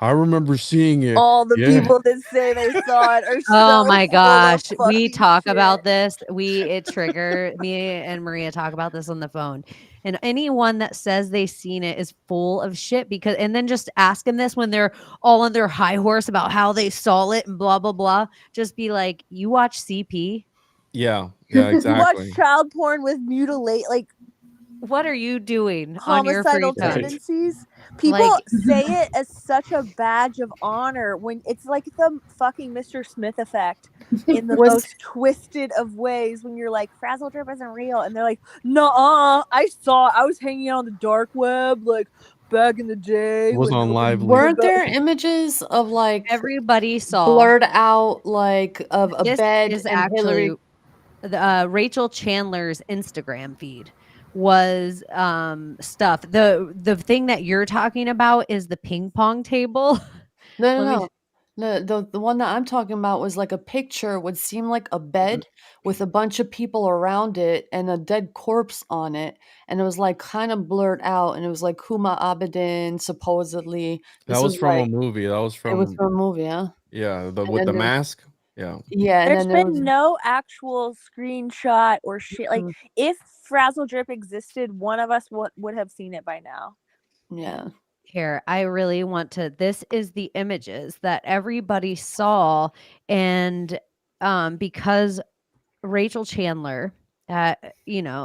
I remember seeing it. all the Yeah. people that say they saw it are Oh so my full of gosh. We fucking talk shit. about this. It trigger me and Maria talk about this on the phone. And anyone that says they seen it is full of shit, because and then just ask them this when they're all on their high horse about how they saw it and blah blah blah. Just be like, you watch CP? Yeah, You watch exactly. child porn with like What are you doing on your free homicidal time? tendencies. People Like- say it as such a badge of honor when it's like the fucking Mr. Smith effect in the Was- most twisted of ways, when you're like, Frazzle Drip isn't real, and they're like, I was hanging out on the dark web like back in the day. It wasn't when on nobody Lively. knew Weren't about- there images of like Everybody saw blurred out like of a this bed is and actually Hillary? Rachel Chandler's Instagram feed was stuff. The thing that you're talking about is the ping pong table. No, Let me- no, no. The one that I'm talking about was like a picture would seem like a bed with a bunch of people around it and a dead corpse on it, and it was like kind of blurred out, and it was like Huma Abedin supposedly. That was from like, a movie. That was it was from from a movie, huh? yeah, with then the there- mask. Yeah. Yeah, and There's then there been was no actual screenshot or shit. Like, if Frazzle Drip existed, one of us would have seen it by now. yeah. Here, I really want to. This is the images that everybody saw, and because Rachel Chandler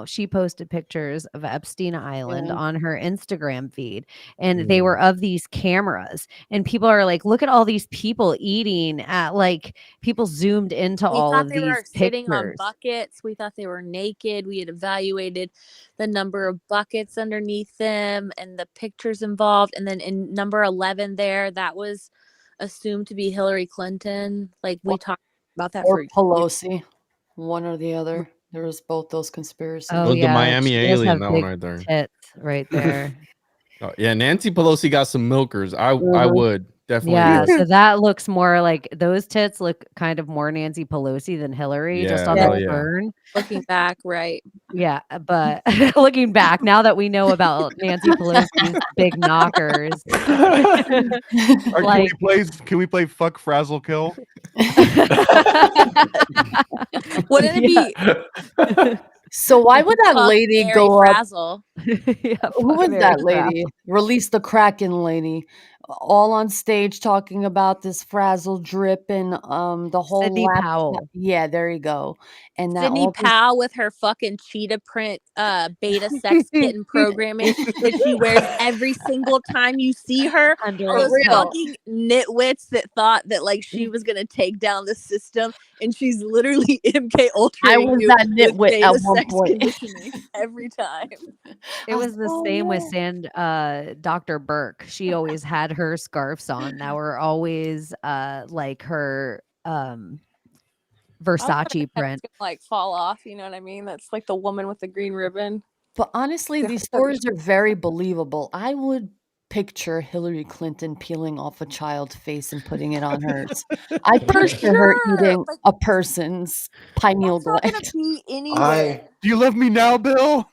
she posted pictures of Epstein Island Yeah. on her Instagram feed, and they were of these cameras, and people are like, look at all these people eating at, like, people zoomed into We all thought of they these were sitting on pictures. buckets. We thought they were naked. We had evaluated the number of buckets underneath them and the pictures involved. And then in number 11 there, that was assumed to be Hillary Clinton. Like, we talked about that Or for Pelosi, one or the other. There was both those conspiracies. Oh The yeah, Miami she does alien, have that one big right there. tits right there. Oh, yeah, Nancy Pelosi got some milkers. I Mhm. would definitely Yeah, would. so that looks more like, those tits look kind of more Nancy Pelosi than Hillary, just Yeah, on hell the yeah. burn. looking back, right? Yeah, but looking back, now that we know about Nancy Pelosi's big knockers, Or like, can we play fuck frazzle kill? Wouldn't it be So why would that fuck, lady marry, go up? frazzle? yeah, Who fuck was Mary that Frazzle. lady? Release the Kraken lady, all on stage talking about this frazzle drip and the whole Sidney laptop. Powell. Yeah, there you go. And that Sydney all this Powell with her fucking cheetah print beta sex kitten programming that she wears every single time you see her. for Those real. fucking nitwits that thought that like she was gonna take down the system, and she's literally MK I ultraing was you that with nitwit beta at one sex point. conditioning every time. It I was the oh, same with yeah. Dr. Burke. She always had her scarves on that were always like her I was Versace gonna print. like fall off. You know what I mean? That's like the woman with the green ribbon. But honestly, these stories are very believable. I would picture Hillary Clinton peeling off a child's face and putting it on hers. I For picture her sure, eating but a person's pineal that's not gonna gland. be anywhere. Do you love me now, Bill?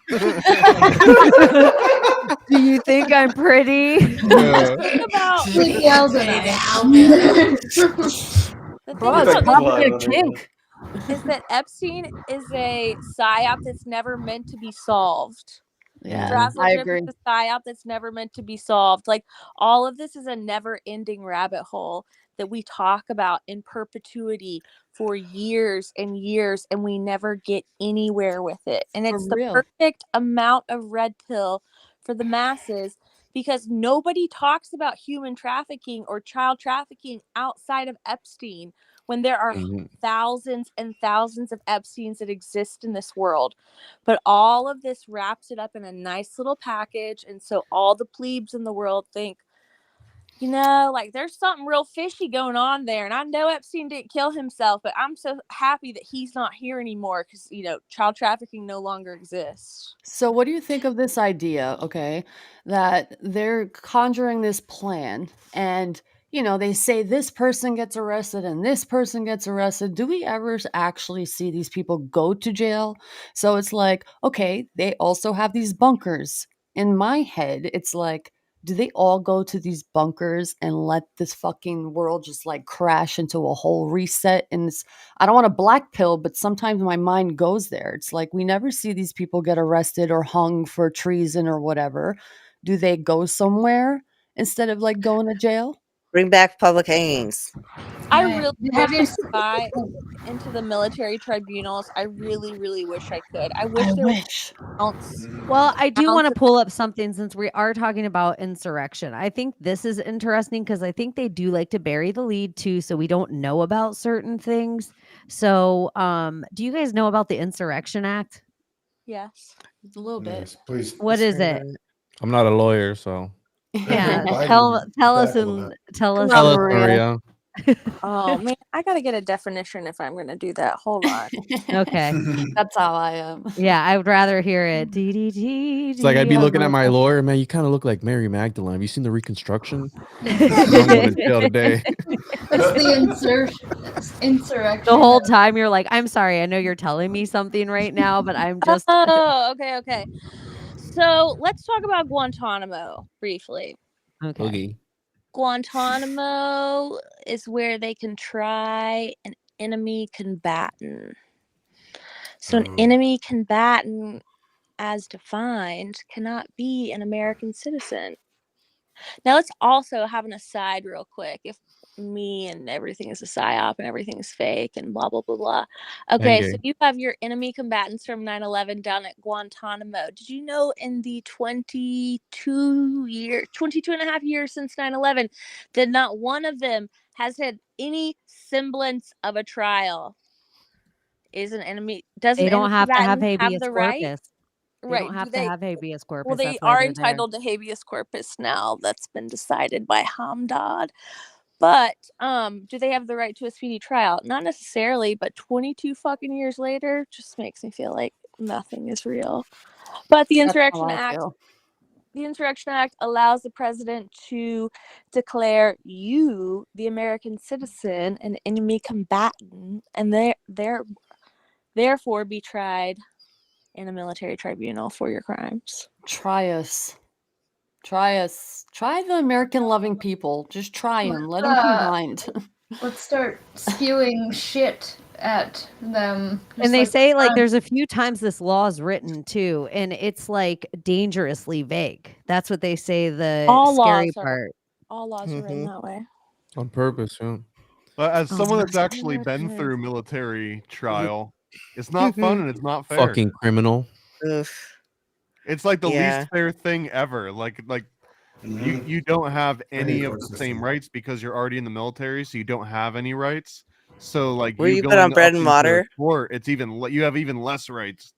Do you think I'm pretty? Think about She yells at the thing Bro, it's about probably a this kink. is that Epstein is a psyop that's never meant to be solved. Yeah, Frazzle I drip agree. is a psyop that's never meant to be solved. Like, all of this is a never-ending rabbit hole that we talk about in perpetuity for years and years, and we never get anywhere with it. And For it's the real. perfect amount of red pill for the masses, because nobody talks about human trafficking or child trafficking outside of Epstein, when there are Mhm. thousands and thousands of Epsteins that exist in this world. But all of this wraps it up in a nice little package, and so all the plebes in the world think, like, there's something real fishy going on there. And I know Epstein didn't kill himself, but I'm so happy that he's not here anymore, because child trafficking no longer exists. So what do you think of this idea, okay, that they're conjuring this plan and they say this person gets arrested and this person gets arrested. Do we ever actually see these people go to jail? So it's like, okay, they also have these bunkers. In my head, it's like, do they all go to these bunkers and let this fucking world just like crash into a whole reset? And I don't want to black pill, but sometimes my mind goes there. It's like we never see these people get arrested or hung for treason or whatever. Do they go somewhere instead of like going to jail? Bring back public hangings. I Right. really Have wish you I got into the military tribunals. I really, really wish I could. I wish I there was wish. ounce Well, I do want to of pull up something since we are talking about insurrection. I think this is interesting because I think they do like to bury the lead too, so we don't know about certain things. So, do you guys know about the Insurrection Act? yes. A little bit. Yes, please. What is it? I'm not a lawyer, so Yeah, Biden tell us tackle and that. tell us. Come on, tell us, Maria. Maria. Oh man, I gotta get a definition if I'm gonna do that. Hold on. Okay. That's how I am. Yeah, I would rather hear it. It's like I'd be looking at my lawyer, man. You kind of look like Mary Magdalene. Have you seen the reconstruction? I'm going to jail today. It's the insurrection. The whole time you're like, I'm sorry, I know you're telling me something right now, but I'm just Oh, okay. So let's talk about Guantanamo briefly. okay. Boogie. Guantanamo is where they can try an enemy combatant. So an enemy combatant, as defined, cannot be an American citizen. Now let's also have an aside real quick. If me and everything is a psyop and everything is fake and blah blah blah blah. Okay, so you have your enemy combatants from 9/11 down at Guantanamo. Did you know in the 22 and a half years since 9/11 that not one of them has had any semblance of a trial? Is an enemy doesn't They don't enemy have to have combatants have habeas the right? corpus. They don't Right. Do have to they? have habeas Well, corpus. they That's why are they're there. entitled to habeas corpus now. That's been decided by Hamdad. But do they have the right to a speedy trial? Not necessarily, but 22 fucking years later just makes me feel like nothing is real. But the That's how Insurrection I Act feel. the Insurrection Act allows the president to declare you, the American citizen, an enemy combatant, and therefore be tried in a military tribunal for your crimes. Try us. Try us. Try the American loving people. Just try them. Let them combine. Let's start spewing shit at them. And they just say like Trump. there's a few times this law is written too, and it's like dangerously vague. That's what they say. The All scary laws are part. all laws are written that way. On purpose, yeah. But as Oh, someone that's my actually been goodness. through military trial, it's not fun and it's not fair. Fucking criminal. Oof. It's like the Yeah. least fair thing ever. Like you don't have any of the same rights because you're already in the military, so you don't have any rights. So like Were you put going on bread up and into a water? court, it's even you have even less rights.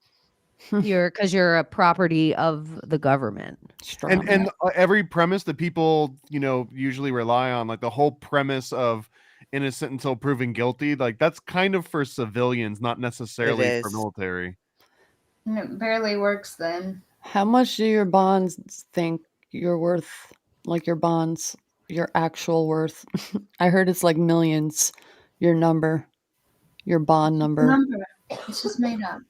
You're a property of the government. And every premise that people usually rely on, like the whole premise of innocent until proven guilty, like that's kind of for civilians, not necessarily for is. military. And it barely works then. How much do your bonds think you're worth? Like your bonds, your actual worth? I heard it's like millions. Your number, your bond number. Number. It's just made up.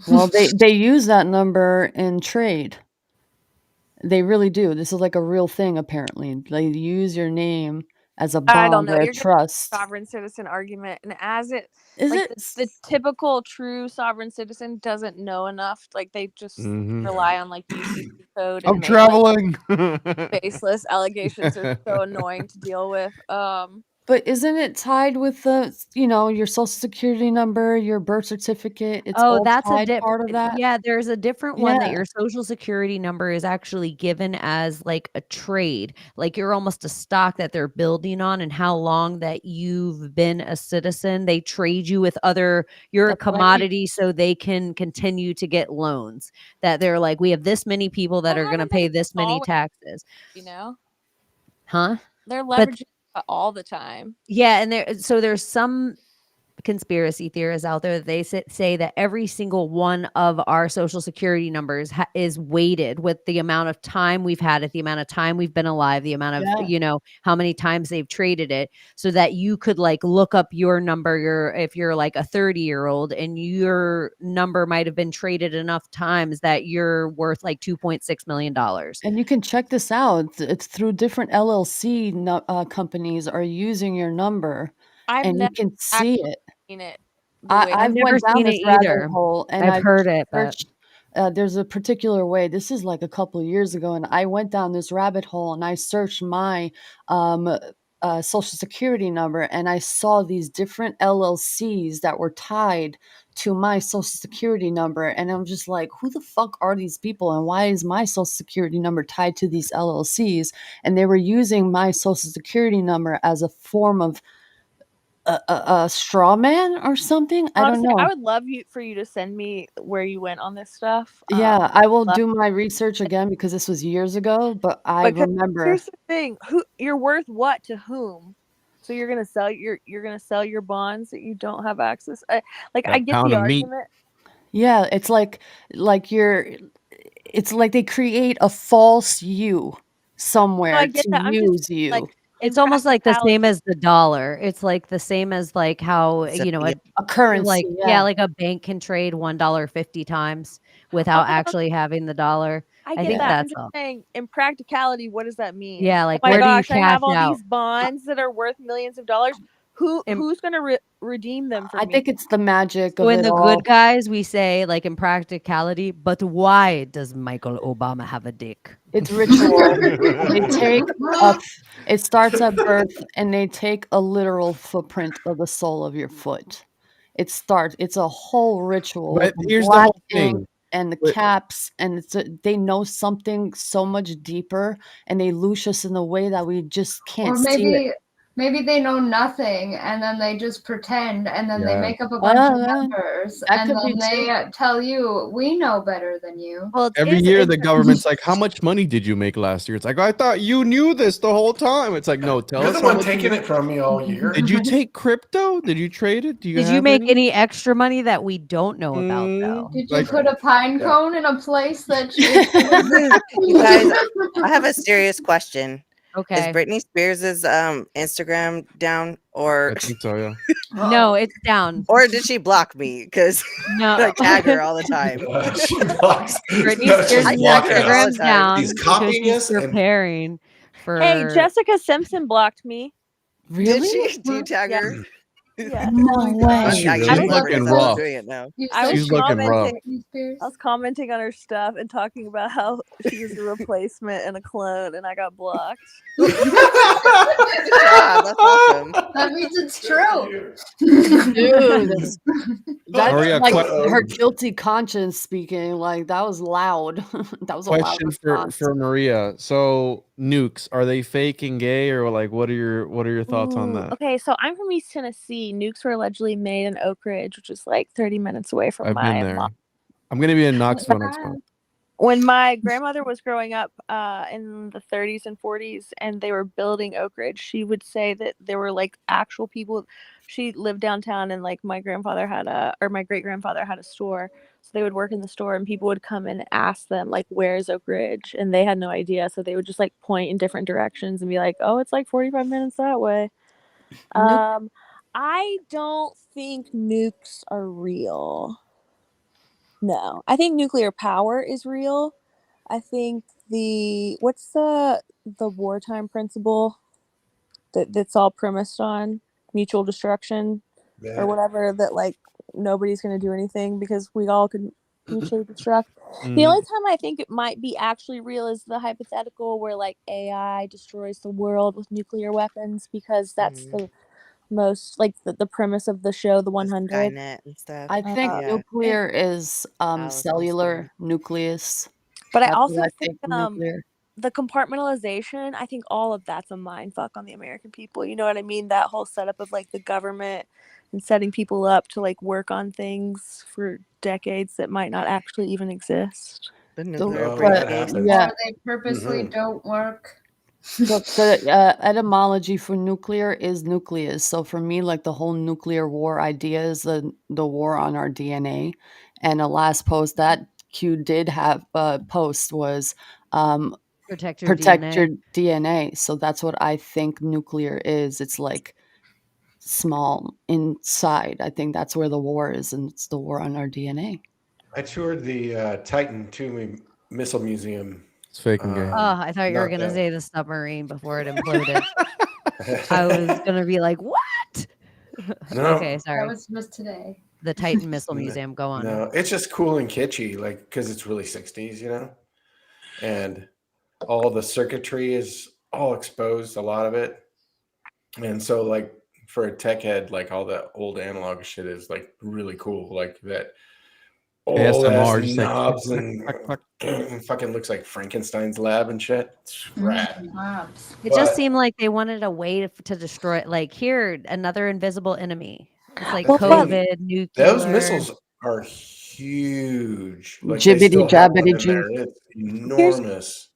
Well, they use that number in trade. They really do. This is like a real thing, apparently. They use your name as a I don't bond know. or a You're getting trust. a sovereign citizen argument, and as it Is like it? the typical true sovereign citizen doesn't know enough. Like they just rely on like UCC code and I'm make traveling. like baseless allegations are so annoying to deal with. But isn't it tied with the, your social security number, your birth certificate? It's Oh, all that's a tied different. part of that? Yeah, there's a different one that Yeah. your social security number is actually given as like a trade. Like you're almost a stock that they're building on and how long that you've been a citizen. They trade you with you're a That's what I mean. commodity so they can continue to get loans. That they're like, we have this many people that are going to pay this many always, taxes. Huh? They're But leveraging all the time. yeah, and there's some conspiracy theorists out there that they say that every single one of our social security numbers is weighted with the amount of time we've had it, the amount of time we've been alive, the amount of how many times they've traded it, so that you could like look up your number, if you're like a 30-year-old and your number might have been traded enough times that you're worth like $2.6 million. And you can check this out. It's through different LLC companies are using your number, and you can see it. Seen it. I've never went down seen this it rabbit either. hole, and I've heard it, but searched, there's a particular way. This is like a couple of years ago, and I went down this rabbit hole, and I searched my social security number, and I saw these different LLCs that were tied to my social security number, and I'm just like, who the fuck are these people, and why is my social security number tied to these LLCs? And they were using my social security number as a form of a straw man or something. I don't Honestly, know. I would love for you to send me where you went on this stuff. Yeah, I will do my research again because this was years ago, but I Because remember. here's the thing: you're worth what to whom? So you're gonna sell your bonds that you don't have access. I get the argument. Yeah, it's like it's like they create a false you somewhere I get to that. I'm use just you. like it's almost like the same as the dollar. It's like the same as like how a currency, like like a bank can trade $1 50 times without actually having the dollar. I think get that. I'm that's just all. saying, in practicality, what does that mean? Yeah, like, oh my where do you gosh, I have cash all out? these bonds that are worth millions of dollars. Who's gonna redeem them for me? I think it's the magic So of in it the all. good guys, we say like in practicality, but why does Michael Obama have a dick? It's ritual. They take it starts at birth, and they take a literal footprint of the sole of your foot. It's a whole ritual with But the here's the black whole ink thing. and the But- caps, and they know something so much deeper, and they loosh us in a way that we just can't Or see it. maybe they know nothing and then they just pretend and then they Yeah. make up a bunch of Yeah, numbers that and could be then they tell you we know better than you. Well, Every year, the government's like, "How much money did you make last year?" It's like, "I thought you knew this the whole time." It's like, "No, tell You're us the how one much you taking made. it from me all year. Did you take crypto? Did you trade it? Do you Did you have make any extra money that we don't know about, Mm, though? Did you like- put a pine Yeah. cone in a place that You guys, I have a serious question. Is Okay. Britney Spears' Instagram down, or I think so, yeah. No, it's down. or did she block me? Because No. I tag her all the time. She blocks. Britney No, she's Spears' I tag her all Instagram's the time. down He's because copying she's us and- preparing for. Hey, Jessica Simpson blocked me. Did she? Do you tag Yeah. her? Yeah. No way. She I really usually looking am rough. doing it now. I was She's looking rough. I was commenting on her stuff and talking about how she was a replacement and a clone, and I got blocked. Good job. That's awesome. That means it's true. Dude, that's Maria, like que- her guilty conscience speaking. Like that was loud. That was a loud Question response. for Maria. So nukes, are they fake and gay, or like what are your thoughts on that? Okay, so I'm from East Tennessee. Nukes were allegedly made in Oak Ridge, which is like 30 minutes away from I've been my there. mom. I'm gonna be in Knoxville next month. When my grandmother was growing up in the 30s and 40s and they were building Oak Ridge, she would say that there were like actual people. She lived downtown, and like my grandfather had my great grandfather had a store. So they would work in the store, and people would come and ask them like, "Where's Oak Ridge?" And they had no idea. So they would just like point in different directions and be like, "Oh, it's like 45 minutes that way." I don't think nukes are real. No, I think nuclear power is real. I think what's the wartime principle that's all premised on mutual destruction Yeah. or whatever, that like nobody's going to do anything because we all could mutually destruct. The only time I think it might be actually real is the hypothetical where like AI destroys the world with nuclear weapons, because that's the most like the premise of the show, The 100. Skynet and stuff. I think Yeah. nuclear is Alice cellular nucleus. But I That's also what I think nuclear. the compartmentalization, I think all of that's a mind fuck on the American people. You know what I mean? That whole setup of like the government and setting people up to like work on things for decades that might not actually even exist. The nuclear Oh, briefcase. that happens. Yeah. Or they purposely don't work. The etymology for nuclear is nucleus. So for me, like the whole nuclear war idea is the war on our DNA. And the last post that Q did have post was Protect your protect DNA. your DNA. So that's what I think nuclear is. It's like small inside. I think that's where the war is, and it's the war on our DNA. I toured the Titan II Missile Museum. It's fake and gay. Oh, I thought you were Not gonna that- say the submarine before it imploded. I was gonna be like, what? No. Okay, That sorry. was today. The Titan Missile Museum. Go on. No, it's just cool and kitschy, like because it's really 60s, you know, and all the circuitry is all exposed, a lot of it, and so like for a tech head, like all the old analog shit is like really cool, like that. ASMR, just like knobs click, and click, click, fucking looks like Frankenstein's lab and shit. It's rad. It just But- seemed like they wanted a way to destroy it. Like here, another invisible enemy. It's like The thing- COVID, nuclear. Those missiles are huge. Like Jibbity they still have one jabbity in jib. there. It's enormous.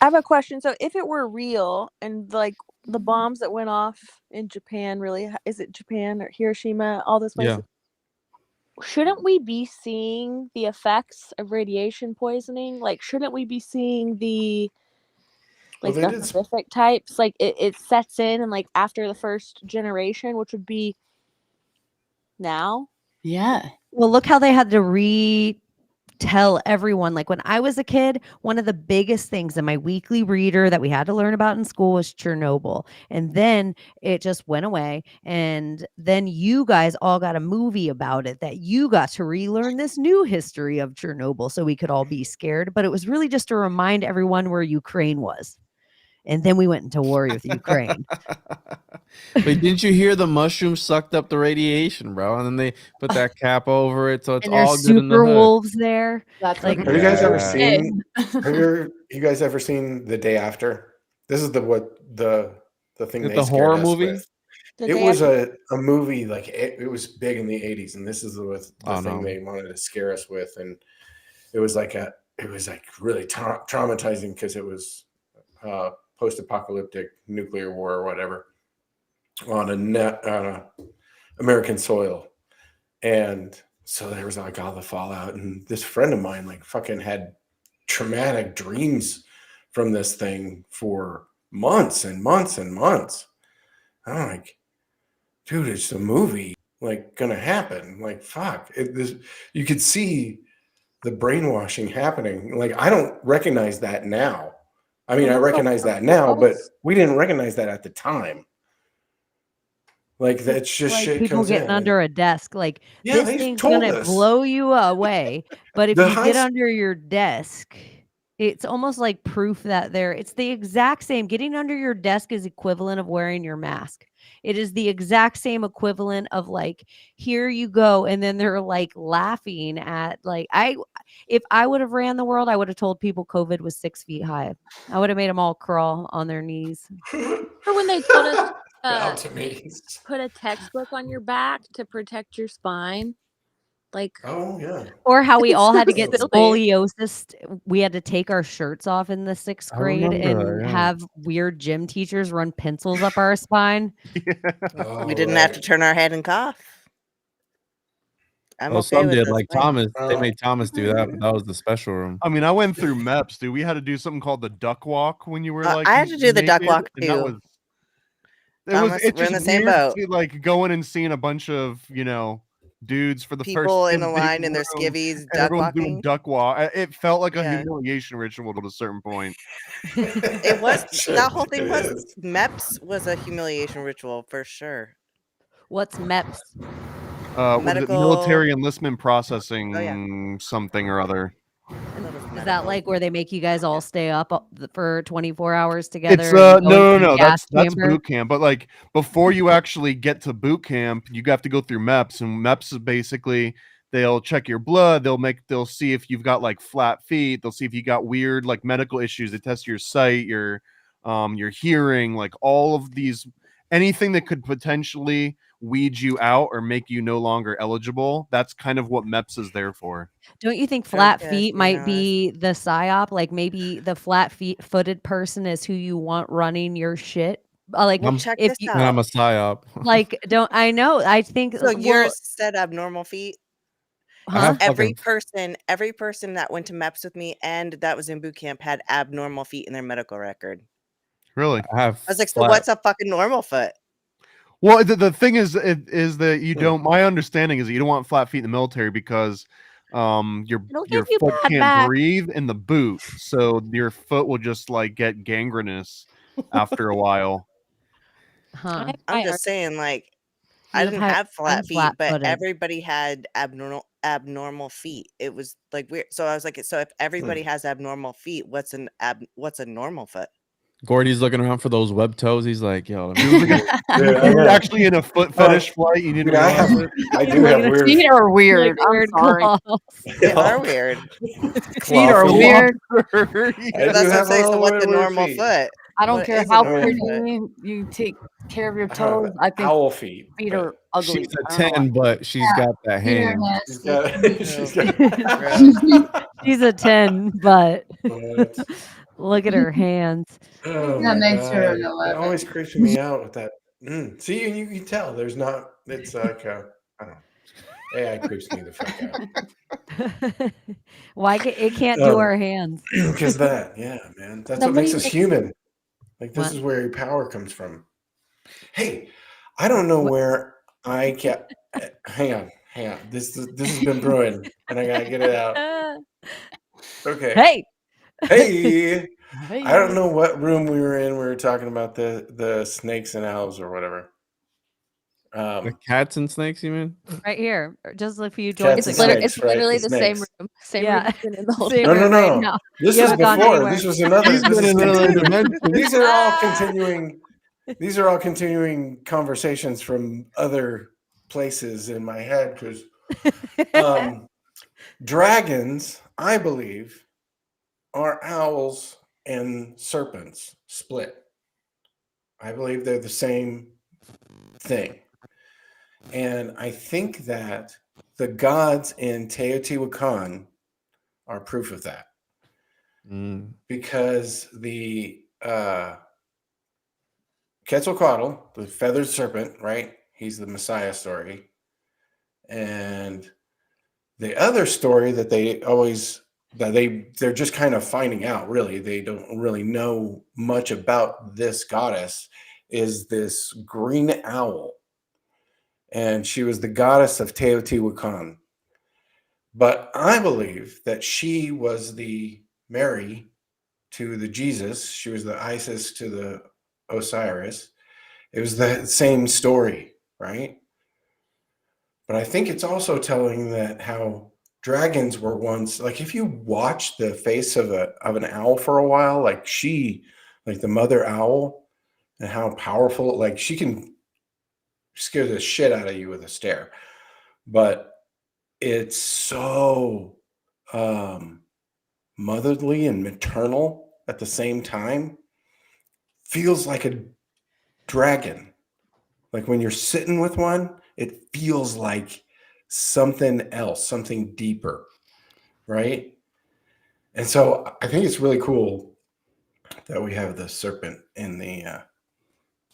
I have a question. So if it were real and like the bombs that went off in Japan, really, is it Japan or Hiroshima, all those places? Yeah. Shouldn't we be seeing the effects of radiation poisoning? Like, shouldn't we be seeing the Well, like they the did horrific types? Like it sets in and like after the first generation, which would be now. Yeah. Well, look how they had to tell everyone, like when I was a kid, one of the biggest things in my weekly reader that we had to learn about in school was Chernobyl. And then it just went away. And then you guys all got a movie about it that you got to relearn this new history of Chernobyl so we could all be scared. But it was really just to remind everyone where Ukraine was. And then we went into war with Ukraine. But didn't you hear the mushrooms sucked up the radiation, bro? And then they put that cap over it, so it's And there's all good in the super hood. wolves there. That's Like, what Have you guys ever Yeah. seen? You guys ever seen The Day After? This is the thing Is they it the scared horror us movie? with. The It day was after- a movie like it was big in the 80s, and this is the Oh, thing no. they wanted to scare us with, and it was like really traumatizing because it was post-apocalyptic nuclear war or whatever on a American soil, and so there was like all the fallout, and this friend of mine like fucking had traumatic dreams from this thing for months and months and months. I'm like, dude, it's a movie like gonna happen. Like, fuck. You could see the brainwashing happening. Like, I don't recognize that now. I mean, I recognize that now, but we didn't recognize that at the time. Like, that's just like shit people comes getting in. under a desk. Like, Yeah, this they thing's told gonna us. blow you away. But if The you high get s- under your desk, it's almost like proof that it's the exact same. Getting under your desk is equivalent of wearing your mask. It is the exact same equivalent of like, here you go. And then they're like laughing at like, if I would have ran the world, I would have told people COVID was 6 feet high. I would have made them all crawl on their knees. Or when they told us Bow to me. put a textbook on your back to protect your spine. Like, Oh yeah. Or how we It's all so had to get silly. scoliosis. We had to take our shirts off in the 6th I grade remember and that, yeah. have weird gym teachers run pencils up our spine. We didn't have to turn our head and cough. I'm Well, okay some with did, this like thing. Thomas. They made Thomas do that, but that was the special room. I mean, I went through MEPS, dude. We had to do something called the duck walk when you were like. I had to do the duck naked, walk and that too. was. Thomas, It's we're in just the same weird boat. to like going and seeing a bunch of dudes for the first People in time a big line in their room, skivvies and duck everyone's doing walking. duck walk. It felt like a Yeah. humiliation ritual to a certain point. It was Sure, that whole thing it was is. MEPS was a humiliation ritual for sure. What's MEPS? What is it? Medical. Military enlistment Oh processing yeah. something or other. Is that like where they make you guys all stay up for 24 hours together? It's and go no. into the gas That's chamber? boot camp. But like before you actually get to boot camp, you have to go through MEPS, and MEPS is basically they'll check your blood, they'll see if you've got like flat feet, they'll see if you got weird like medical issues, they test your sight, your hearing, like all of these, anything that could potentially weed you out or make you no longer eligible. That's kind of what MEPS is there for. Don't you think flat Okay, feet so might now be the psyop? Like maybe the footed person is who you want running your shit. Like Well, check if this you And I'm a out. psyop. like don't I know? I think So yours said abnormal feet. I huh? have Every fucking person that went to MEPS with me and that was in boot camp had abnormal feet in their medical record. Really? I have I was like, so flat. what's a fucking normal foot? Well, the thing is that you don't. My understanding is that you don't want flat feet in the military because your It'll give you foot bad can't back. breathe in the boot, so your foot will just like get gangrenous after a while. Huh. I'm just saying, like, I You've didn't had- have flat I'm feet, but flat-footed. everybody had abnormal feet. It was like weird. So I was like, so if everybody has abnormal feet, what's a normal foot? Gordy's looking around for those web toes. He's like, yo, let me You're actually in a foot fetish flight. You didn't Dude, I realize have- it. I do have weird. Feet are weird. Like I'm weird sorry. claws. They are weird. Feet are Claw feet. weird. That's what I'm saying. So what's a normal foot? I don't What care is a how normal pretty foot? you take care of your I have toes. I think owl feet. feet but are ugly. She's a I don't know 10, but she's got that Feet are hand. She's nasty. got, She's a 10, but What? look at her hands. Oh That my makes her God. an It 11. always creeps me out with that. See, and you can tell there's not. It's like I don't know. AI creeps me the fuck out. Why it can't do our hands? Because that, yeah, man. That's what Somebody makes us make- human. Like this What? is where your power comes from. Hey, I don't know where I can. Hang on. This has been brewing, and I gotta get it out. Okay. Hey. Hey. Hey. I don't know what room we were in. We were talking about the snakes and owls or whatever. The cats and snakes, you mean? Right here, just a few joints Cats and ago. snakes, It's right? literally The the same snakes. room. Same Yeah. room you've been in the whole Same No, time. no, room right no. now. This You was haven't gone before. anywhere. This was another. He's This been is in another continuing. dimension. These are all continuing. These are all continuing conversations from other places in my head because dragons, I believe, are owls and serpents split. I believe they're the same thing. And I think that the gods in Teotihuacan are proof of that. Because the Quetzalcoatl, the feathered serpent, right? He's the Messiah story. And the other story that they're just kind of finding out, really, they don't really know much about this goddess, is this green owl. And she was the goddess of Teotihuacan. But I believe that she was the Mary to the Jesus. She was the Isis to the Osiris. It was the same story, right? But I think it's also telling that how dragons were once, like if you watch the face of an owl for a while, like the mother owl, and how powerful, like she can scare the shit out of you with a stare. But it's so motherly and maternal at the same time. Feels like a dragon. Like when you're sitting with one, it feels like something else, something deeper, right? And so I think it's really cool that we have the serpent in the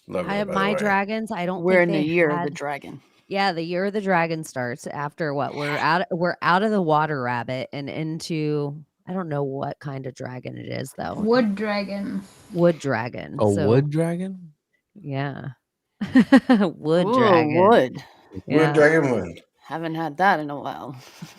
logo. I have by my the way. dragons. I don't We're think in the they year of the had. dragon. Yeah, the year of the dragon starts after what? We're out of the water rabbit and into, I don't know what kind of dragon it is though. Wood dragon. Wood dragon. A So, wood dragon? yeah. Wood Ooh, dragon. wood. Wood dragon wood. Haven't had that in a while.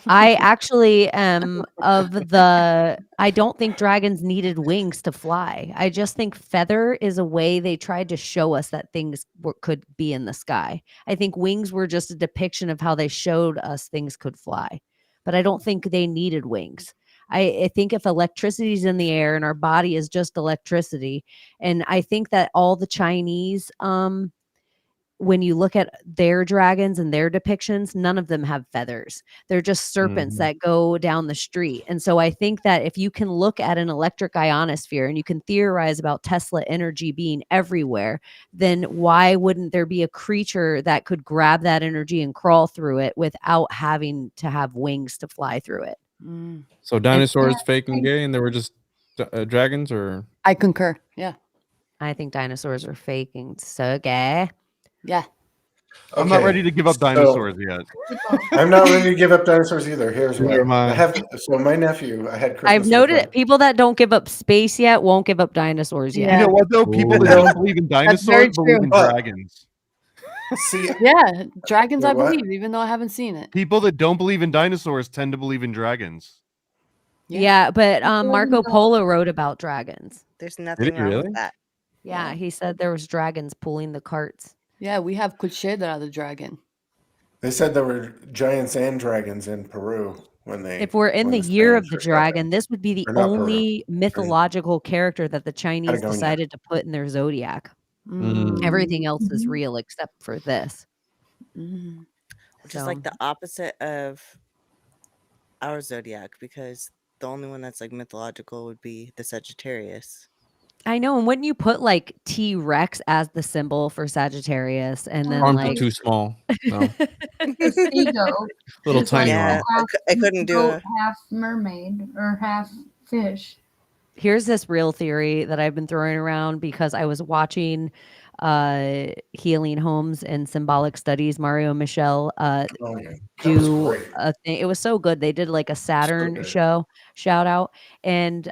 I actually am I don't think dragons needed wings to fly. I just think feather is a way they tried to show us that things could be in the sky. I think wings were just a depiction of how they showed us things could fly. But I don't think they needed wings. I think if electricity is in the air and our body is just electricity, and I think that all the Chinese when you look at their dragons and their depictions, none of them have feathers. They're just serpents that go down the street. And so I think that if you can look at an electric ionosphere and you can theorize about Tesla energy being everywhere, then why wouldn't there be a creature that could grab that energy and crawl through it without having to have wings to fly through it? So dinosaurs fake and gay, and they were just dragons, or I concur. Yeah. I think dinosaurs are faking so gay. Yeah. I'm not ready to give up dinosaurs yet. I'm not ready to give up dinosaurs either. Here's Neither what am I. I have. So my nephew, I had Christmas I've with noted my- it. People that don't give up space yet won't give up dinosaurs yet. You know what though? People that don't believe in That's very dinosaurs believe true. in But- dragons. See, Yeah, dragons, I Wait, what? believe, even though I haven't seen it. People that don't believe in dinosaurs tend to believe in dragons. Yeah, but Marco Polo wrote about dragons. There's Did nothing he wrong really? with that. Yeah, he said there was dragons pulling the carts. Yeah, we have qute, the dragon. they said there were giant sand dragons in Peru when they. If we're in when the year of Spanish the first got there. dragon, this would be the Or not Peru. only mythological character that the Chinese Patagonia. decided to put in their zodiac. Mm. Everything else is real except for this. Which is like the opposite of our zodiac, because the only one that's like mythological would be the Sagittarius. I know, and wouldn't you put like T-Rex as the symbol for Sagittarius, and then Arms like are too small. No. The sea goat. Little is tiny Yeah, one. I couldn't do goat, half mermaid or half fish. Here's this real theory that I've been throwing around because I was watching Healing Homes and Symbolic Studies, Mario Michel Oh, yeah. That was do great. a thing. It was so good. They did like a Saturn good. show shout out, and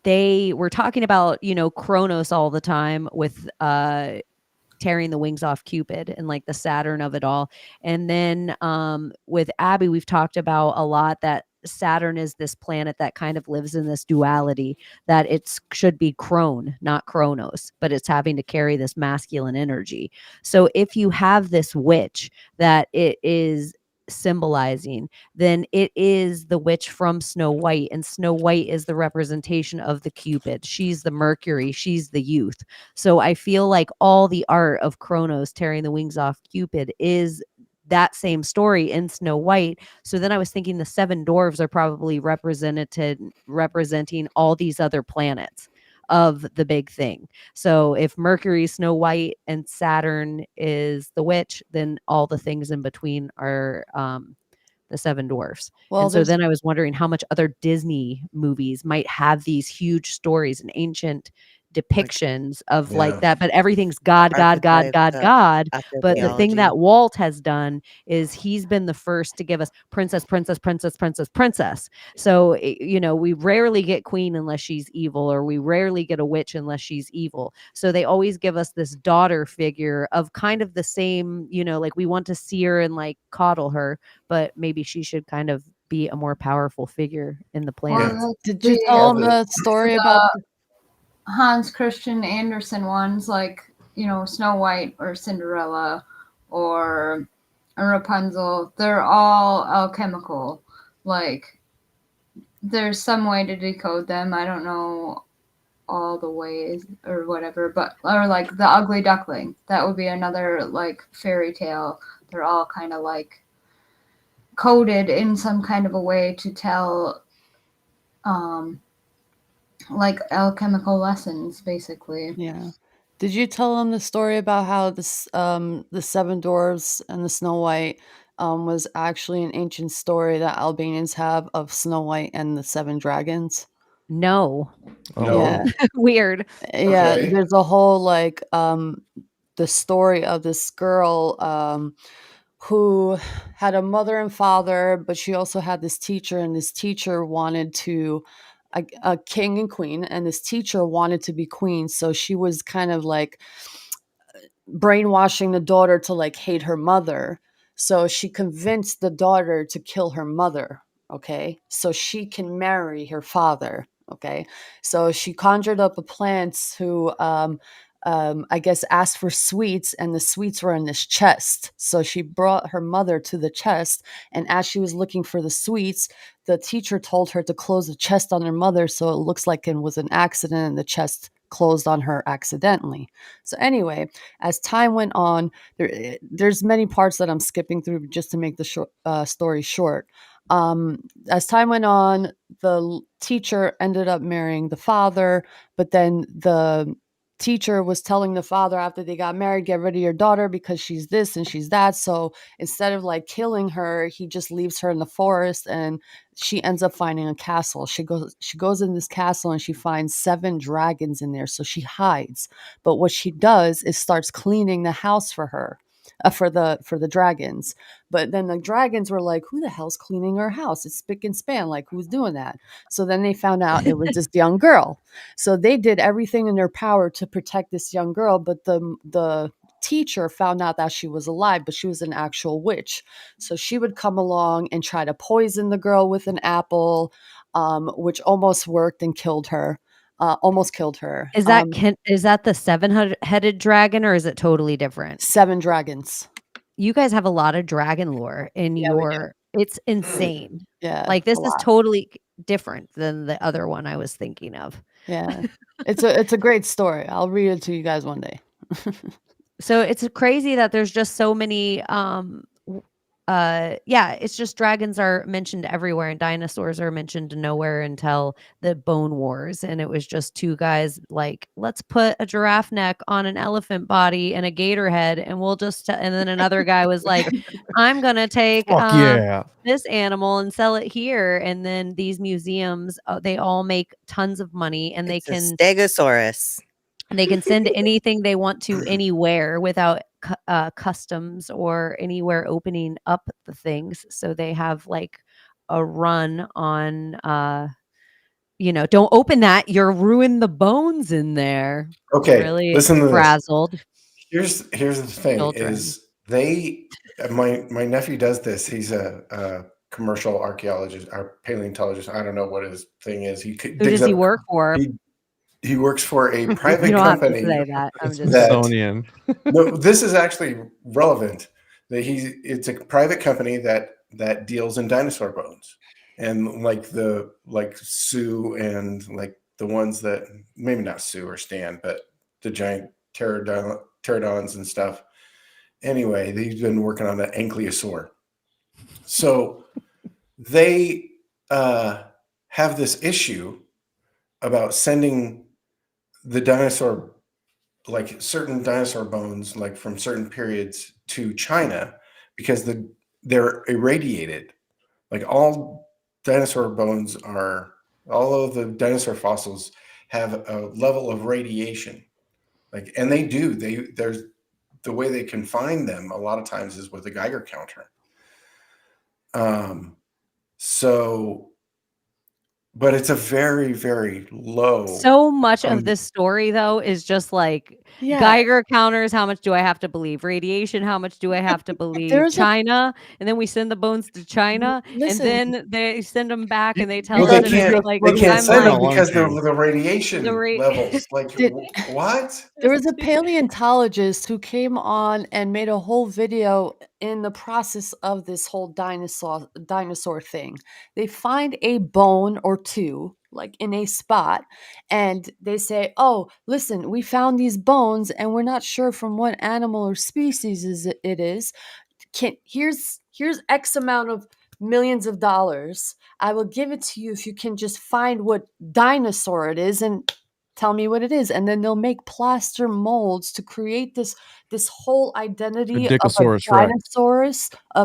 they were talking about, Kronos all the time with tearing the wings off Cupid and like the Saturn of it all. And then with Abby, we've talked about a lot that Saturn is this planet that kind of lives in this duality, that it should be crone, not chronos, but it's having to carry this masculine energy. So if you have this witch that it is symbolizing, then it is the witch from Snow White, and Snow White is the representation of the Cupid. She's the Mercury, she's the youth. So I feel like all the art of Kronos tearing the wings off Cupid is that same story in Snow White. So then I was thinking the seven dwarves are probably representing all these other planets of the big thing. So if Mercury, Snow White, and Saturn is the witch, then all the things in between are the seven dwarfs. Well, and so there's then I was wondering how much other Disney movies might have these huge stories and ancient depictions of like Yeah. that, but everything's God, God, God, Archetypes God, of God. But the thing astrotheology. that Walt has done is he's been the first to give us princess, princess, princess, princess, princess. So, you know, we rarely get queen unless she's evil, or we rarely get a witch unless she's evil. So they always give us this daughter figure of kind of the same, you know, like we want to see her and like coddle her, but maybe she should kind of be a more powerful figure in the planet. Or like Did you tell him the the story about Hans Christian Andersen ones, like, you know, Snow White or Cinderella or Rapunzel? They're all alchemical. Like, there's some way to decode them. I don't know all the ways or whatever, but or like the Ugly Duckling. That would be another like fairy tale. They're all kind of like coded in some kind of a way to tell like alchemical lessons, basically. Yeah. Did you tell him the story about how this the seven dwarves and the Snow White was actually an ancient story that Albanians have of Snow White and the seven dragons? No. No. Yeah. Weird. Yeah, Okay. there's a whole like the story of this girl who had a mother and father, but she also had this teacher, and this teacher wanted to a king and queen, and this teacher wanted to be queen, so she was kind of like brainwashing the daughter to like hate her mother. So she convinced the daughter to kill her mother, okay? So she can marry her father, okay? So she conjured up a plan to I guess ask for sweets, and the sweets were in this chest. So she brought her mother to the chest, and as she was looking for the sweets, the teacher told her to close the chest on her mother, so it looks like it was an accident and the chest closed on her accidentally. So anyway, as time went on, there's many parts that I'm skipping through just to make the story short. As time went on, the teacher ended up marrying the father, but then the teacher was telling the father after they got married, get rid of your daughter because she's this and she's that. So instead of like killing her, he just leaves her in the forest, and she ends up finding a castle. She goes in this castle and she finds 7 dragons in there. So she hides. But what she does is starts cleaning the house for her. For the dragons. But then the dragons were like, who the hell's cleaning our house? It's spick and span, like who's doing that? So then they found out it was this young girl. So they did everything in their power to protect this young girl, but the teacher found out that she was alive, but she was an actual witch. So she would come along and try to poison the girl with an apple, which almost worked and killed her. Almost killed her. Is that is that the 7-headed dragon, or is it totally different? 7 dragons. You guys have a lot of dragon lore in Yeah, we do. your it's insane. Yeah, Like this a is lot. totally different than the other one I was thinking of. Yeah. It's a great story. I'll read it to you guys one day. So it's crazy that there's just so many yeah, it's just dragons are mentioned everywhere and dinosaurs are mentioned nowhere until the Bone Wars, and it was just 2 guys like, let's put a giraffe neck on an elephant body and a gator head, and we'll just and then another guy was like, I'm gonna take Yeah. this animal and sell it here, and then these museums they all make tons of money, and It's a Stegosaurus. they can send anything they want to anywhere without customs or anywhere opening up the things. So they have like a run on, you know, don't open that. You'll ruin the bones in there. Okay, Really listen to this. frazzled. Here's the thing children. is my nephew does this. He's a commercial archaeologist or paleontologist. I don't know what his thing is. Who does he work for? He works for a private You don't have to company. say that. I'm just Smithsonian. No, this is actually relevant. That it's a private company that deals in dinosaur bones, and like Sue and like the ones that maybe not Sue or Stan, but the giant pterodons and stuff. Anyway, they've been working on an ankylosaur. So they have this issue about sending the dinosaur, like certain dinosaur bones, like from certain periods to China, because they're irradiated. Like all dinosaur bones all of the dinosaur fossils have a level of radiation. Like, and they do. There's the way they can find them a lot of times is with a Geiger counter. But it's a very, very low. So much of this story, though, is just like Geiger counters. How much do I have to believe? Radiation. How much do I have to believe? China. And then we send the bones to China. And then they send them back and they tell us. They can't send them because the radiation levels. Like, what? There was a paleontologist who came on and made a whole video in the process of this whole dinosaur thing. They find a bone or two, like in a spot, and they say, oh, listen, we found these bones and we're not sure from what animal or species it is. Here's X amount of millions of dollars. I will give it to you if you can just find what dinosaur it is and tell me what it is. And then they'll make plaster molds to create this whole identity of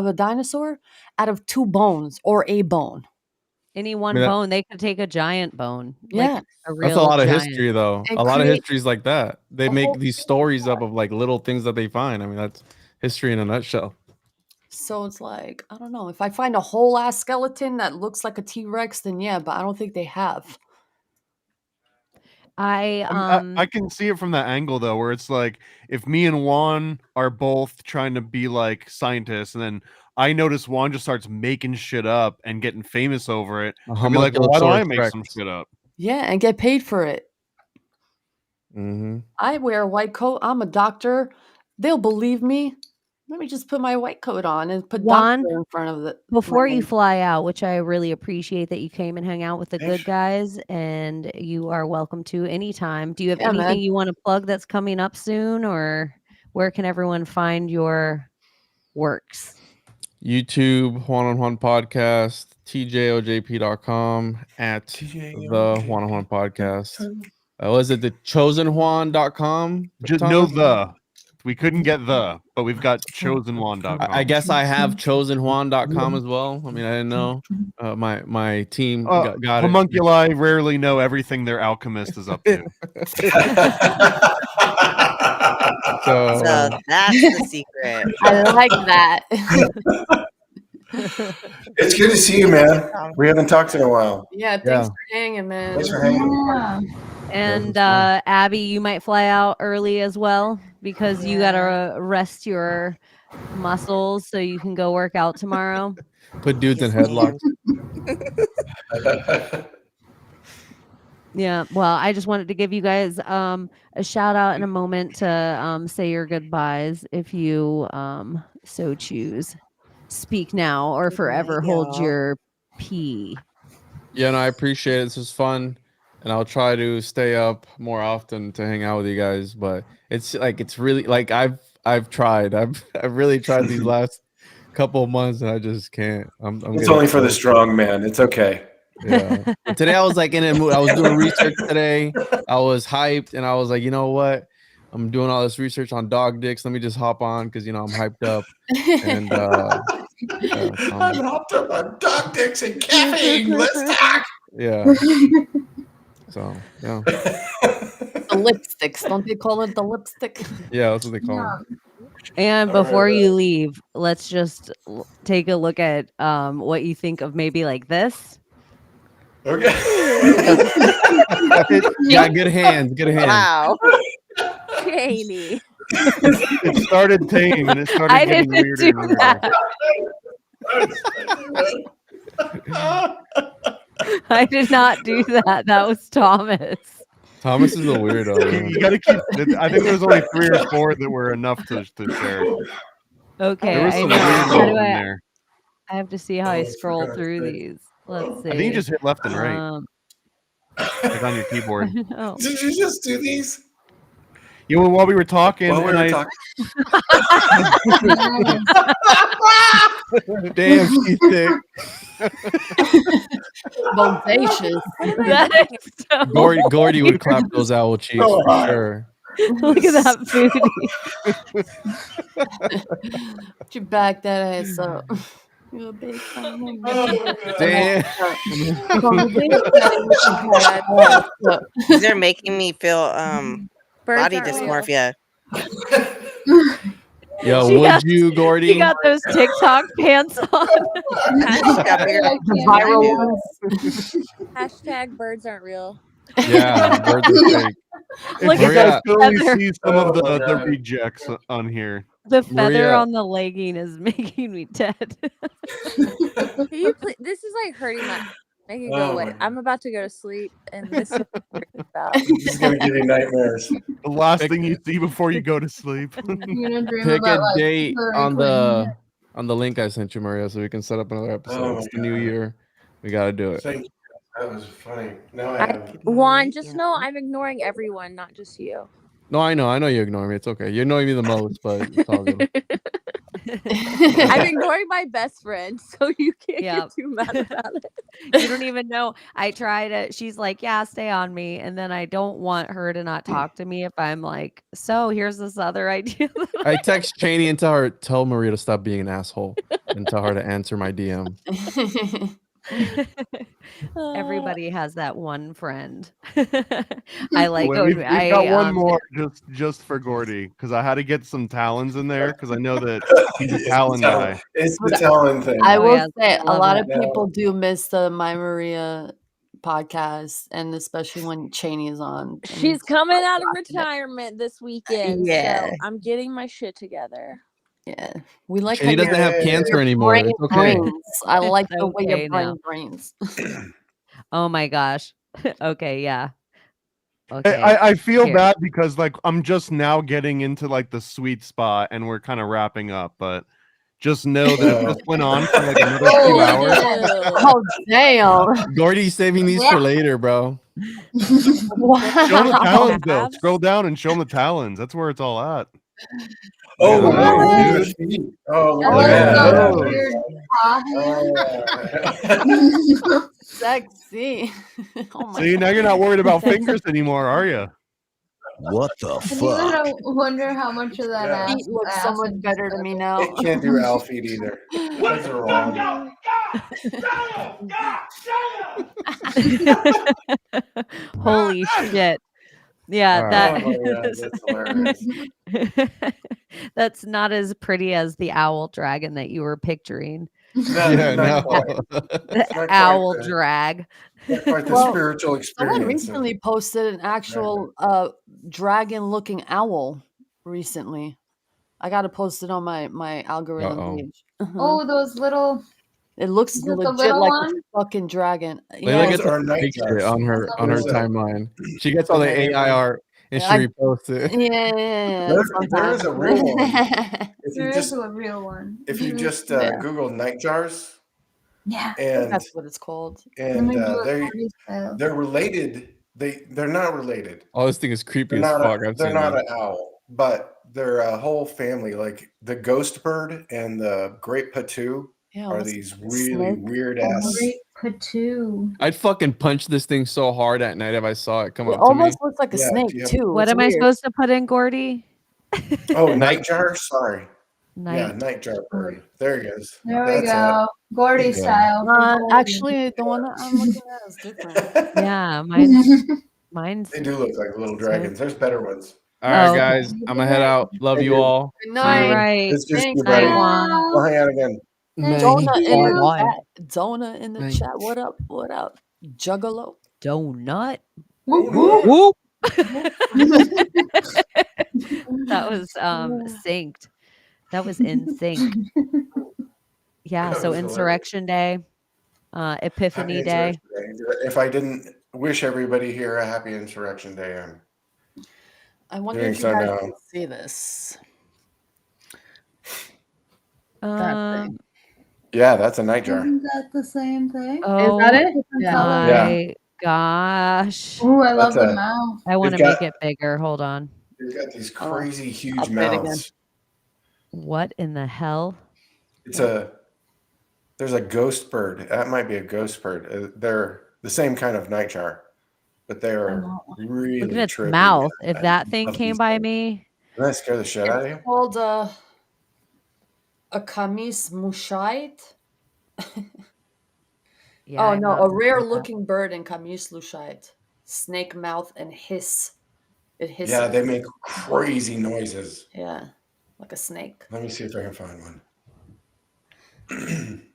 a dinosaur out of two bones or a bone. Any one bone. They could take a giant bone. Yeah. Like a real That's a lot of giant. history, though. And A lot of create histories like that. They make these stories up of like little things that they find. I mean, that's history in a nutshell. So it's like, I don't know. If I find a whole ass skeleton that looks like a T-Rex, then yeah, but I don't think they have. I can see it from that angle though, where it's like if me and Juan are both trying to be like scientists, and then I notice Juan just starts making shit up and getting famous over it. I'll be like, well, why don't I make some shit up? Yeah, and get paid for it. Mm-hmm. I wear a white coat. I'm a doctor. They'll believe me. Let me just put my white coat on and put Juan, doctor in front of it. Before you fly out, which I really appreciate that you came and hung out with the good guys, and you are welcome to anytime. Do you have anything you want to plug that's coming up soon, or where can everyone find your works? YouTube, Juan on Juan Podcast, tjojp.com, at the Juan on Juan Podcast. Was it the chosenjuan.com? Just know the. We couldn't get but we've got chosenjuan.com. I guess I have chosenjuan.com as well. I mean, I didn't know. My team got it. Homunculi rarely know everything their alchemist is up to. So that's the secret. I like that. It's good to see you, man. We haven't talked in a while. Yeah, thanks for hanging, man. Thanks for hanging. And Abby, you might fly out early as well because you gotta rest your muscles so you can go work out tomorrow. Put dudes in headlocks. Yeah, well, I just wanted to give you guys a shout out in a moment to say your goodbyes if you so choose. Speak now or forever hold your pee. Yeah, no, I appreciate it. This was fun, and I'll try to stay up more often to hang out with you guys. But it's really like I've tried. I've really tried these last couple of months, and I just can't. It's only for the strong man. It's okay. Yeah. But today I was like in a mood. I was doing research today. I was hyped, and I was like, you know what? I'm doing all this research on dog dicks. Let me just hop on because I'm hyped up. And I'm hopped up on dog dicks and caffeine. Let's talk. Yeah. So yeah. The lipsticks, don't they call it the lipstick? Yeah, that's what they call it. And before you leave, let's just take a look at what you think of maybe like this. Okay. Yeah, good hands. Good hands. Wow. Chaney. It started tame and it started getting weirder and weirder. I did not do that. That was Thomas. Thomas is a weirdo. Man. You got to keep. I think there's only 3 or 4 that were enough to share. Okay, There was I some know. weird How ones do in I? there. I have to see how I scroll through these. Let's see. I think you just hit left and right, like on your keyboard. No. Did you just do these? You know, while we were talking, While we and were I talking. Damn, she's thick. Bodacious. That is so Gordy would weird. clap those owl cheeks So for hot. sure. Look at that booty. You back that ass up. You a big fan. Damn. These are making me feel Birds body aren't real. dysmorphia. Yo, She would got- you, She Gordy? got those TikTok pants on. Got bigger than Viral I do. ones. Hashtag birds aren't real. Yeah, birds are fake. Look you at Maria, guys can only feather. see some of Oh, the God. rejects on here. The feather Maria. on the legging is making me dead. Can you please? This is like hurting my. Make it go Oh, away. my I'm about to go to sleep, and this is what I'm worried about. This is gonna give you nightmares. The last thing you see before you go to sleep. You're gonna dream pick about a like date Hillary on Clinton. the link I sent you, Maria, so we can set up another episode. Oh, It's the my new God. year. We gotta do it. Thank you. That was funny. Now I have. Juan, just know I'm ignoring everyone, not just you. No, I know you ignore me. It's okay. You annoy me the most, but it's all good. I'm ignoring my best friend, so you can't Yeah. get too mad about it. You don't even know. I try to, she's like, yeah, stay on me. And then I don't want her to not talk to me if I'm like, so here's this other idea. I text Chaney and tell Maria to stop being an asshole and tell her to answer my DM. Everybody has that one friend. I like. Wait, we've got one more just for Gordy because I had to get some talons in there because I know that he's a talon guy. It's the talon thing. I Oh, will yeah, say I a love lot it. of people do miss the My Maria podcast, and especially when Chaney is on. and She's coming out of retirement this weekend, Yeah. so I'm getting my shit together. Yeah, we like Chaney how doesn't have Yay. cancer your anymore. brain It's okay. brains. I like It's the way okay your brain now. brains. Oh my gosh. Okay, yeah. I- Okay. I feel here. bad because like I'm just now getting into like the sweet spot and we're kind of wrapping up, but just know that if this went on for like another 2 Oh, hours, Oh damn! Gordy's saving these for later, bro. show them the Wow. talons though. Abs? Scroll down and show them the talons. That's where it's all at. Oh, Yeah, wow, dude. dude. Oh, look I at like that. those Oh. weird paw Oh, Sexy. Oh my See, now you're not worried about fingers anymore, are you? What the And you fuck? gotta wonder how much of that Yeah. ass feet look so ass much is better to me now. it can't do owl feet either. Those are wrong. Holy shit. Yeah, All that Oh my God, that's hilarious. that's not as pretty as the owl dragon that you were picturing. Yeah, Not no. quite. The Not quite owl the- drag. Not quite the Well, spiritual experience. Someone of- recently posted an actual dragon-looking owl. Recently, I got to post it on my algorithm Uh-oh. page. Oh, those little. It looks Is it the legit little like one? a fucking dragon. Layla Those gets are a night picture jars. on her Those are- timeline. She gets all the AI art and she I- reposts it. Yeah. There is a real one. If There you is just a real one. if you just Yeah. Google night jars Yeah. and That's what it's called. Let me do it they for you, style. they're related. They're not related. Oh, this thing is creepy They're as not fuck. I've they're seen not that. an owl, but they're a whole family. Like the ghost bird and the great patu Yeah, are almost these like a really snake. weird ass. Great patoo. I'd fucking punch this thing so hard at night if I saw it come It up to me. almost looks like a Yeah, snake yeah. too. What It's am I weird. supposed to put in, Gordy? Oh, night jar. Sorry. Night. Yeah, night jar bird. There he is. There we That's go. Gordy Yeah. style. for Gordy. Actually, the one that I'm looking at is different. it. Yeah, mine's They do look like little dragons. There's better ones. All right, Oh, guys. I'm gonna head out. Love Hey, you dude. all. Good All night. right. It's just Thanks, you, buddy. Night, Juan. We'll hang out again. Donut in the Bye. chat. Donut in the Night. chat. What up? What up? Juggalo. Donut. Whoop, Whoop. That was synced. That was in sync. Yeah, That so was hilarious. Insurrection Day. Epiphany Happy Day. Insurrection Day. If I didn't wish everybody here a happy Insurrection Day, I wonder doing if you so guys now. can see this. That thing. Yeah, that's a night jar. Isn't that the same thing? Oh, Is that it? Different Yeah. color. my gosh. Ooh, I love That's the a- mouth. I want to They've make got- it bigger. Hold on. They've got these Oh, crazy I'll huge play it again. mouths. What in the hell? There's a ghost bird. That might be a ghost bird. They're the same kind of night jar, but they are really Look at its trippy. mouth. If I that thing love came these by things. me, Doesn't that scare the shit out of you? It's called a camis mushite. yeah. Oh I'm no, not a messing rare with that. looking bird in camis lushite. Snake mouth and hiss. It hisses. Yeah, they make crazy noises. Yeah, like a snake. Let me see if I can find one.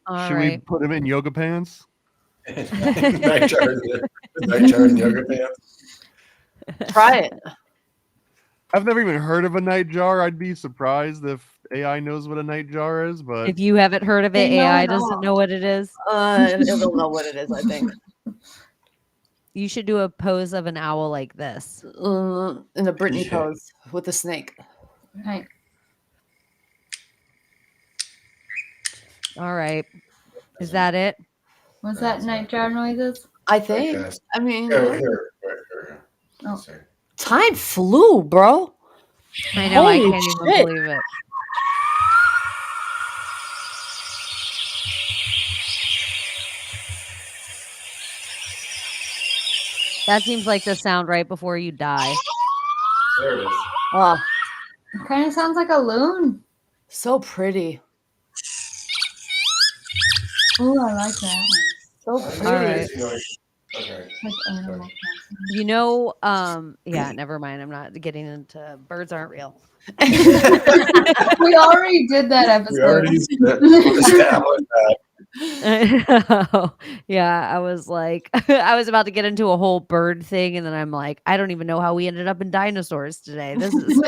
All Should we right. put him in yoga pants? night jar and yoga pants. Try it. I've never even heard of a night jar. I'd be surprised if AI knows what a night jar is, but If you haven't heard of it, They know AI it doesn't all. know what it is. It'll know what it is, I think. You should do a pose of an owl like this. In the Britney Yeah. pose with the snake. Right. All right. Is that it? Was that night jar noises? I think. guess. I mean, Here. Oh. Sorry. time flew, bro. I know. I Holy can't even shit. believe it. That seems like the sound right before you die. There it is. Oh, It kind of sounds like a loon. so pretty. Ooh, I like that. So That's pretty. All right. crazy noise. Okay. Like animal. You know, yeah, never mind. I'm not getting into birds aren't real. We already did that episode. We already established that. I know. Yeah, I was like, I was about to get into a whole bird thing, and then I'm like, I don't even know how we ended up in dinosaurs today. This is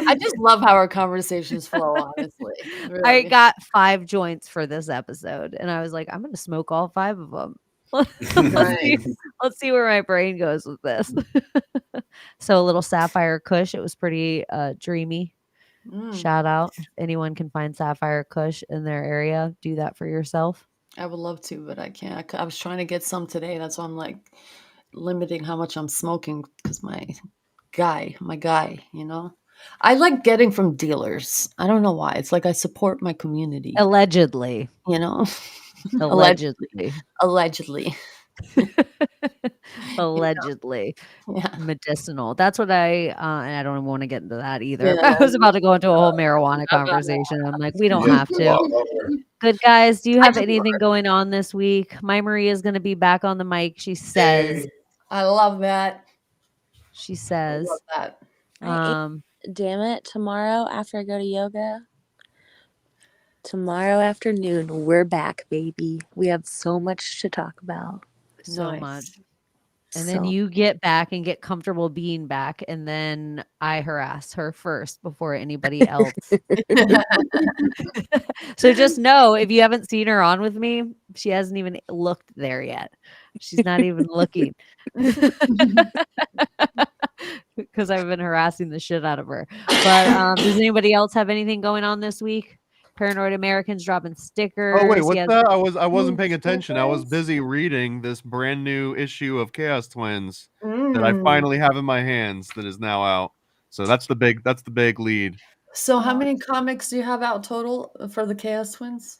I just love how our conversations flow, honestly. I Really. got 5 joints for this episode, and I was like, I'm gonna smoke all 5 of them. Let's see where my brain goes with this. So a little Sapphire Kush. It was pretty dreamy. Shout out if anyone can find Sapphire Kush in their area. Do that for yourself. I would love to, but I can't. I was trying to get some today. That's why I'm like limiting how much I'm smoking because my guy, you know. I like getting from dealers. I don't know why. It's like I support my community. Allegedly. You know? Allegedly. Allegedly. Allegedly. Yeah. Medicinal. That's what and I don't even want to get into that either. Yeah. I was about to go into a whole marijuana conversation. I'm like, we don't have to. Good guys, do you have anything going on this week? My Maria is going to be back on the mic. She says. I love that. She says. I love that. Damn it. Tomorrow after I go to yoga. Tomorrow afternoon, we're back, baby. We have so much to talk about. So much. And then you get back and get comfortable being back. And then I harass her first before anybody else. So just know if you haven't seen her on with me, she hasn't even looked there yet. She's not even looking. Because I've been harassing the shit out of her. But does anybody else have anything going on this week? Paranoid Americans dropping stickers. Oh wait, what's that? I wasn't paying attention. I was busy reading this brand new issue of Chaos Twins that I finally have in my hands that is now out. So that's the big lead. So how many comics do you have out total for the Chaos Twins?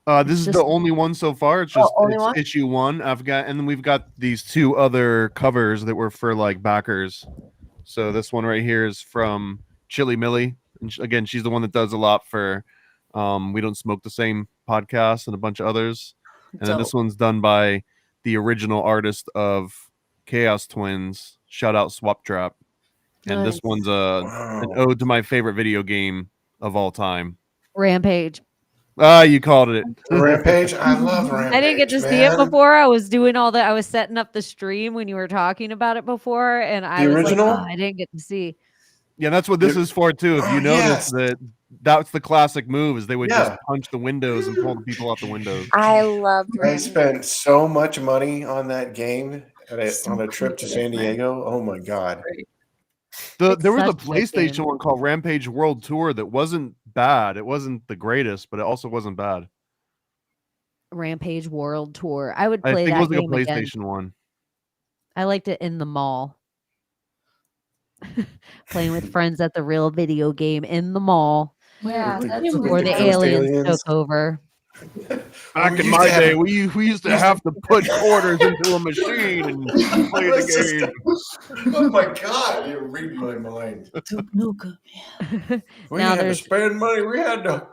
This is the only one so far. It's just one? issue 1. And then we've got these 2 other covers that were for like backers. So this one right here is from Chili Millie. And again, she's the one that does a lot for We Don't Smoke the Same podcast and a bunch of others. And then this one's done by the original artist of Chaos Twins. Shout out Swap Trap. And this one's an ode to my favorite video game of all time. Rampage. You called it. Rampage. I love Rampage. I didn't get to see it before. I was doing all that. I was setting up the stream when you were talking about it before, and I was original? like, oh, I didn't get to see. Yeah, that's what this is for too. If you notice that that's the classic move is they would just Yeah. punch the windows and pull the people out the windows. I loved I Rampage. spent so much money on that game So on a trip to San creative, man. Diego. Oh my god! It's There was a such a good PlayStation game. one called Rampage World Tour that wasn't bad. It wasn't the greatest, but it also wasn't bad. Rampage World Tour. I would I play think it that was like a game again. PlayStation one. I liked it in the mall. Playing with friends at the real video game in the mall Yeah, With that's with before the ghost aliens took over. Back We in used my to have- day, we used to have to put quarters into a machine and play Let's the just game. go- oh my god! You're reading my mind. Nuka. We Now had to there's spend money. We had to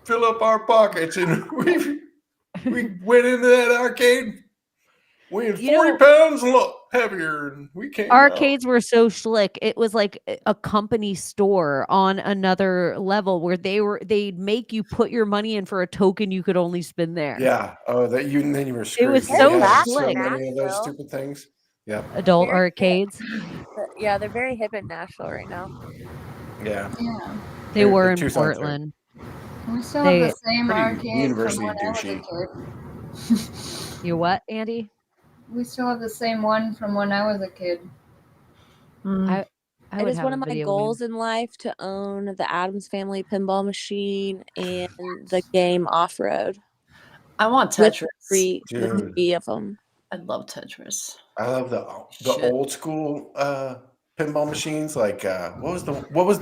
fill up our pockets, and we went into that arcade weighing You 40 know- pounds heavier, and we came out. arcades were so schlick. It was like a company store on another level where they'd make you put your money in for a token you could only spin there. Yeah. Oh, that you then you were screwed. was You so had slick. many of those Nashville. stupid things. Yeah. Adult Very arcades. Yeah, they're very hip in Nashville right now. Yeah. Yeah. They They're- were they're in Tucson, sorry. Portland. We still They- have the same Pretty arcade from university when I was a douchey. kid. You what, Andy? We still have the same one from when I was a kid. I It would is have one a of my video goals game. in life to own the Addams Family pinball machine and the game Off Road I want with Tetris. the Dude. 3 of them. I love Tetris. I love the Shit. old school pinball machines. Like what was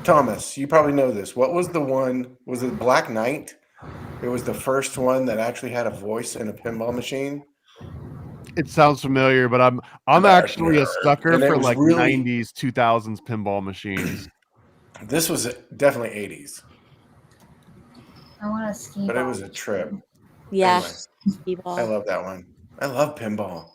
Thomas? You probably know this. What was the one? Was it Black Knight? It was the first one that actually had a voice in a pinball machine. It sounds familiar, but I'm Black actually a Knight. sucker And it for was like really- 90s, 2000s pinball machines. This was definitely 80s, I want a ski but it ball. was a trip. Yeah, Anyway, Skee-Ball. I love that one. I love pinball.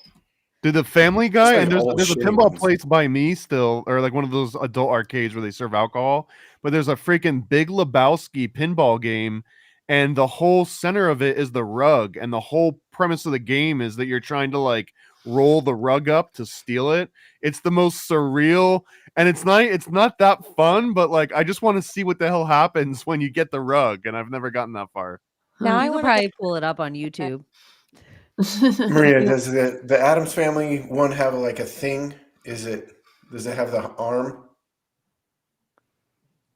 Did the Family Guy, like and old there's a shitty pinball ones. place by me still, or like one of those adult arcades where they serve alcohol, but there's a freaking Big Lebowski pinball game, and the whole center of it is the rug, and the whole premise of the game is that you're trying to like roll the rug up to steal it. It's the most surreal, and it's not that fun, but like I just want to see what the hell happens when you get the rug, and I've never gotten that far. Now I You could want to probably pull it up on YouTube. Maria, does the Addams Family one have like a thing? Does it have the arm?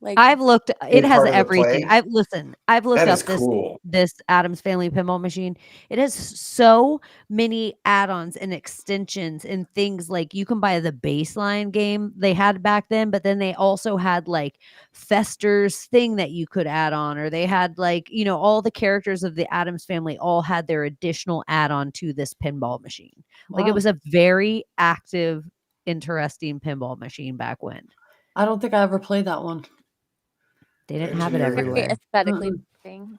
like I've looked. It In has part of the everything. play? I've looked That up is cool. this Addams Family pinball machine. It has so many add-ons and extensions and things. Like you can buy the baseline game they had back then, but then they also had like Fester's thing that you could add on, or they had like all the characters of the Addams Family all had their additional add-on to this pinball machine. Like it Wow. was a very active, interesting pinball machine back when. I don't think I ever played that one. They didn't have it Engineering. very everywhere. aesthetically Mm-mm.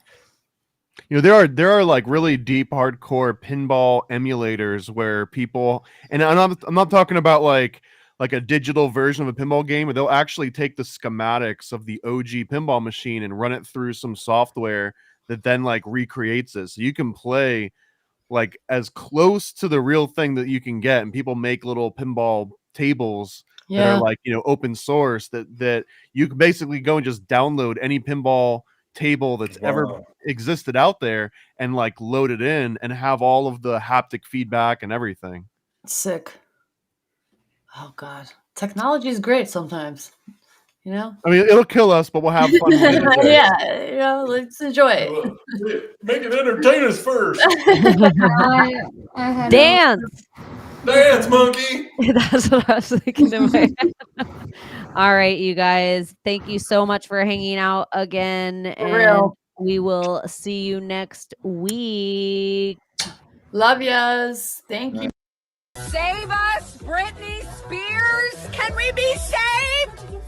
pleasing. There are like really deep hardcore pinball emulators where people, and I'm not talking about like a digital version of a pinball game, where they'll actually take the schematics of the OG pinball machine and run it through some software that then like recreates it, so you can play like as close to the real thing that you can get. And people make little pinball tables that Yeah. are like open source that you can basically go and just download any pinball table that's ever Wow. existed out there and like load it in and have all of the haptic feedback and everything. Sick. Oh God. Technology is great sometimes. You know? I mean, it'll kill us, but we'll have fun with it. Yeah, let's enjoy it. Make it entertain us first. I had Dance. Dance, monkey. That's what I was thinking in my head. All right, you guys. Thank you so much for hanging out again. For real. And we will see you next week. Love yas. Thank you. Save us, Britney Spears! Can we be saved?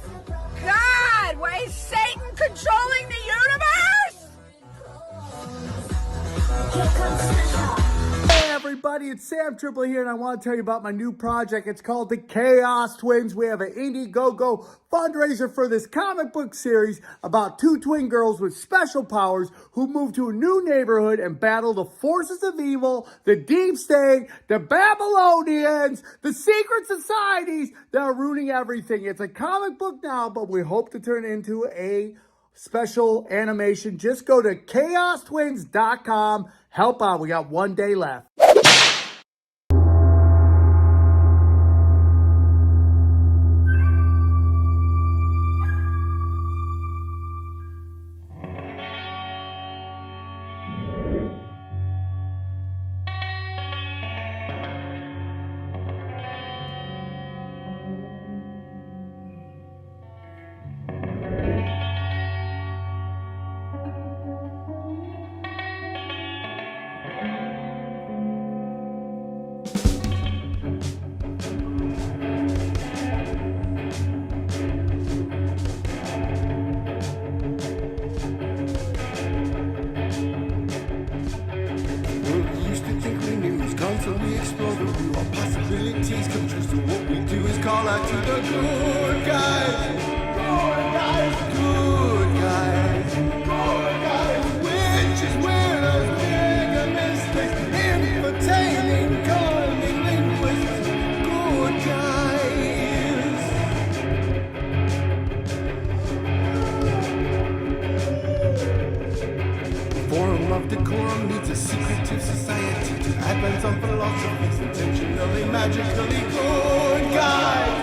God, why is Satan controlling the universe? Hey, everybody. everybody. It's Sam Tripoli here, and I want to tell you about my new project. It's called the Chaos Twins. We have an Indiegogo fundraiser for this comic book series about two twin girls with special powers who move to a new neighborhood and battle the forces of evil, the deep state, the Babylonians, the secret societies that are ruining everything. It's a comic book now, but we hope to turn it into a special animation. Just go to chaostwins.com. Help out. We got 1 day left. Constantly explore the room of possibilities come true. So what we do is call out to the good guys. Good guys, good guys, good guys. Witches, widows, bigger mistakes, entertaining, calming linguists. Good guys. Forum of decorum needs a secretive society to advance on philosophies intentionally, magically. Good guys,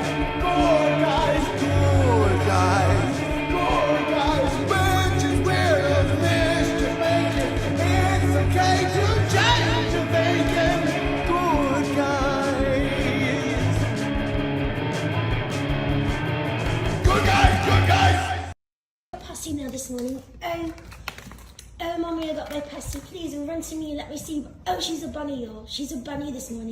good guys, good guys, good guys. Witches, weirdos, mischief making. It's okay to change your thinking. Good guys. Good guys, good guys. Pussy now this morning. Oh, Mummy, I got my pussy. Please run to me and let me see. Oh, she's a bunny, y'all. She's a bunny this morning.